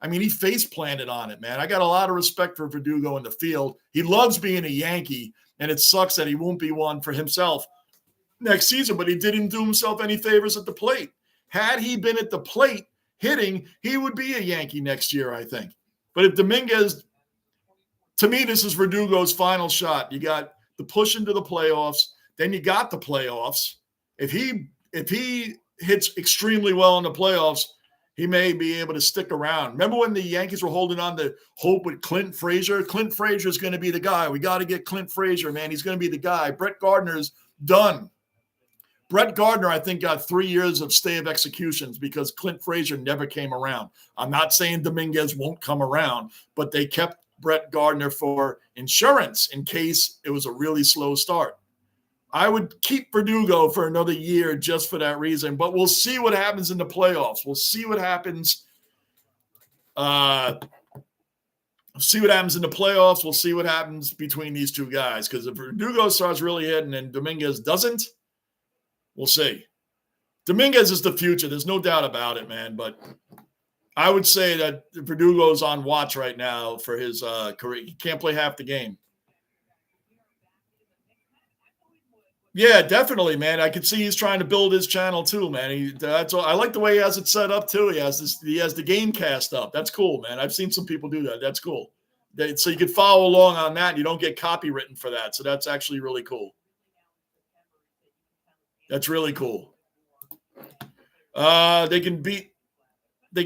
I mean, he face planted on it, man. I got a lot of respect for Verdugo in the field. He loves being a Yankee, and it sucks that he won't be one for himself next season, but he didn't do himself any favors at the plate. Had he been at the plate hitting, he would be a Yankee next year, I think. But if Dominguez, to me, this is Verdugo's final shot. You got the push into the playoffs, then you got the playoffs. If he hits extremely well in the playoffs, he may be able to stick around. Remember when the Yankees were holding on to hope with Clint Frazier? Clint Frazier is going to be the guy. We got to get Clint Frazier, man. He's going to be the guy. Brett Gardner's done. Brett Gardner, I think, got 3 years of stay of executions because Clint Frazier never came around. I'm not saying Dominguez won't come around, but they kept Brett Gardner for insurance in case it was a really slow start. I would keep Verdugo for another year just for that reason. But we'll see what happens in the playoffs. We'll see what happens. See what happens in the playoffs. We'll see what happens between these two guys. Because if Verdugo starts really hitting and Dominguez doesn't, we'll see. Dominguez is the future. There's no doubt about it, man. But I would say that Verdugo's on watch right now for his career. He can't play half the game. Yeah, definitely, man. I can see he's trying to build his channel too, man. That's all. I like the way he has it set up too. He has the game cast up. That's cool, man. I've seen some people do that. That's cool. So you can follow along on that. And you don't get copywritten for that. So that's actually really cool. That's really cool. They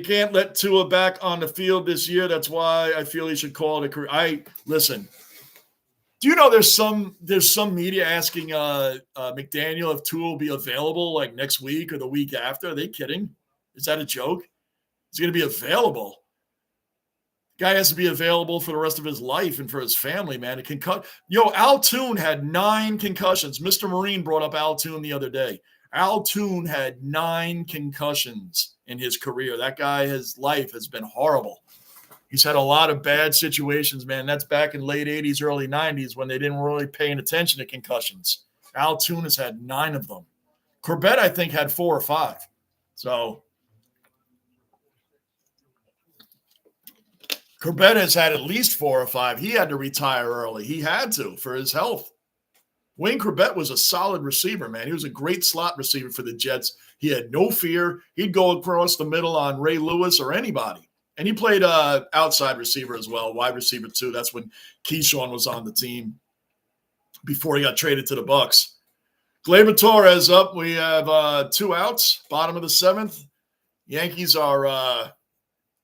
can't let Tua back on the field this year. That's why I feel he should call it a career. Listen. Do you know there's some media asking McDaniel if Tua will be available like next week or the week after? Are they kidding? Is that a joke? He's going to be available. Guy has to be available for the rest of his life and for his family, man. Al Toon had 9 concussions. Mr. Marine brought up Al Toon the other day. Al Toon had 9 concussions in his career. That guy, his life has been horrible. He's had a lot of bad situations, man. That's back in late 80s, early 90s when they didn't really pay attention to concussions. Al Toon has had 9 of them. Corbett, I think, had 4 or 5. So Corbett has had at least 4 or 5. He had to retire early. He had to for his health. Wayne Corbett was a solid receiver, man. He was a great slot receiver for the Jets. He had no fear. He'd go across the middle on Ray Lewis or anybody. And he played outside receiver as well, wide receiver too. That's when Keyshawn was on the team before he got traded to the Bucs. Gleyber Torres up. We have 2 outs, bottom of the 7th. Yankees are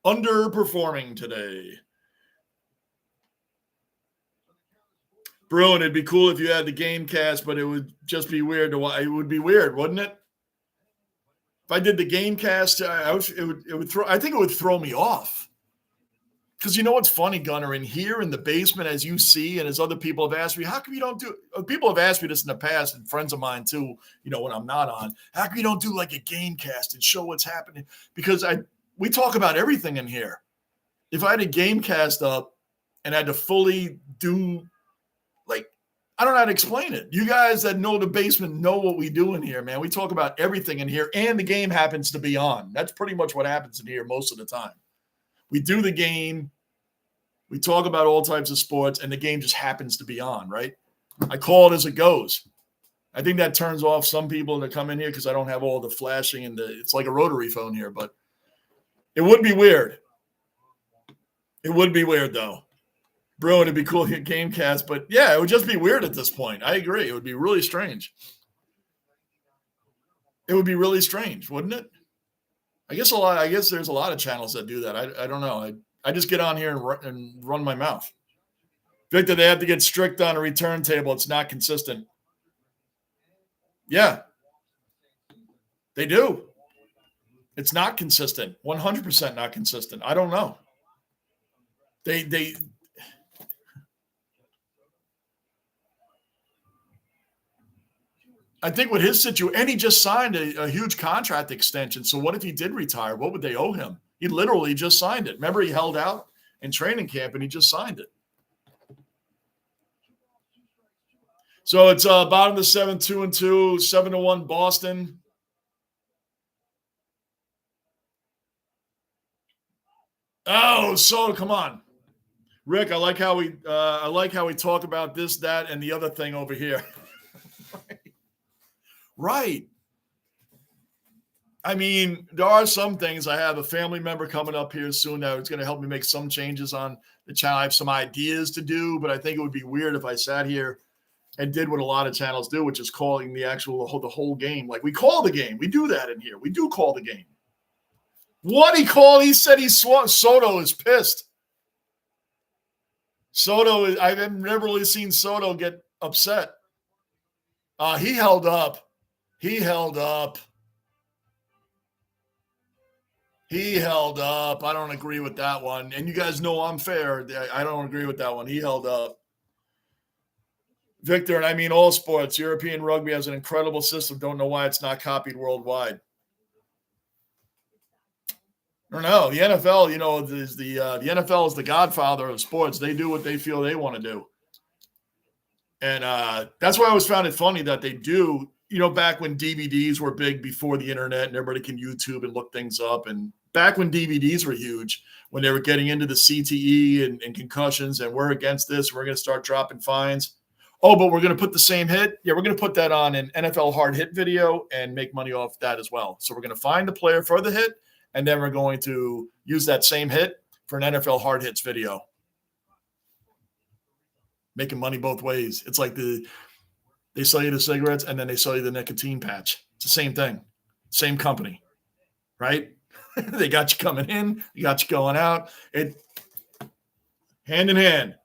underperforming today. Bruin, it'd be cool if you had the game cast, but it would just be weird to watch. It would be weird, wouldn't it? If I did the game cast, it would throw. I think it would throw me off. Because you know what's funny, Gunner? In here in the basement, as you see, and as other people have asked me, how come you don't do? People have asked me this in the past, and friends of mine too. You know, when I'm not on, how come you don't do like a game cast and show what's happening? Because we talk about everything in here. If I had a game cast up and I had to fully do, like, I don't know how to explain it. You guys that know the basement know what we do in here, man. We talk about everything in here, and the game happens to be on. That's pretty much what happens in here most of the time. We do the game. We talk about all types of sports, and the game just happens to be on, right? I call it as it goes. I think that turns off some people that come in here because I don't have all the flashing and it's like a rotary phone here, but it would be weird. It would be weird, though. Bro, it'd be cool to get game cast, but yeah, it would just be weird at this point. I agree. It would be really strange. It would be really strange, wouldn't it? I guess there's a lot of channels that do that. I don't know. I just get on here and run my mouth. Victor, they have to get strict on a return table. It's not consistent. Yeah, they do. It's not consistent. 100% not consistent. I don't know. I think with his situation, and he just signed a huge contract extension. So what if he did retire? What would they owe him? He literally just signed it. Remember, he held out in training camp and he just signed it. So it's bottom of the 7th, 2-2, 7-1 Boston. Oh, so come on, Rick. I like how we talk about this, that, and the other thing over here. Right. I mean, there are some things. I have a family member coming up here soon that is going to help me make some changes on the channel. I have some ideas to do, but I think it would be weird if I sat here and did what a lot of channels do, which is calling the whole game. Like we call the game. We do that in here. We do call the game. What he called? He said he swung. Soto is pissed. I've never really seen Soto get upset. He held up. He held up. I don't agree with that one. And you guys know I'm fair. I don't agree with that one. He held up. Victor, and I mean all sports. European rugby has an incredible system. Don't know why it's not copied worldwide. I don't know. The NFL, is the NFL is the godfather of sports. They do what they feel they want to do. And that's why I always found it funny that they do, back when DVDs were big before the internet and everybody can YouTube and look things up. And back when DVDs were huge, when they were getting into the CTE and concussions, and we're against this, we're going to start dropping fines. Oh, but we're going to put the same hit. Yeah, we're going to put that on an NFL hard hit video and make money off that as well. So we're going to find the player for the hit, and then we're going to use that same hit for an NFL hard hits video. Making money both ways. It's like they sell you the cigarettes and then they sell you the nicotine patch. It's the same thing. Same company, right? They got you coming in. They got you going out. It hand in hand.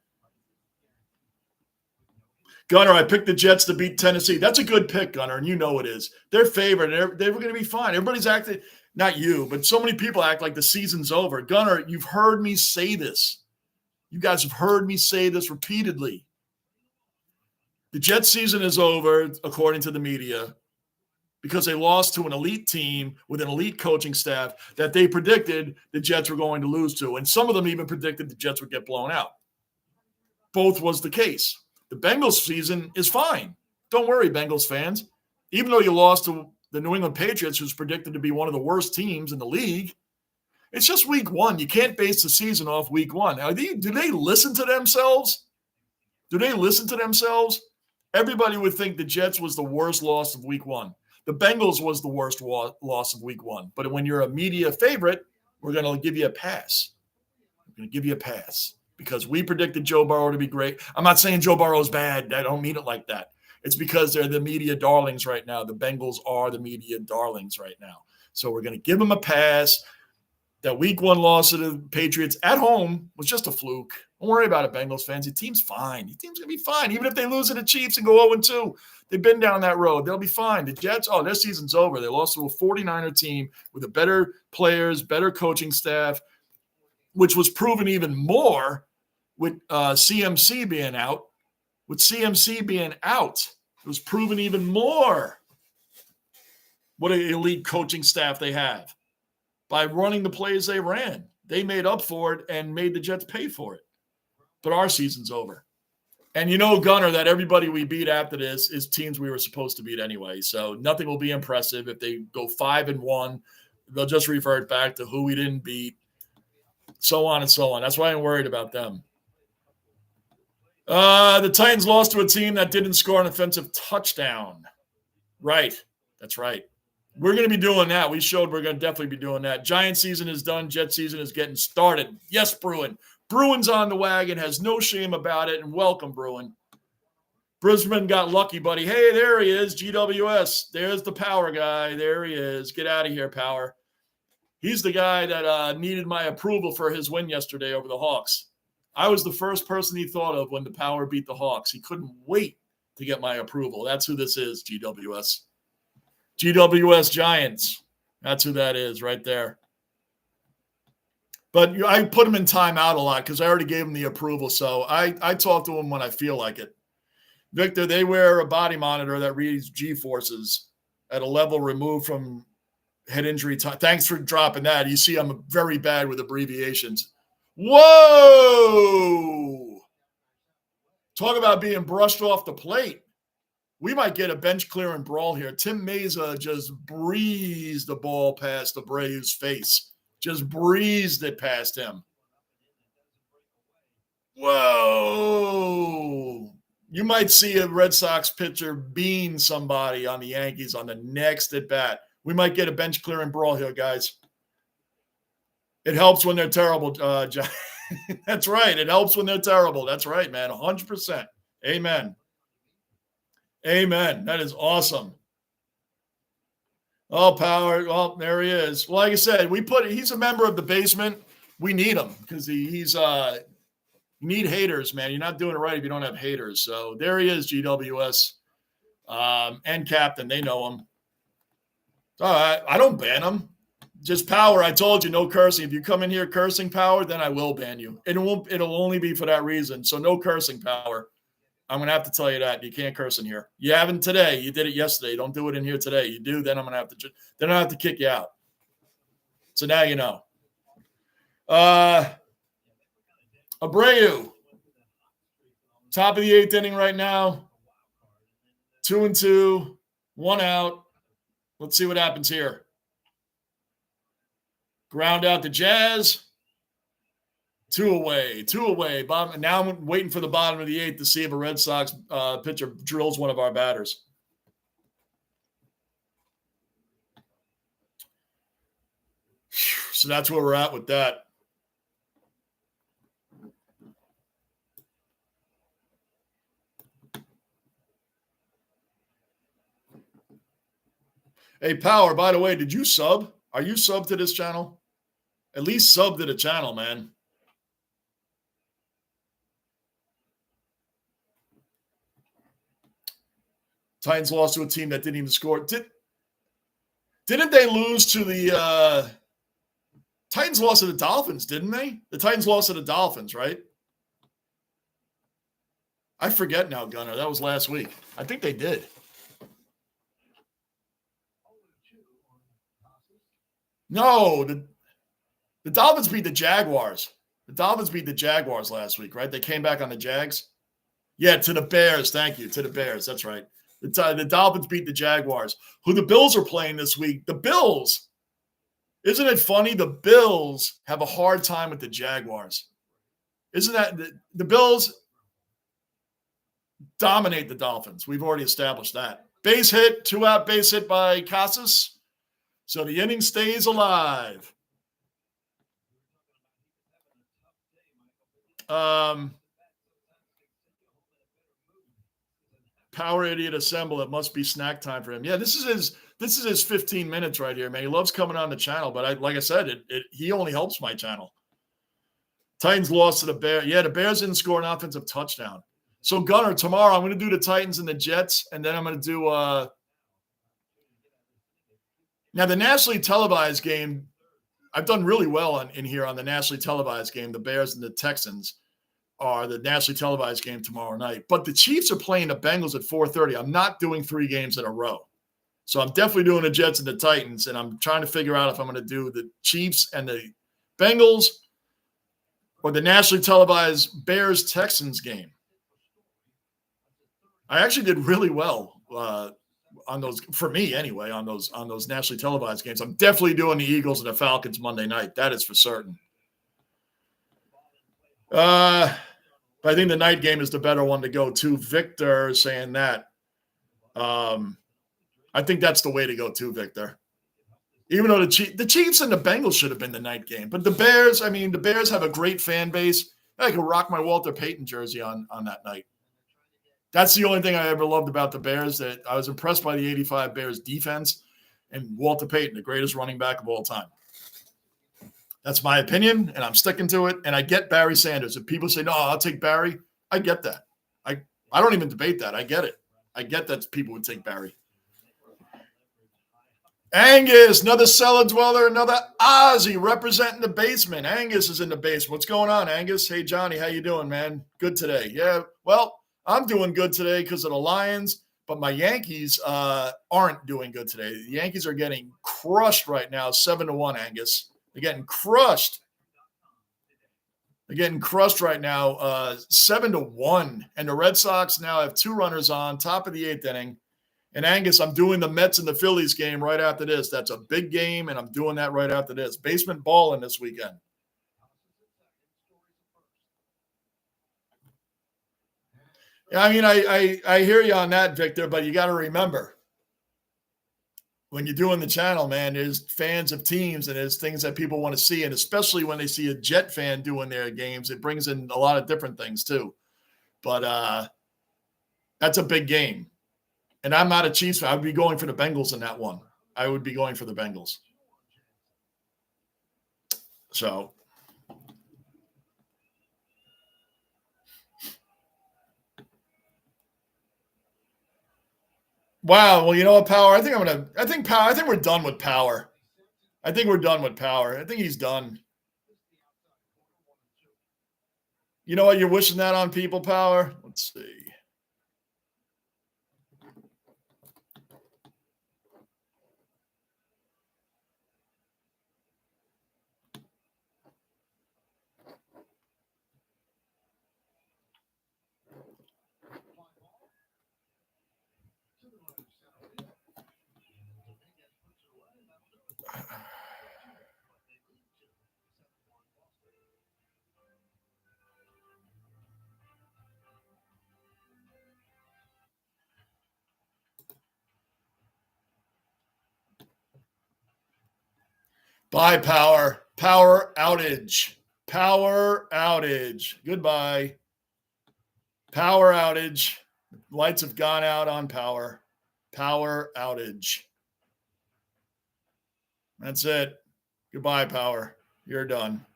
Gunner, I picked the Jets to beat Tennessee. That's a good pick, Gunner, and you know it is. They're favored. They were going to be fine. Everybody's acting, not you, but so many people act like the season's over. Gunner, you've heard me say this. You guys have heard me say this repeatedly. The Jets season is over, according to the media, because they lost to an elite team with an elite coaching staff that they predicted the Jets were going to lose to. And some of them even predicted the Jets would get blown out. Both was the case. The Bengals season is fine. Don't worry, Bengals fans. Even though you lost to the New England Patriots, who's predicted to be one of the worst teams in the league, it's just week one. You can't base the season off week one. Do they listen to themselves? Do they listen to themselves? Everybody would think the Jets was the worst loss of week one. The Bengals was the worst loss of week one. But when you're a media favorite, we're going to give you a pass. We're going to give you a pass because we predicted Joe Burrow to be great. I'm not saying Joe Burrow is bad. I don't mean it like that. It's because they're the media darlings right now. The Bengals are the media darlings right now. So we're going to give them a pass. That week one loss to the Patriots at home was just a fluke. Don't worry about it, Bengals fans. Your team's fine. Your team's going to be fine. Even if they lose to the Chiefs and go 0-2, they've been down that road. They'll be fine. The Jets, their season's over. They lost to a 49er team with a better players, better coaching staff, which was proven even more with CMC being out. With CMC being out, it was proven even more what an elite coaching staff they have. By running the plays they ran. They made up for it and made the Jets pay for it. But our season's over. And Gunner, that everybody we beat after this is teams we were supposed to beat anyway. So nothing will be impressive. If they go 5-1, they'll just revert back to who we didn't beat, so on and so on. That's why I'm worried about them. The Titans lost to a team that didn't score an offensive touchdown. Right. That's right. We're going to be doing that. We showed we're going to definitely be doing that. Giant season is done. Jet season is getting started. Yes, Bruin. Bruin's on the wagon, has no shame about it, and welcome, Bruin. Brisbane got lucky, buddy. Hey, there he is, GWS. There's the power guy. There he is. Get out of here, power. He's the guy that needed my approval for his win yesterday over the Hawks. I was the first person he thought of when the power beat the Hawks. He couldn't wait to get my approval. That's who this is, GWS. GWS Giants. That's who that is right there. But I put him in timeout a lot because I already gave him the approval. So I talk to him when I feel like it. Victor, they wear a body monitor that reads G-forces at a level removed from head injury time. Thanks for dropping that. You see, I'm very bad with abbreviations. Whoa! Talk about being brushed off the plate. We might get a bench clearing brawl here. Tim Meza just breezed the ball past Abreu's face. Just breezed it past him. Whoa. You might see a Red Sox pitcher bean somebody on the Yankees on the next at bat. We might get a bench clearing brawl here, guys. It helps when they're terrible. That's right. It helps when they're terrible. That's right, man. 100%. Amen. Amen. That is awesome. Oh, power. Well, there he is. Well, like I said, he's a member of the basement. We need him because you need haters, man. You're not doing it right if you don't have haters. So there he is, GWS. And captain. They know him. All right. I don't ban him. Just power. I told you, no cursing. If you come in here cursing, power, then I will ban you. It'll only be for that reason. So no cursing, power. I'm going to have to tell you that. You can't curse in here. You haven't today. You did it yesterday. Don't do it in here today. You do, then I'm going to have to – then I have to kick you out. So now you know. Abreu, top of the 8th inning right now. 2-2, 1 out. Let's see what happens here. Ground out the Jazz. 2 away. Now I'm waiting for the bottom of the 8th to see if a Red Sox pitcher drills one of our batters. So that's where we're at with that. Hey, Power, by the way, did you sub? Are you sub to this channel? At least sub to the channel, man. Titans lost to a team that didn't even score. Didn't they lose to the Titans lost to the Dolphins, didn't they? The Titans lost to the Dolphins, right? I forget now, Gunnar. That was last week. I think they did. No, the Dolphins beat the Jaguars. The Dolphins beat the Jaguars last week, right? They came back on the Jags. Yeah, to the Bears. Thank you. To the Bears. That's right. The Dolphins beat the Jaguars, who the Bills are playing this week. The Bills. Isn't it funny? The Bills have a hard time with the Jaguars. Isn't that the Bills dominate the Dolphins? We've already established that. Base hit, 2-out base hit by Casas. So the inning stays alive. Power idiot assemble. It must be snack time for him. Yeah, this is his 15 minutes right here, man. He loves coming on the channel, but like I said, he only helps my channel. Titans lost to the Bears. Yeah, the Bears didn't score an offensive touchdown. So Gunnar, tomorrow I'm going to do the Titans and the Jets, and then I'm going to do now the nationally televised game. I've done really well in here on the nationally televised game. The Bears and the Texans are the nationally televised game tomorrow night. But the Chiefs are playing the Bengals at 4:30. I'm not doing 3 games in a row. So I'm definitely doing the Jets and the Titans, and I'm trying to figure out if I'm going to do the Chiefs and the Bengals or the nationally televised Bears-Texans game. I actually did really well on those, for me anyway, on those nationally televised games. I'm definitely doing the Eagles and the Falcons Monday night. That is for certain. But I think the night game is the better one to go to. Victor saying that. I think that's the way to go too, Victor. Even though the Chiefs and the Bengals should have been the night game. But the Bears, the Bears have a great fan base. I could rock my Walter Payton jersey on that night. That's the only thing I ever loved about the Bears, that I was impressed by the 85 Bears defense and Walter Payton, the greatest running back of all time. That's my opinion, and I'm sticking to it. And I get Barry Sanders. If people say, no, I'll take Barry, I get that. I don't even debate that. I get it. I get that people would take Barry. Angus, another cellar dweller, another Aussie representing the basement. Angus is in the basement. What's going on, Angus? Hey, Johnny, how you doing, man? Good today. Yeah, well, I'm doing good today because of the Lions, but my Yankees aren't doing good today. The Yankees are getting crushed right now, 7-1, Angus. They're getting crushed. They're getting crushed right now, 7-1. And the Red Sox now have 2 runners on, top of the 8th inning. And Angus, I'm doing the Mets and the Phillies game right after this. That's a big game, and I'm doing that right after this. Basement balling this weekend. Yeah, I hear you on that, Victor, but you got to remember, when you're doing the channel, man, there's fans of teams and there's things that people want to see. And especially when they see a Jet fan doing their games, it brings in a lot of different things too. But that's a big game. And I'm not a Chiefs fan. I would be going for the Bengals in that one. I would be going for the Bengals. So. Wow. Well, you know what, Power? I think we're done with Power. I think we're done with Power. I think he's done. You know what? You're wishing that on people, Power? Let's see. Bye, power. Power outage. Power outage. Goodbye. Power outage. Lights have gone out on power. Power outage. That's it. Goodbye, power. You're done.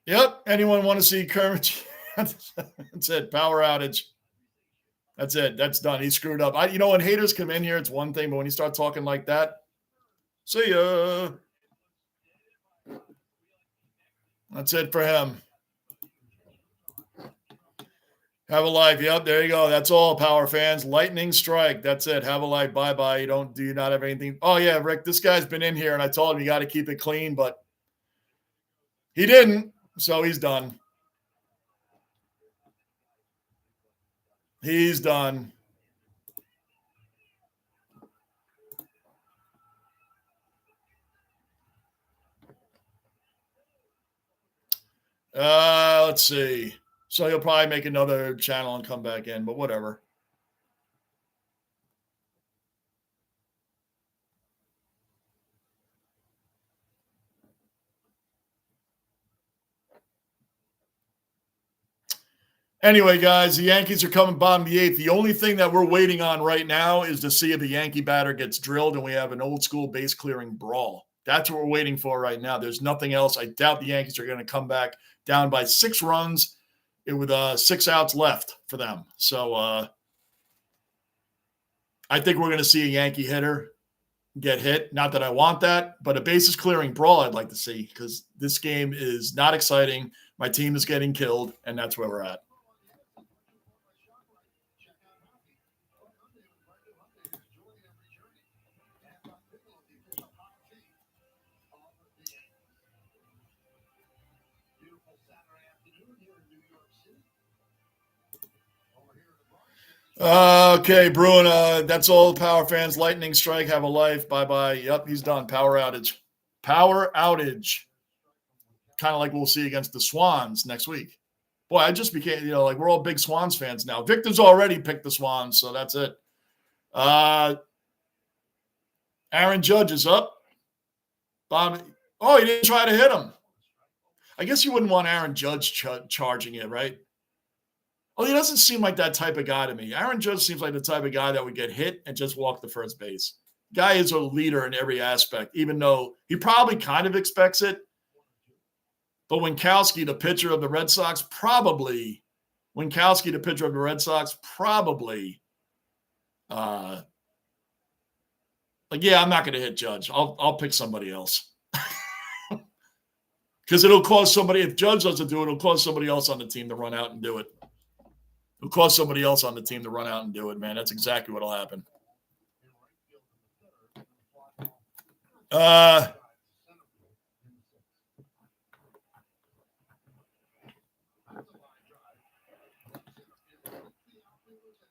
Yep. Anyone want to see Kermit? That's it. Power outage. That's it. That's done. He screwed up. When haters come in here, it's one thing, but when you start talking like that, see ya. That's it for him. Have a life. Yep, there you go. That's all, power fans. Lightning strike. That's it. Have a life. Bye-bye. Do you not have anything? Oh, yeah, Rick, this guy's been in here, and I told him you got to keep it clean, but he didn't, so he's done. He's done. Let's see. So he'll probably make another channel and come back in, but whatever. Anyway, guys, the Yankees are coming bottom of the eighth. The only thing that we're waiting on right now is to see if the Yankee batter gets drilled and we have an old school base clearing brawl. That's what we're waiting for right now. There's nothing else. I doubt the Yankees are going to come back down by 6 runs with 6 outs left for them. So I think we're going to see a Yankee hitter get hit. Not that I want that, but a bases clearing brawl I'd like to see because this game is not exciting. My team is getting killed, and that's where we're at. Okay, Bruin, that's all power fans. Lightning strike, have a life. Bye-bye. Yep, he's done. Power outage. Power outage. Kind of like we'll see against the Swans next week. Boy, I just became, like we're all big Swans fans now. Victor's already picked the Swans, so that's it. Aaron Judge is up. Bob, he didn't try to hit him. I guess you wouldn't want Aaron Judge charging it, right? Well, he doesn't seem like that type of guy to me. Aaron Judge seems like the type of guy that would get hit and just walk to first base. Guy is a leader in every aspect, even though he probably kind of expects it. But Winkowski, the pitcher of the Red Sox, probably I'm not going to hit Judge. I'll pick somebody else. Because it'll cause somebody, if Judge doesn't do it, it'll cause somebody else on the team to run out and do it. It'll cause somebody else on the team to run out and do it, man. That's exactly what'll happen.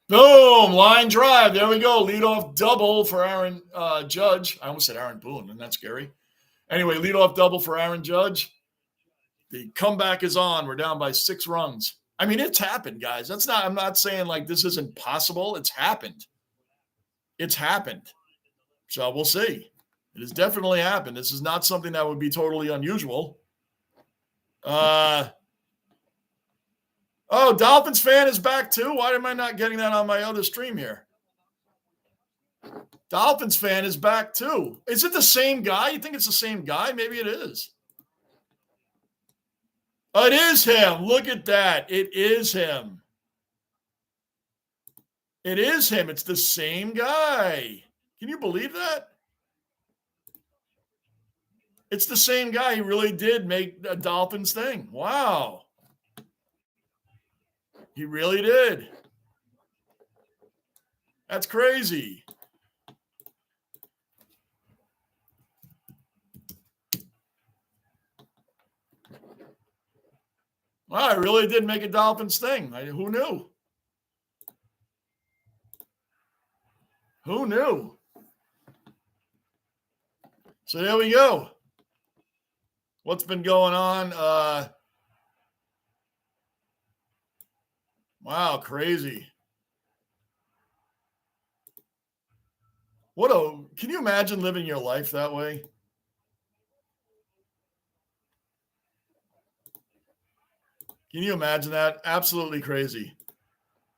Boom, line drive. There we go. Leadoff double for Aaron Judge. I almost said Aaron Boone, and that's scary. Anyway, leadoff double for Aaron Judge. The comeback is on. We're down by 6 runs. I mean, it's happened, guys. I'm not saying like this isn't possible. It's happened. It's happened. So we'll see. It has definitely happened. This is not something that would be totally unusual. Dolphins fan is back too. Why am I not getting that on my other stream here? Dolphins fan is back too. Is it the same guy? You think it's the same guy? Maybe it is. Oh, it is him. Look at that. It is him. It is him. It's the same guy. Can you believe that? It's the same guy. He really did make a Dolphins thing. Wow. He really did. That's crazy. Wow, I really did make a Dolphins thing. Who knew? Who knew? So there we go. What's been going on? Wow, crazy. Can you imagine living your life that way? Can you imagine that? Absolutely crazy.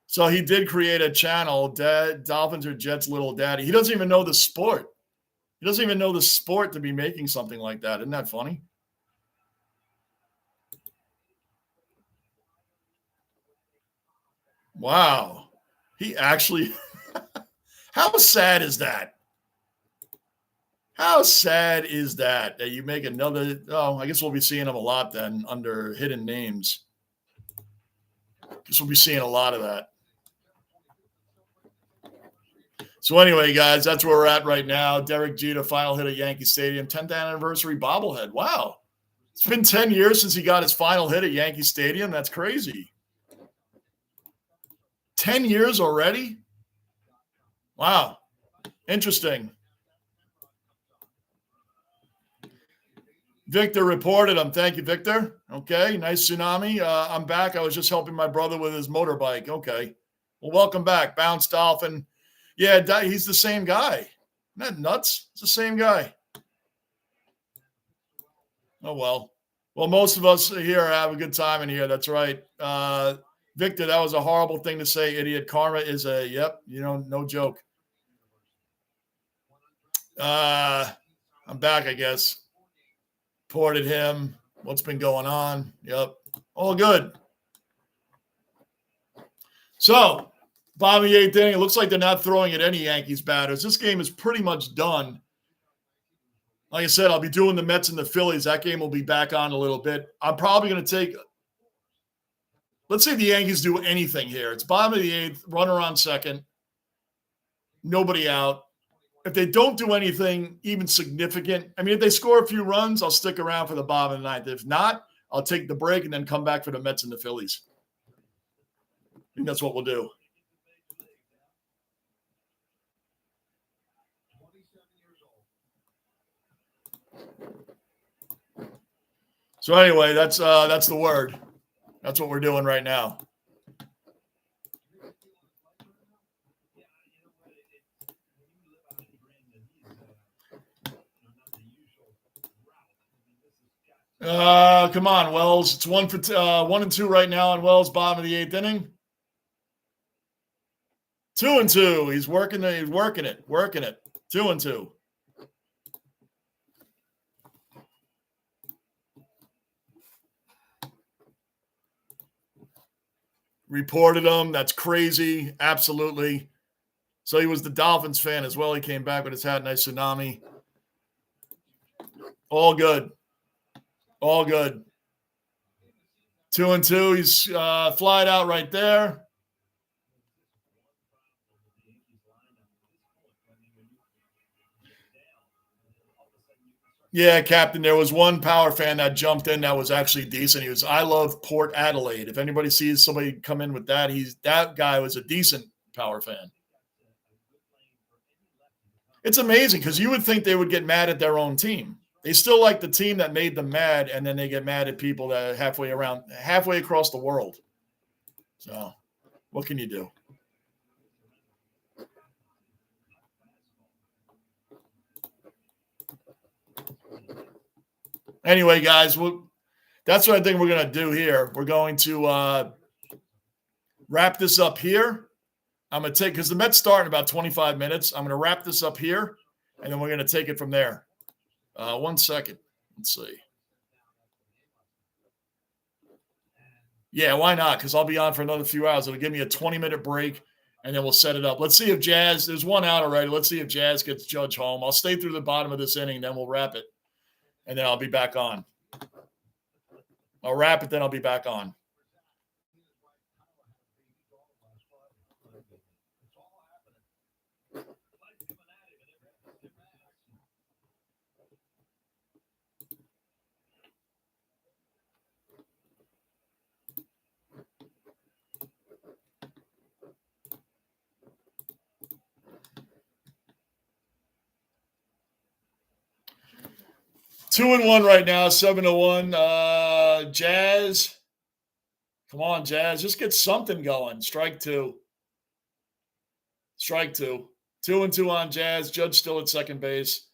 So he did create a channel, Dolphins or Jets Little Daddy. He doesn't even know the sport. He doesn't even know the sport to be making something like that. Isn't that funny? Wow. He actually, how sad is that? How sad is that you make another? Oh, I guess we'll be seeing him a lot then under hidden names. Guess we'll be seeing a lot of that. So anyway, guys, that's where we're at right now. Derek Jeter, final hit at Yankee Stadium, 10th anniversary bobblehead. Wow. It's been 10 years since he got his final hit at Yankee Stadium. That's crazy. 10 years already? Wow. Interesting. Victor reported him. Thank you, Victor. Okay, nice tsunami. I'm back. I was just helping my brother with his motorbike. Okay. Well, welcome back. Bounce Dolphin. Yeah, he's the same guy. Isn't that nuts? It's the same guy. Oh, well. Well, most of us here have a good time in here. That's right. Victor, that was a horrible thing to say. Idiot. Karma is no joke. I'm back, I guess. Ported him. What's been going on? Yep. All good. So, bottom of the eighth inning, it looks like they're not throwing at any Yankees batters. This game is pretty much done. Like I said, I'll be doing the Mets and the Phillies. That game will be back on a little bit. I'm probably going to take – let's say the Yankees do anything here. It's bottom of the eighth, runner on second, nobody out. If they don't do anything even significant, I mean, if they score a few runs, I'll stick around for the bottom of the ninth. If not, I'll take the break and then come back for the Mets and the Phillies. I think that's what we'll do. So anyway, that's the word. That's what we're doing right now. Come on, Wells. It's 1-2 right now on Wells, bottom of the eighth inning. 2-2. He's working it. 2-2. Reported him. That's crazy. Absolutely. So he was the Dolphins fan as well. He came back with his hat. Nice tsunami. All good. 2-2. He's flied out right there. Yeah, Captain. There was one Power fan that jumped in that was actually decent. I love Port Adelaide. If anybody sees somebody come in with that, that guy was a decent Power fan. It's amazing because you would think they would get mad at their own team. They still like the team that made them mad, and then they get mad at people that are halfway across the world. So, what can you do? Anyway, guys, that's what I think we're going to do here. We're going to wrap this up here. I'm going to take, because the Mets start in about 25 minutes. I'm going to wrap this up here, and then we're going to take it from there. 1 second. Let's see. Yeah, why not? Because I'll be on for another few hours. It'll give me a 20-minute break, and then we'll set it up. Let's see if Jazz – there's one out already. Let's see if Jazz gets Judge home. I'll stay through the bottom of this inning, then we'll wrap it, and then I'll be back on. I'll wrap it, then I'll be back on. Two and one right now, 7-1. Jazz. Come on, Jazz. Just get something going. Strike two. 2-2 on Jazz. Judge still at second base.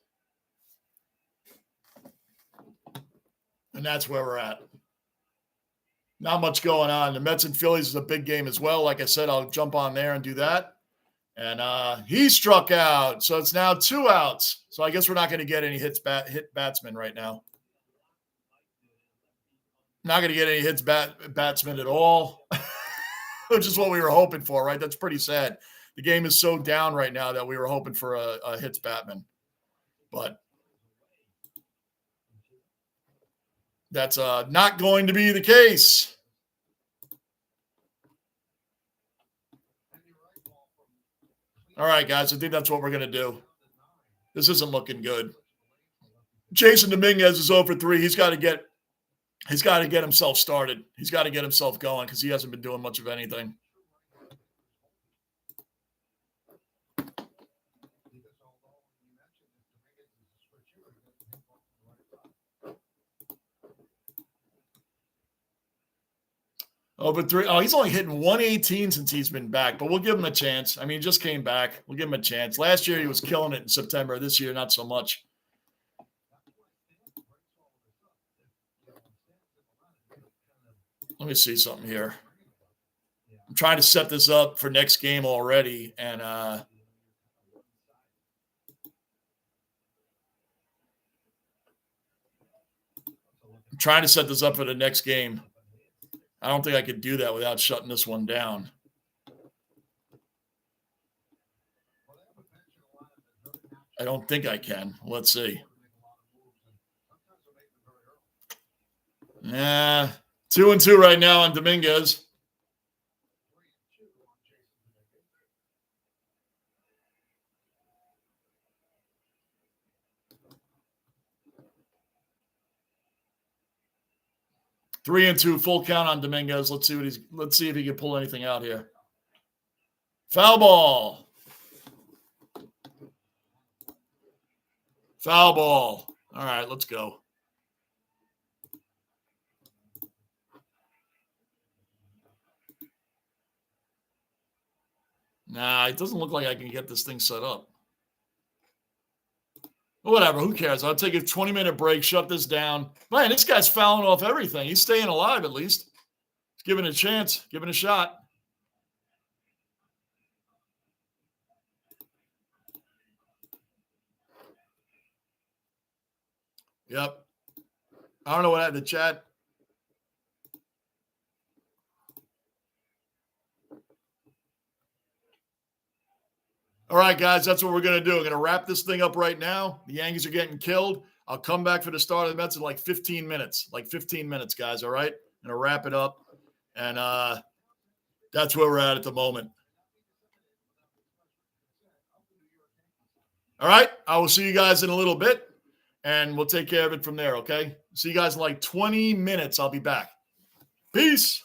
And that's where we're at. Not much going on. The Mets and Phillies is a big game as well. Like I said, I'll jump on there and do that. And he struck out. So it's now 2 outs. So I guess we're not going to get any hit batsmen right now. Not going to get any hits batsmen at all, which is what we were hoping for, right? That's pretty sad. The game is so down right now that we were hoping for a hits batman. But that's not going to be the case. All right, guys, I think that's what we're going to do. This isn't looking good. Jason Dominguez is 0 for 3. He's got to get himself started. He's got to get himself going because he hasn't been doing much of anything. Over 3. Oh, he's only hitting 118 since he's been back, but we'll give him a chance. I mean, he just came back. We'll give him a chance. Last year, he was killing it in September. This year, not so much. Let me see something here. I'm trying to set this up for next game already, and I'm trying to set this up for the next game. I don't think I could do that without shutting this one down. I don't think I can. Let's see. Yeah, 2-2 right now on Dominguez. Three and two, full count on Dominguez. Let's see if he can pull anything out here. Foul ball. Foul ball. All right, let's go. Nah, it doesn't look like I can get this thing set up. Whatever, who cares? I'll take a 20-minute break, shut this down. Man, this guy's fouling off everything. He's staying alive at least. He's giving it a chance, giving it a shot. Yep. I don't know what happened to chat. All right, guys, that's what we're going to do. We're going to wrap this thing up right now. The Yankees are getting killed. I'll come back for the start of the Mets in like 15 minutes. Like 15 minutes, guys, all right? I'm going to wrap it up. And that's where we're at the moment. All right, I will see you guys in a little bit, and we'll take care of it from there, okay? See you guys in like 20 minutes. I'll be back. Peace.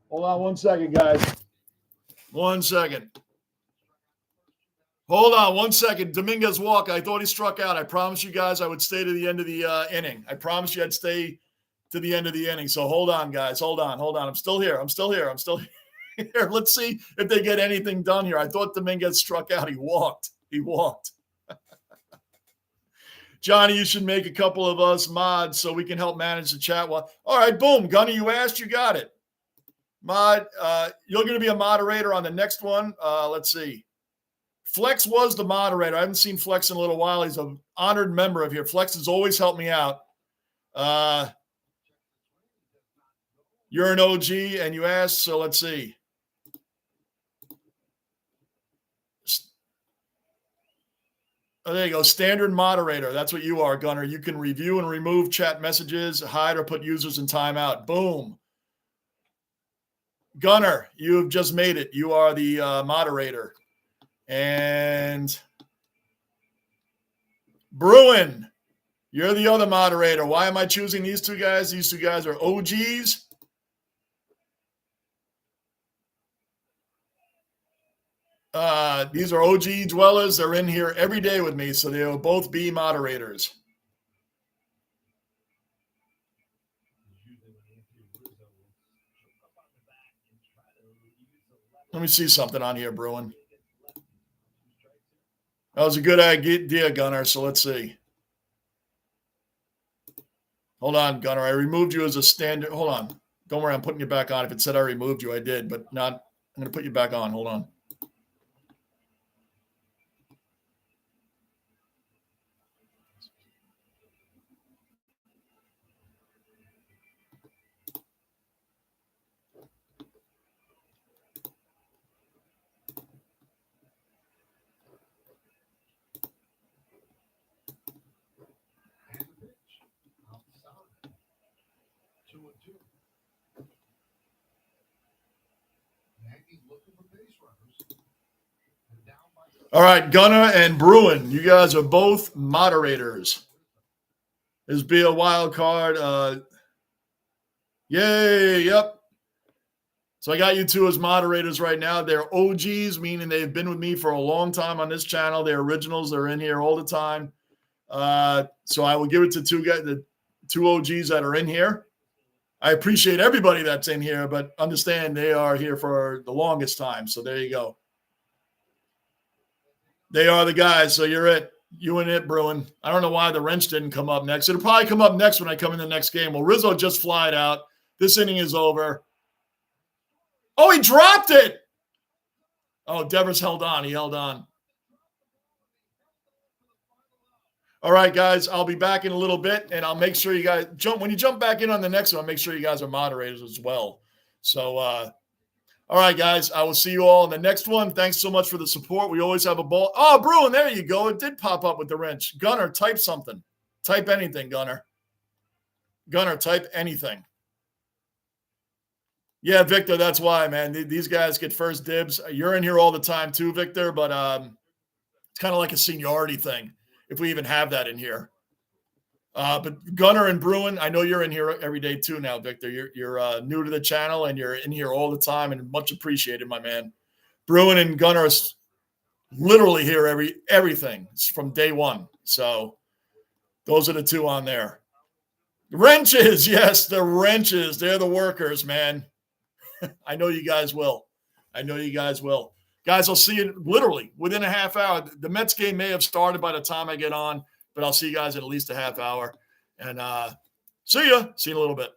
Hold on 1 second, guys. 1 second. Hold on 1 second. Dominguez walk. I thought he struck out. I promised you guys I would stay to the end of the inning. I promised you I'd stay to the end of the inning. So hold on, guys. Hold on. I'm still here. I'm still here. Let's see if they get anything done here. I thought Dominguez struck out. He walked. Johnny, you should make a couple of us mods so we can help manage the chat. All right, boom. Gunny, you asked, you got it. Mod, you're going to be a moderator on the next one. Let's see. Flex was the moderator. I haven't seen Flex in a little while. He's an honored member of here. Flex has always helped me out. You're an OG, and you asked, so let's see. Oh, there you go. Standard moderator. That's what you are, Gunner. You can review and remove chat messages, hide or put users in timeout. Boom. Gunner, you have just made it. You are the moderator. And Bruin, you're the other moderator. Why am I choosing these two guys? These two guys are OGs. These are OG dwellers. They're in here every day with me, so they'll both be moderators. Let me see something on here, Bruin. That was a good idea, Gunner. So let's see. Hold on, Gunner. I removed you as a standard. Hold on. Don't worry, I'm putting you back on. If it said I removed you, I did, but not. I'm going to put you back on. Hold on. All right, Gunner and Bruin, you guys are both moderators. This be a wild card. Yay, yep. So I got you two as moderators right now. They're OGs, meaning they've been with me for a long time on this channel. They're originals. They're in here all the time. So I will give it to the two OGs that are in here. I appreciate everybody that's in here, but understand they are here for the longest time. So there you go. They are the guys. So you're it. You and it, Bruin. I don't know why the wrench didn't come up next. It'll probably come up next when I come in the next game. Well, Rizzo just flied out. This inning is over. Oh, he dropped it. Oh, Devers held on. He held on. All right, guys, I'll be back in a little bit, and I'll make sure you guys when you jump back in on the next one, I'll make sure you guys are moderators as well. So, all right, guys, I will see you all in the next one. Thanks so much for the support. We always have a ball. Oh, Bruin, there you go. It did pop up with the wrench. Gunner, type something. Type anything, Gunner. Gunner, type anything. Yeah, Victor, that's why, man. These guys get first dibs. You're in here all the time too, Victor, but it's kind of like a seniority thing, if we even have that in here. But Gunner and Bruin, I know you're in here every day too now, Victor. You're new to the channel, and you're in here all the time, and much appreciated, my man. Bruin and Gunner are literally here everything from day one. So those are the two on there. Wrenches, yes, the wrenches. They're the workers, man. I know you guys will. I know you guys will. Guys, I'll see you literally within a half hour. The Mets game may have started by the time I get on, but I'll see you guys in at least a half hour. And see you in a little bit.